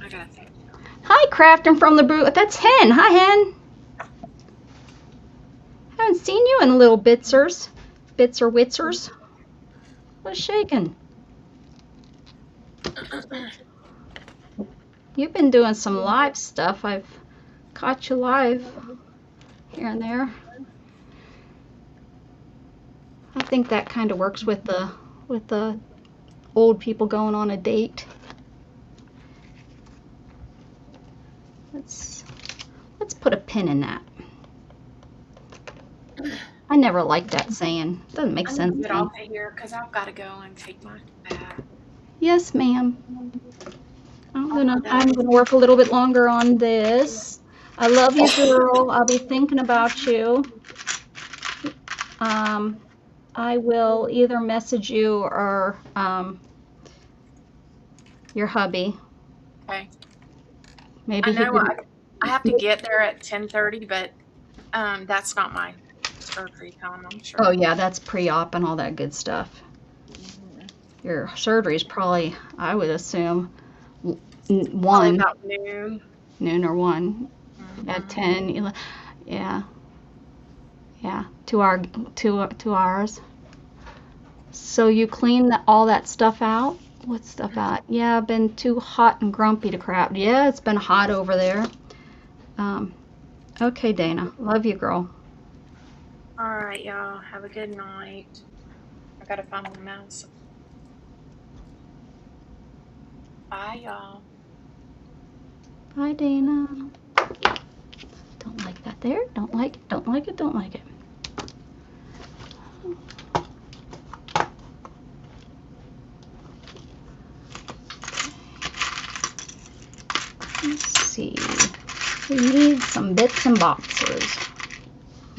I gotta think. Hi, Crafting from the Brew. That's Hen. Hi, Hen. Haven't seen you in little bitsers. Bits or witzers. What's shaking? You've been doing some live stuff. I've caught you live here and there. I think that kind of works with the old people going on a date. Let's put a pin in that. I never liked that saying. Doesn't make I'm sense gonna to get me. off of here because I've got to go and take my bath. Yes, ma'am. Oh, I'm gonna work a little bit longer on this. I love you, girl. I'll be thinking about you. Um, I will either message you or your hubby. okay. Maybe I he know didn't. I have to get there at 10:30, but that's not my surgery time, I'm Oh sure. yeah, that's pre-op and all that good stuff. Mhm. Your surgery is probably, I would assume, Probably 1, about noon. noon or 1 at Mhm. 10. Yeah, yeah, 2 hours. So you clean all that stuff out? What stuff out? Yeah, I've been too hot and grumpy to crap. Yeah, it's been hot over there. Um, okay, Dana. Love you, girl. All right, y'all. Have a good night. I gotta find my mouse. Bye, y'all. Bye, Dana. Don't like that there. Don't like it. Don't like it. Don't like it. Let's see. We need some bits and boxes.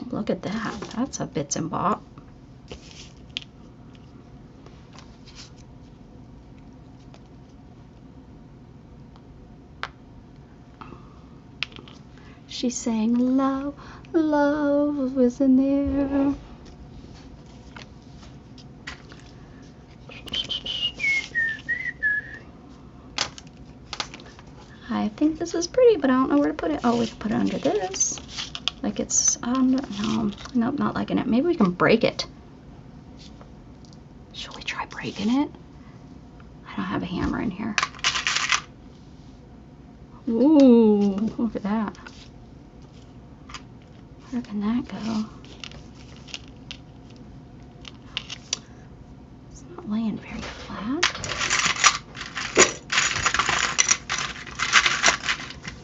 Look at that. That's a bits and bop. She's saying love, love is in there. I think this is pretty, but I don't know where to put it. Oh, we can put it under this. Like it's, no, nope, not liking it. Maybe we can break it. Should we try breaking it? I don't have a hammer in here. Ooh, look at that. Where can that go? It's not laying very flat.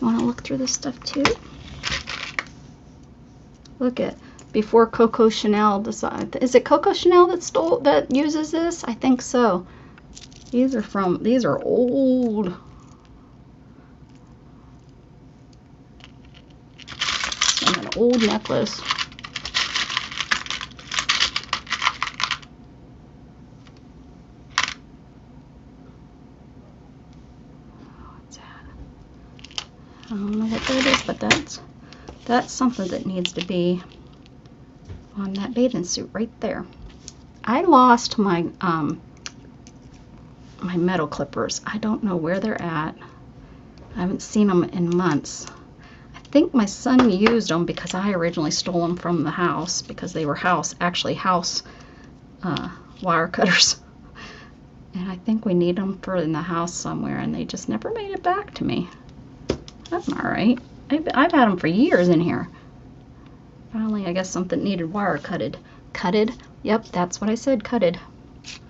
You want to look through this stuff too? Look at before Coco Chanel decided. Is it Coco Chanel that uses this? I think so. These are old. And an old necklace. What's that? I don't know what that is, but that's something that needs to be on that bathing suit right there. I lost my my metal clippers. I don't know where they're at. I haven't seen them in months. I think my son used them because I originally stole them from the house because they were house wire cutters. And I think we need them for in the house somewhere, and they just never made it back to me. That's all right. I've had them for years in here. Finally, I guess something needed wire cutted. Cutted? Yep, that's what I said, cutted.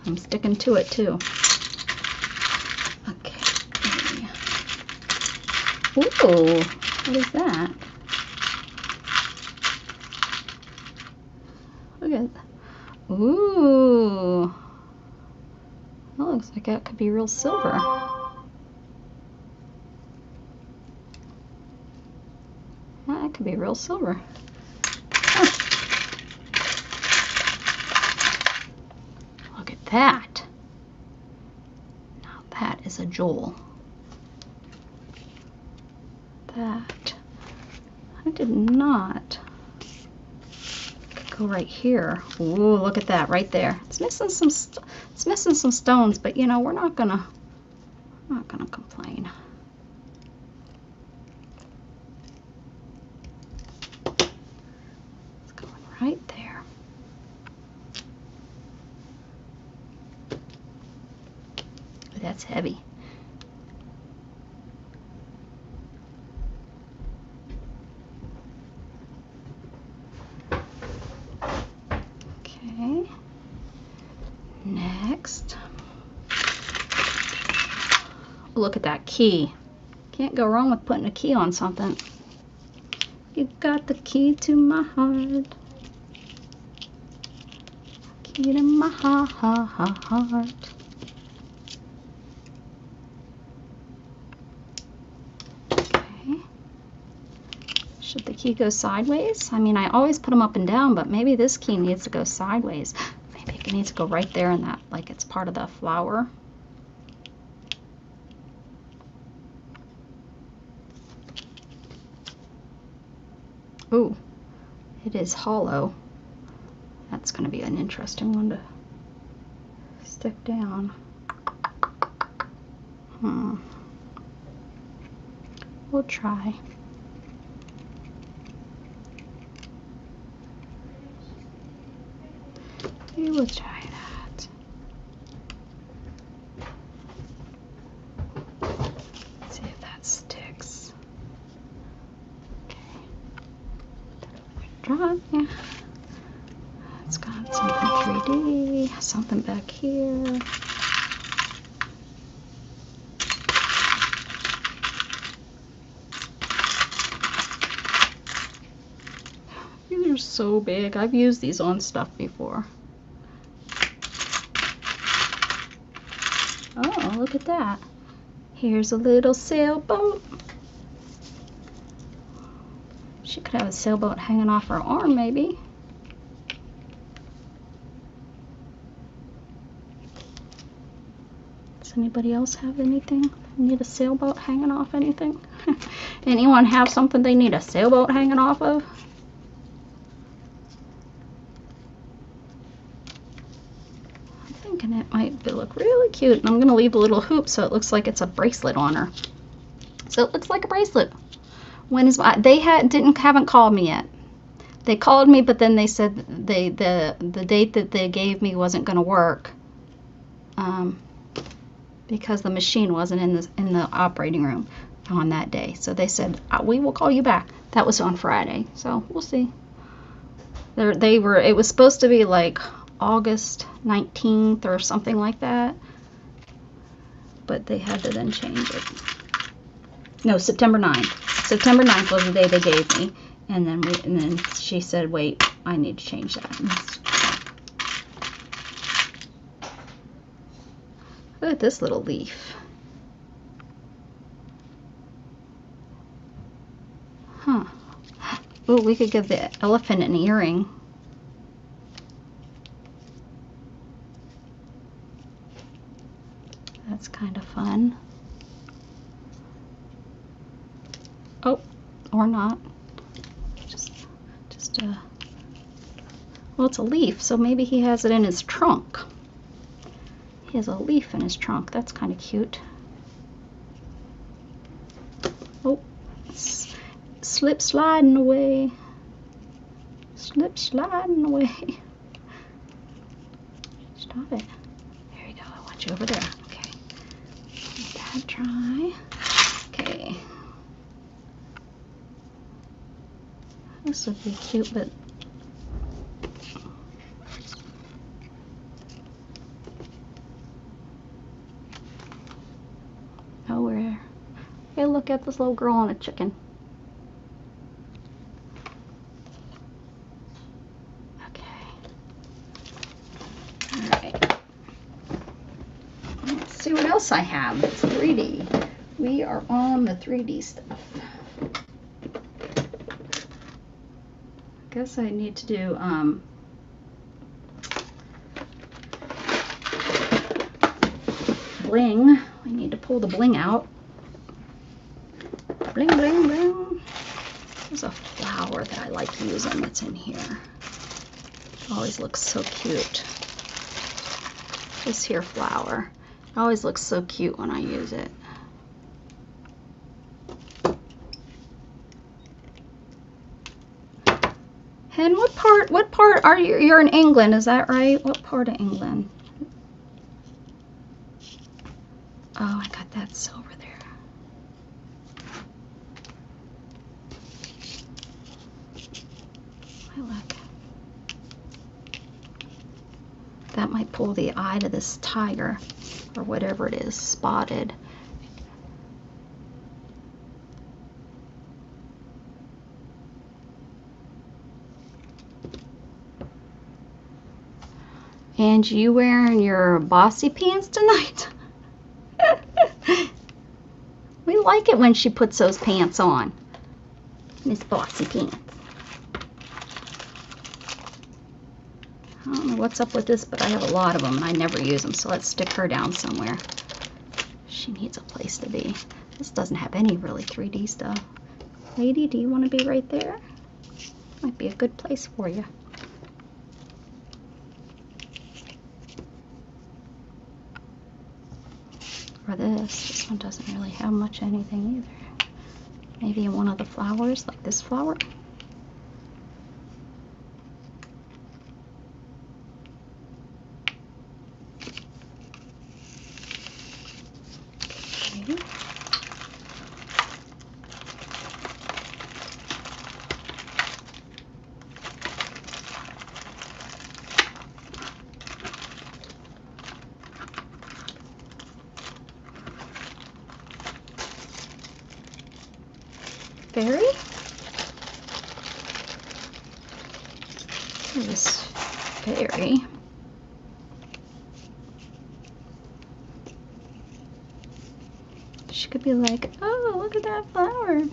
I'm sticking to it too. Okay. Ooh, what is that? Look at that. Ooh. That looks like that could be real silver. That could be real silver. Huh. Look at that. Now that is a jewel. That. I did not. Go right here. Ooh, look at that right there. It's missing some stones, but you know, we're not gonna complain. It's going right there. That's heavy. Okay. Next. Look at that key. Can't go wrong with putting a key on something. You got the key to my heart. Key to my heart. key goes sideways. I mean, I always put them up and down, but maybe this key needs to go sideways. Maybe it needs to go right there in that, like it's part of the flower. Ooh, it is hollow. That's going to be an interesting one to stick down. We'll try. We will try that. Let's see if that sticks. Okay. Try. It's got something 3D, something back here. These are so big. I've used these on stuff before. Oh, look at that. Here's a little sailboat. She could have a sailboat hanging off her arm, maybe. Does anybody else have anything? Need a sailboat hanging off anything? Anyone have something they need a sailboat hanging off of? I'm thinking it might look really cute. And I'm going to leave a little hoop so it looks like it's a bracelet on her. So it looks like a bracelet. When is they haven't called me yet. They called me, but then they said the date that they gave me wasn't going to work. Because the machine wasn't in the operating room on that day. So they said, we will call you back. That was on Friday. So we'll see. It was supposed to be like August 19th or something like that. But they had to then change it. No, September 9th. September 9th was the day they gave me. And then she said, wait, I need to change that. Look at this little leaf. Huh. Ooh, we could give the elephant an earring. That's kind of fun. Oh, or not. Just well, it's a leaf, so maybe he has it in his trunk. He has a leaf in his trunk. That's kind of cute. Oh, slip sliding away. Slip sliding away. Stop it. There you go. I want you over there. Okay. Let that dry. Okay. This would be cute, but hey, look at this little girl and a chicken. Okay. Alright. Let's see what else I have. It's 3D. We are on the 3D stuff. I guess I need to do bling. I need to pull the bling out. Bling, bling, bling. There's a flower that I like using that's in here. It always looks so cute. This here flower. It always looks so cute when I use it. And what part are you? You're in England, is that right? What part of England? Oh, I got that silver there. Look. That might pull the eye to this tiger or whatever it is, spotted. And you wearing your bossy pants tonight? We like it when she puts those pants on. Miss Bossy Pants. I don't know what's up with this, but I have a lot of them and I never use them, so let's stick her down somewhere. She needs a place to be. This doesn't have any really 3D stuff. Lady, do you want to be right there? Might be a good place for you. Or this one doesn't really have much anything either. Maybe one of the flowers, like this flower. Okay. Fairy? This fairy. She could be like, oh, look at that flower.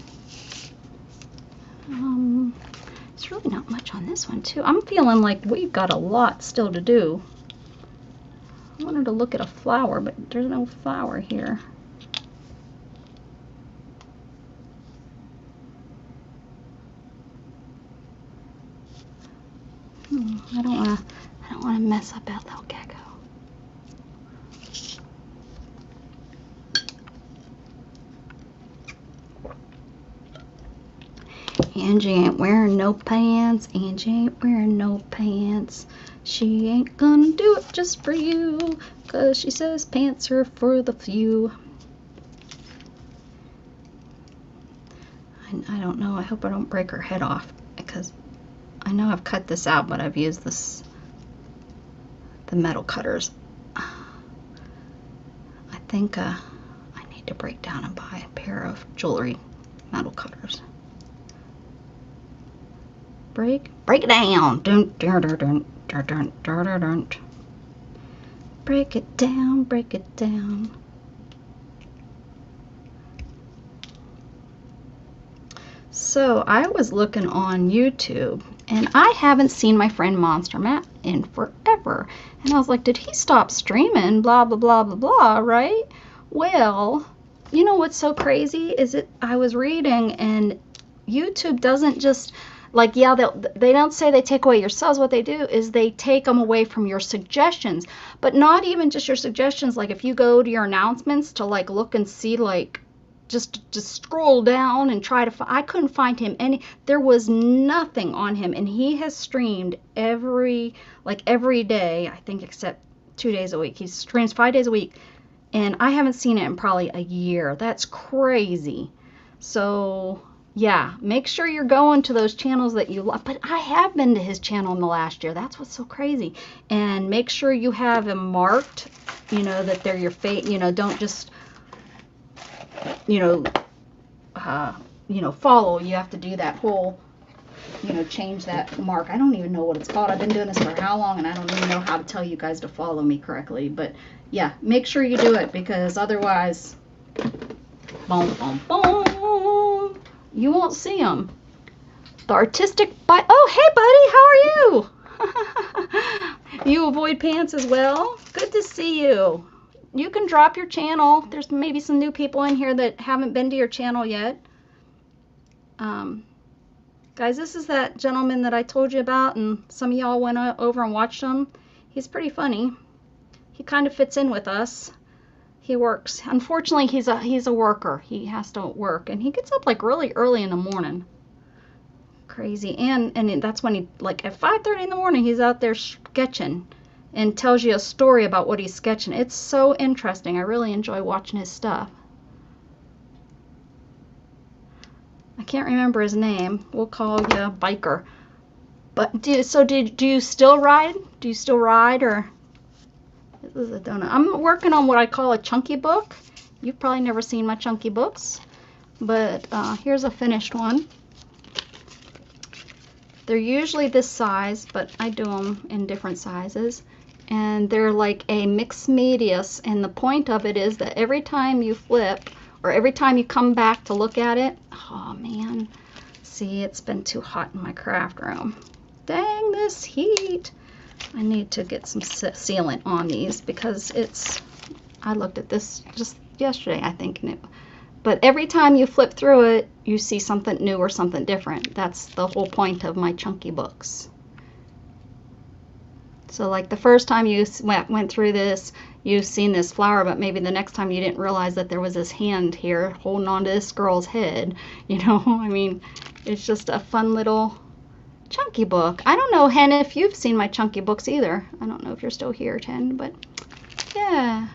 There's really not much on this one too. I'm feeling like we've got a lot still to do. I wanted to look at a flower, but there's no flower here. I don't want to mess up that little gecko. Angie ain't wearing no pants. Angie ain't wearing no pants. She ain't gonna do it just for you, 'cause she says pants are for the few. I don't know. I hope I don't break her head off, because I know I've cut this out, but I've used the metal cutters. I think I need to break down and buy a pair of jewelry metal cutters. Break it down. Dun, dun, dun, dun, dun, dun, dun, dun, dun. Break it down, break it down. So I was looking on YouTube, and I haven't seen my friend Monster Matt in forever. And I was like, did he stop streaming? Blah, blah, blah, blah, blah, right? Well, you know what's so crazy is I was reading, and YouTube doesn't just, like, yeah, they don't say they take away your subs. What they do is they take them away from your suggestions. But not even just your suggestions. Like, if you go to your announcements to, like, look and see, like, just scroll down and try to find, I couldn't find him there was nothing on him, and he has streamed every day, I think, except 2 days a week. He streams 5 days a week, and I haven't seen it in probably a year. That's crazy. So yeah, make sure you're going to those channels that you love. But I have been to his channel in the last year. That's what's so crazy. And make sure you have them marked, you know, that they're your fate. You know, don't just, follow. You have to do that whole, change that mark. I don't even know what it's called. I've been doing this for how long, and I don't even know how to tell you guys to follow me correctly. But yeah, make sure you do it, because otherwise, boom, boom, boom, you won't see them. The artistic by, oh, hey buddy, how are you? You avoid pants as well? Good to see you. You can drop your channel. There's maybe some new people in here that haven't been to your channel yet. Guys, this is that gentleman that I told you about, and some of y'all went over and watched him. He's pretty funny. He kind of fits in with us. He works. Unfortunately, he's a worker. He has to work, and he gets up like really early in the morning. Crazy. And that's when he, like, at 5:30 in the morning, he's out there sketching and tells you a story about what he's sketching. It's so interesting. I really enjoy watching his stuff. I can't remember his name. We'll call you Biker. But do you still ride? Do you still ride, or? This is a donut. I'm working on what I call a chunky book. You've probably never seen my chunky books, but here's a finished one. They're usually this size, but I do them in different sizes. And they're like a mixed medias, and the point of it is that every time you flip, or every time you come back to look at it, oh man, See, it's been too hot in my craft room. Dang this heat. I need to get some sealant on these because I looked at this just yesterday, I think, but every time you flip through it, you see something new or something different. That's the whole point of my chunky books. So like the first time you went through this, you've seen this flower, but maybe the next time you didn't realize that there was this hand here holding on to this girl's head. You know, I mean, it's just a fun little chunky book. I don't know, Hen, if you've seen my chunky books either. I don't know if you're still here, Hen, but yeah.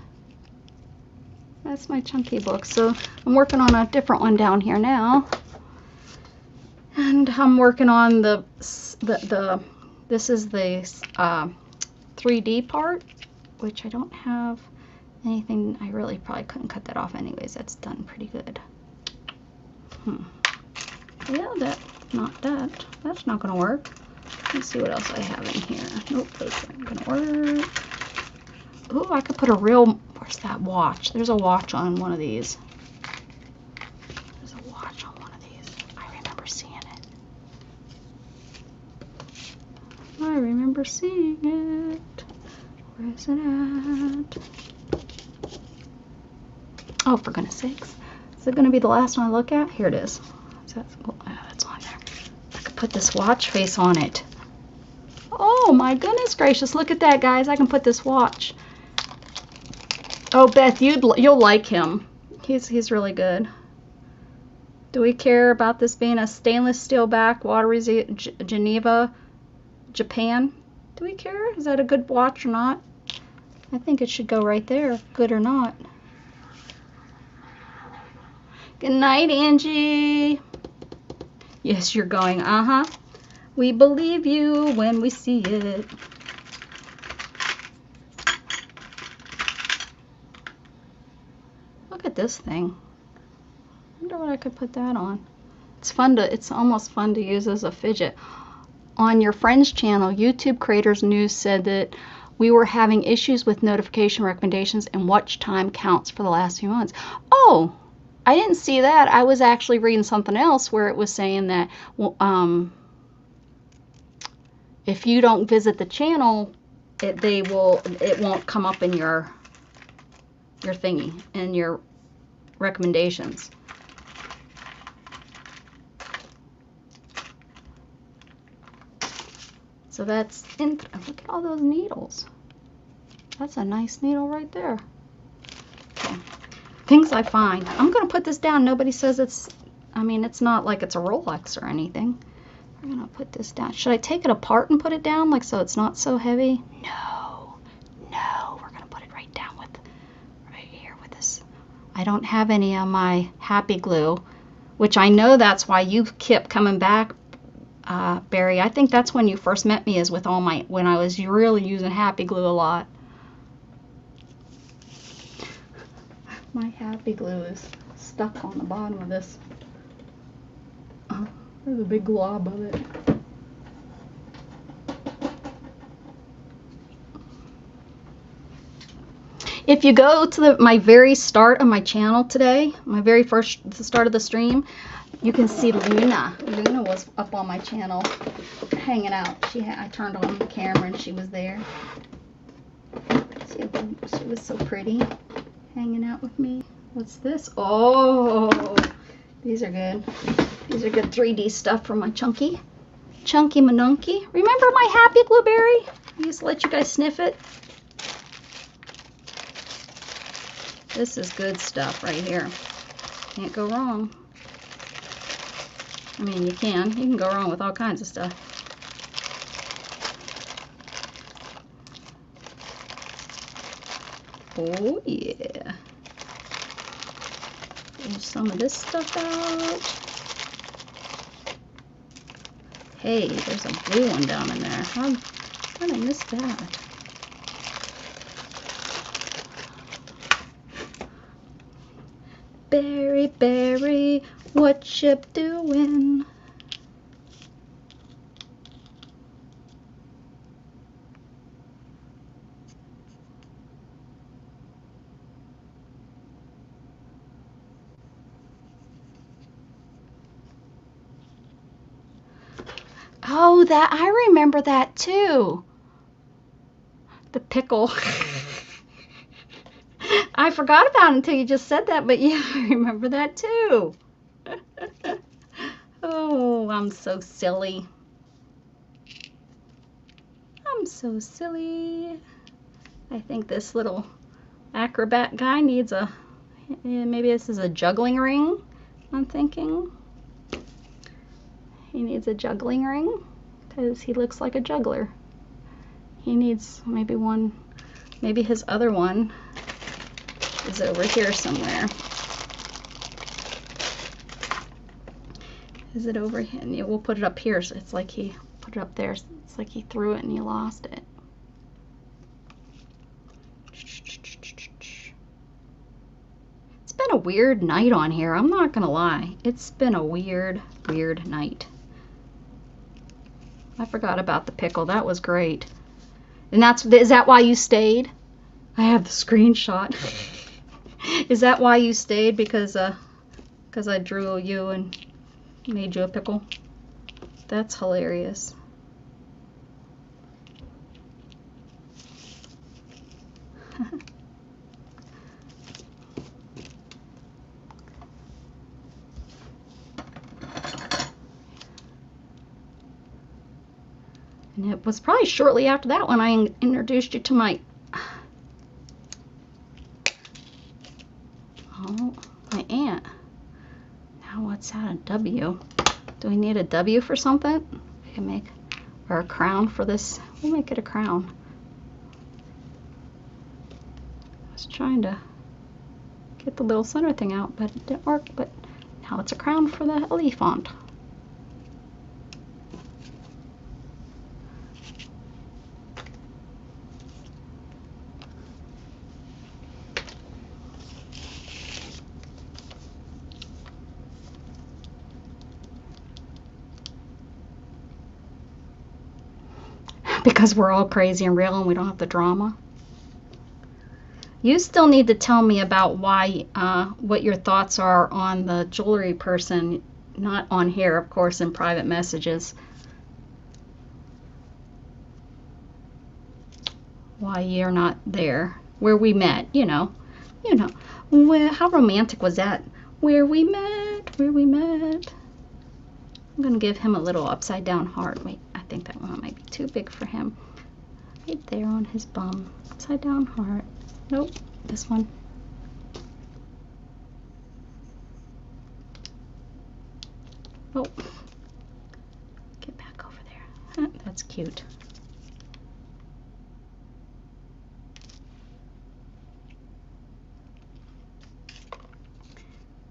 That's my chunky book. So I'm working on a different one down here now. And I'm working on this is the 3D part, which I don't have anything. I really probably couldn't cut that off anyways. That's done pretty good. Yeah, that's not gonna work. Let's see what else I have in here. Nope, those aren't gonna work. Ooh, I could put a real, where's that watch? There's a watch on one of these. There's a watch on one of these. I remember seeing it. I remember seeing it. Where is it at? Oh, for goodness sakes. Is it going to be the last one I look at? Here it is. That's on there. I could put this watch face on it. Oh my goodness gracious. Look at that, guys. I can put this watch. Oh, Beth, you'll like him. He's really good. Do we care about this being a stainless steel back, water resistant, Geneva, Japan? Do we care? Is that a good watch or not? I think it should go right there, good or not. Good night, Angie. Yes, you're going. Uh-huh. We believe you when we see it. Look at this thing. I wonder what I could put that on. It's almost fun to use as a fidget. On your friend's channel, YouTube Creators News said that we were having issues with notification recommendations and watch time counts for the last few months. Oh, I didn't see that. I was actually reading something else where it was saying that if you don't visit the channel, it won't come up in your thingy, in your recommendations. So that's look at all those needles. That's a nice needle right there. Okay. Things I find. I'm gonna put this down. Nobody says it's, I mean, it's not like it's a Rolex or anything. I'm gonna put this down. Should I take it apart and put it down, like so it's not so heavy? No, we're gonna put it right down right here with this. I don't have any of my happy glue, which I know that's why you kept coming back, Barry. I think that's when you first met me, is with all my, when I was really using happy glue a lot. My happy glue is stuck on the bottom of this. There's a big glob of it. If you go to my very start of my channel today, my very first, the start of the stream, you can see Luna. Luna was up on my channel hanging out. I turned on the camera and she was there. She was so pretty, hanging out with me. What's this? Oh, these are good. These are good 3D stuff from my Chunky Manunky. Remember my happy blueberry? I used to let you guys sniff it. This is good stuff right here. Can't go wrong. I mean, you can go wrong with all kinds of stuff. Oh yeah. Pull some of this stuff out. Hey, there's a blue one down in there. How did I miss that? Berry, berry, what you doing? Oh, that I remember that too. The pickle. I forgot about it until you just said that, but yeah, I remember that too. Oh, I'm so silly. I'm so silly. I think this little acrobat guy needs a, maybe this is a juggling ring, I'm thinking. He needs a juggling ring because he looks like a juggler. He needs maybe one, maybe his other one is over here somewhere. Is it over here? And we'll put it up here. So it's like he put it up there. It's like he threw it and he lost it. It's been a weird night on here. I'm not gonna lie. It's been a weird, weird night. I forgot about the pickle. That was great. And is that why you stayed? I have the screenshot. Is that why you stayed? Because I drew you and made you a pickle? That's hilarious. And it was probably shortly after that when I introduced you to my my aunt. Now what's that, a W? Do we need a W for something? We can make, or a crown for this. We'll make it a crown. I was trying to get the little center thing out, but it didn't work. But now it's a crown for the elephant. Because we're all crazy and real and we don't have the drama. You still need to tell me about why, what your thoughts are on the jewelry person, not on here, of course, in private messages. Why you're not there, where we met, you know. How romantic was that? Where we met. I'm gonna give him a little upside down heart. Wait, I think that one might be too big for him. Right there on his bum. Upside down heart. Nope, this one. Oh, get back over there. That's cute.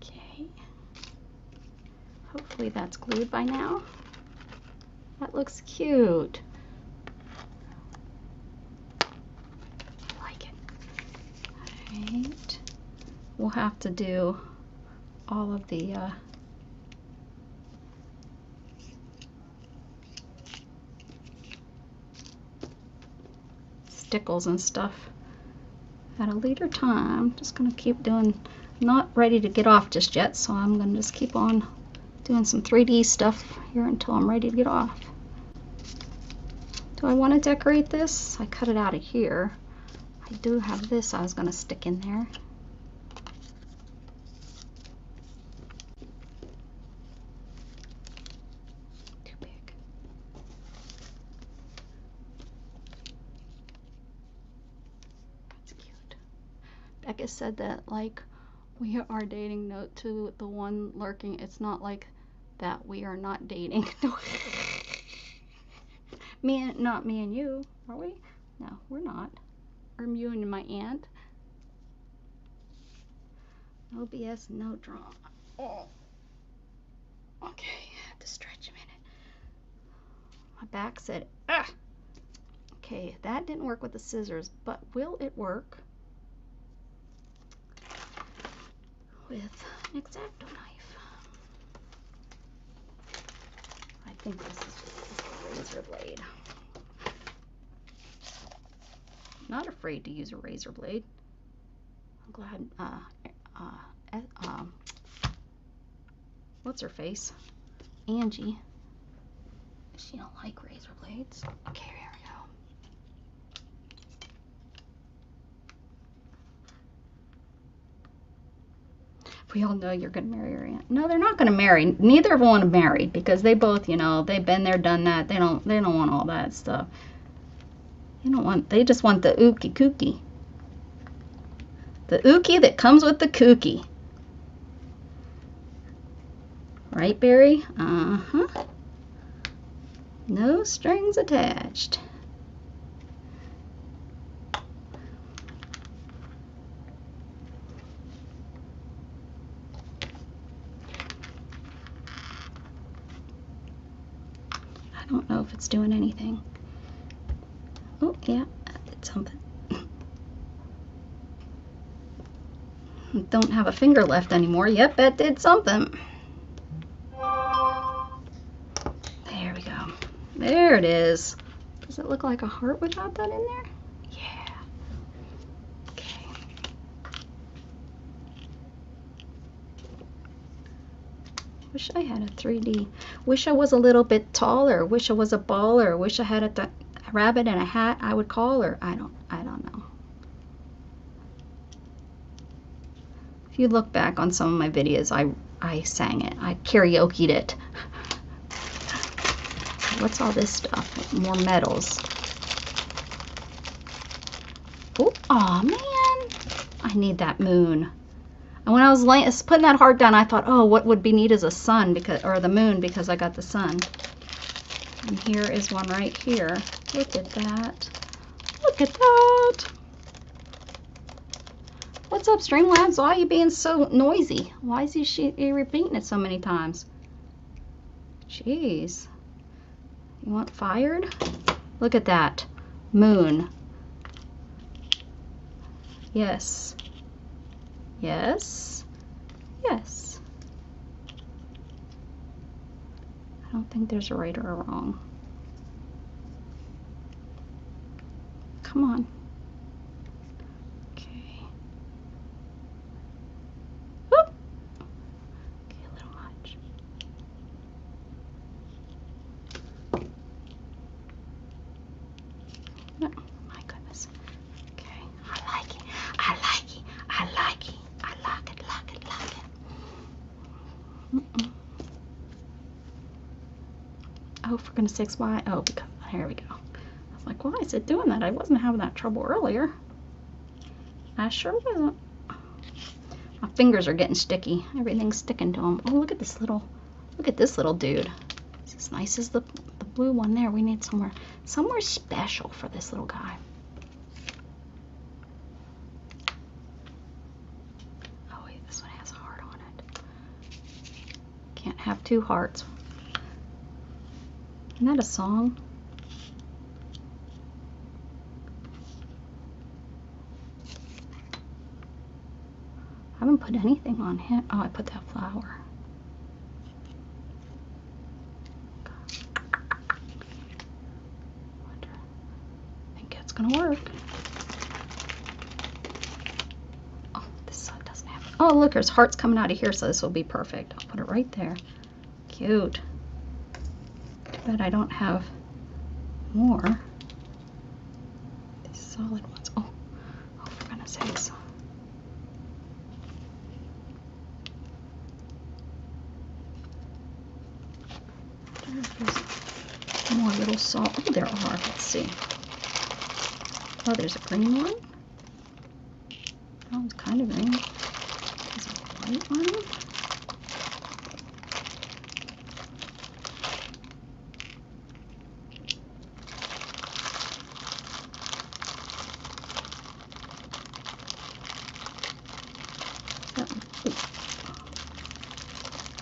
Okay. Hopefully that's glued by now. That looks cute. I like it. Alright. We'll have to do all of the stickles and stuff at a later time. Just gonna keep doing, not ready to get off just yet, so I'm gonna just keep on doing some 3D stuff here until I'm ready to get off. Do I want to decorate this? I cut it out of here. I do have this I was gonna stick in there. Too big. That's cute. Becca said that, like, we are dating, note to the one lurking, it's not like that we are not dating. Not me and you, are we? No, we're not. Or you and my aunt. No BS, no drama. Oh. Okay, I have to stretch a minute. My back said, ah! Okay, that didn't work with the scissors, but will it work with an X-Acto knife? I think this is just a razor blade. Not afraid to use a razor blade. I'm glad, what's her face? Angie She don't like razor blades. Okay, here we go. We all know you're gonna marry your aunt. No, they're not gonna marry. Neither of them want to marry because they both, you know, they've been there, done that. They don't want all that stuff. They just want the ookie kookie. The ookie that comes with the kookie. Right, Barry? Uh-huh. No strings attached. I don't know if it's doing anything. Oh, yeah, that did something. Don't have a finger left anymore. Yep, that did something. There we go. There it is. Does it look like a heart without that in there? Yeah. Okay. Wish I had a 3D. Wish I was a little bit taller. Wish I was a baller. Wish I had a rabbit in a hat I would call her. I don't know. If you look back on some of my videos, I sang it. I karaoke'd it. What's all this stuff? More medals. Oh, aw, man. I need that moon. And when I was putting that heart down, I thought, oh, what would be neat is a sun, or the moon, because I got the sun. And here is one right here. Look at that. Look at that. What's up, Streamlabs? Why are you being so noisy? Why is he repeating it so many times? Jeez. You want fired? Look at that. Moon. Yes. Yes. Yes. I don't think there's a right or a wrong. Come on. Okay. Whoop. Okay, a little much. No, my goodness. Okay, I like it. I like it. I like it. I like it. Like it. Like it. Oh, for goodness sakes, why? Oh, because here we go. I was like, why is it doing that? I wasn't having that trouble earlier. I sure wasn't. My fingers are getting sticky. Everything's sticking to them. Oh, look at this little dude. It's as nice as the blue one there. We need somewhere special for this little guy. Oh wait, this one has a heart on it. Can't have two hearts. Isn't that a song? I haven't put anything on him. Oh, I put that flower. I think it's gonna work. Oh, this side doesn't have it. Oh, look, there's hearts coming out of here, so this will be perfect. I'll put it right there. Cute. But I don't have more. These solid ones. Oh, for goodness sakes. There's more little salt. Oh, there are. Let's see. Oh, there's a green one. Oh, it's kind of green. There's a white one.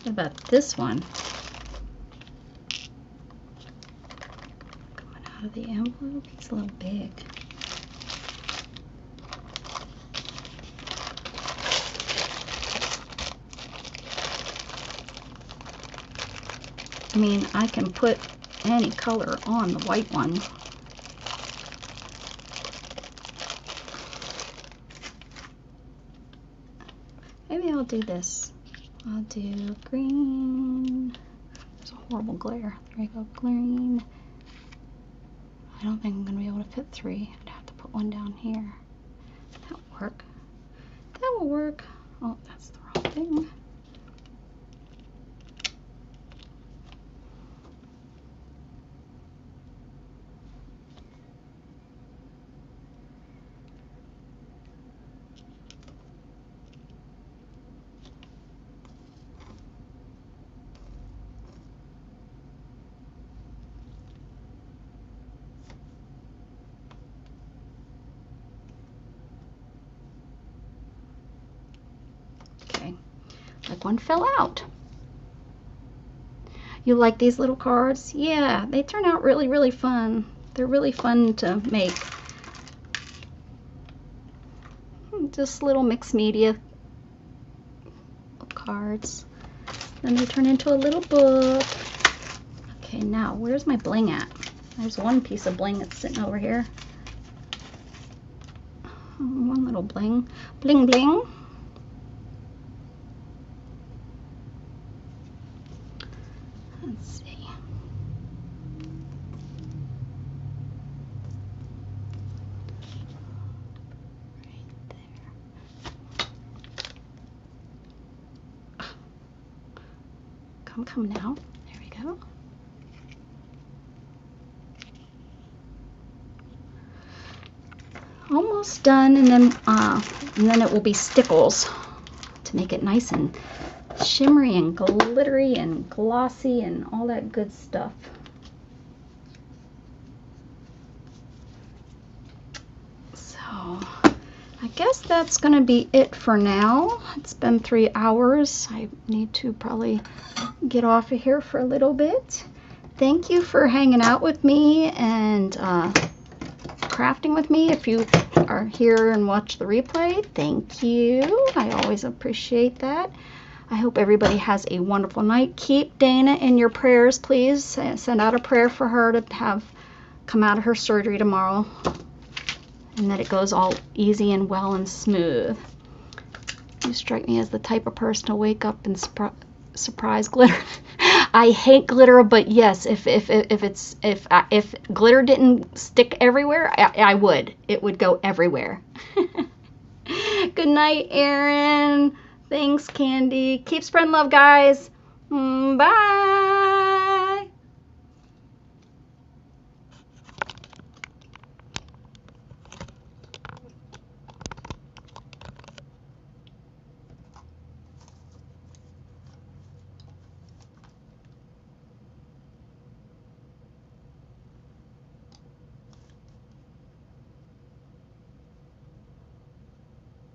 What about this one? Coming out of the envelope, he's a little big. I mean, I can put any color on the white one. Maybe I'll do this. I'll do green. There's a horrible glare. There you go, green. I don't think I'm going to be able to fit 3. I'd have to put one down here. That'll work. That will work. Oh, that's the wrong thing. Okay, like one fell out. You like these little cards? Yeah, they turn out really, really fun. They're really fun to make. Just little mixed media cards. Then they turn into a little book. Okay, now where's my bling at? There's one piece of bling that's sitting over here. One little bling. Bling, bling. Let's see. Right there. Come now. There we go. Almost done, and then it will be stickles to make it nice and shimmery and glittery and glossy and all that good stuff. So I guess that's gonna be it for now. It's been 3 hours. I need to probably get off of here for a little bit. Thank you for hanging out with me and crafting with me. If you are here and watch the replay, thank you. I always appreciate that. I hope everybody has a wonderful night. Keep Dana in your prayers, please. Send out a prayer for her to have come out of her surgery tomorrow, and that it goes all easy and well and smooth. You strike me as the type of person to wake up and surprise glitter. I hate glitter, but yes, if glitter didn't stick everywhere, I would. It would go everywhere. Good night, Erin. Thanks, Candy. Keep spreading love, guys. Bye.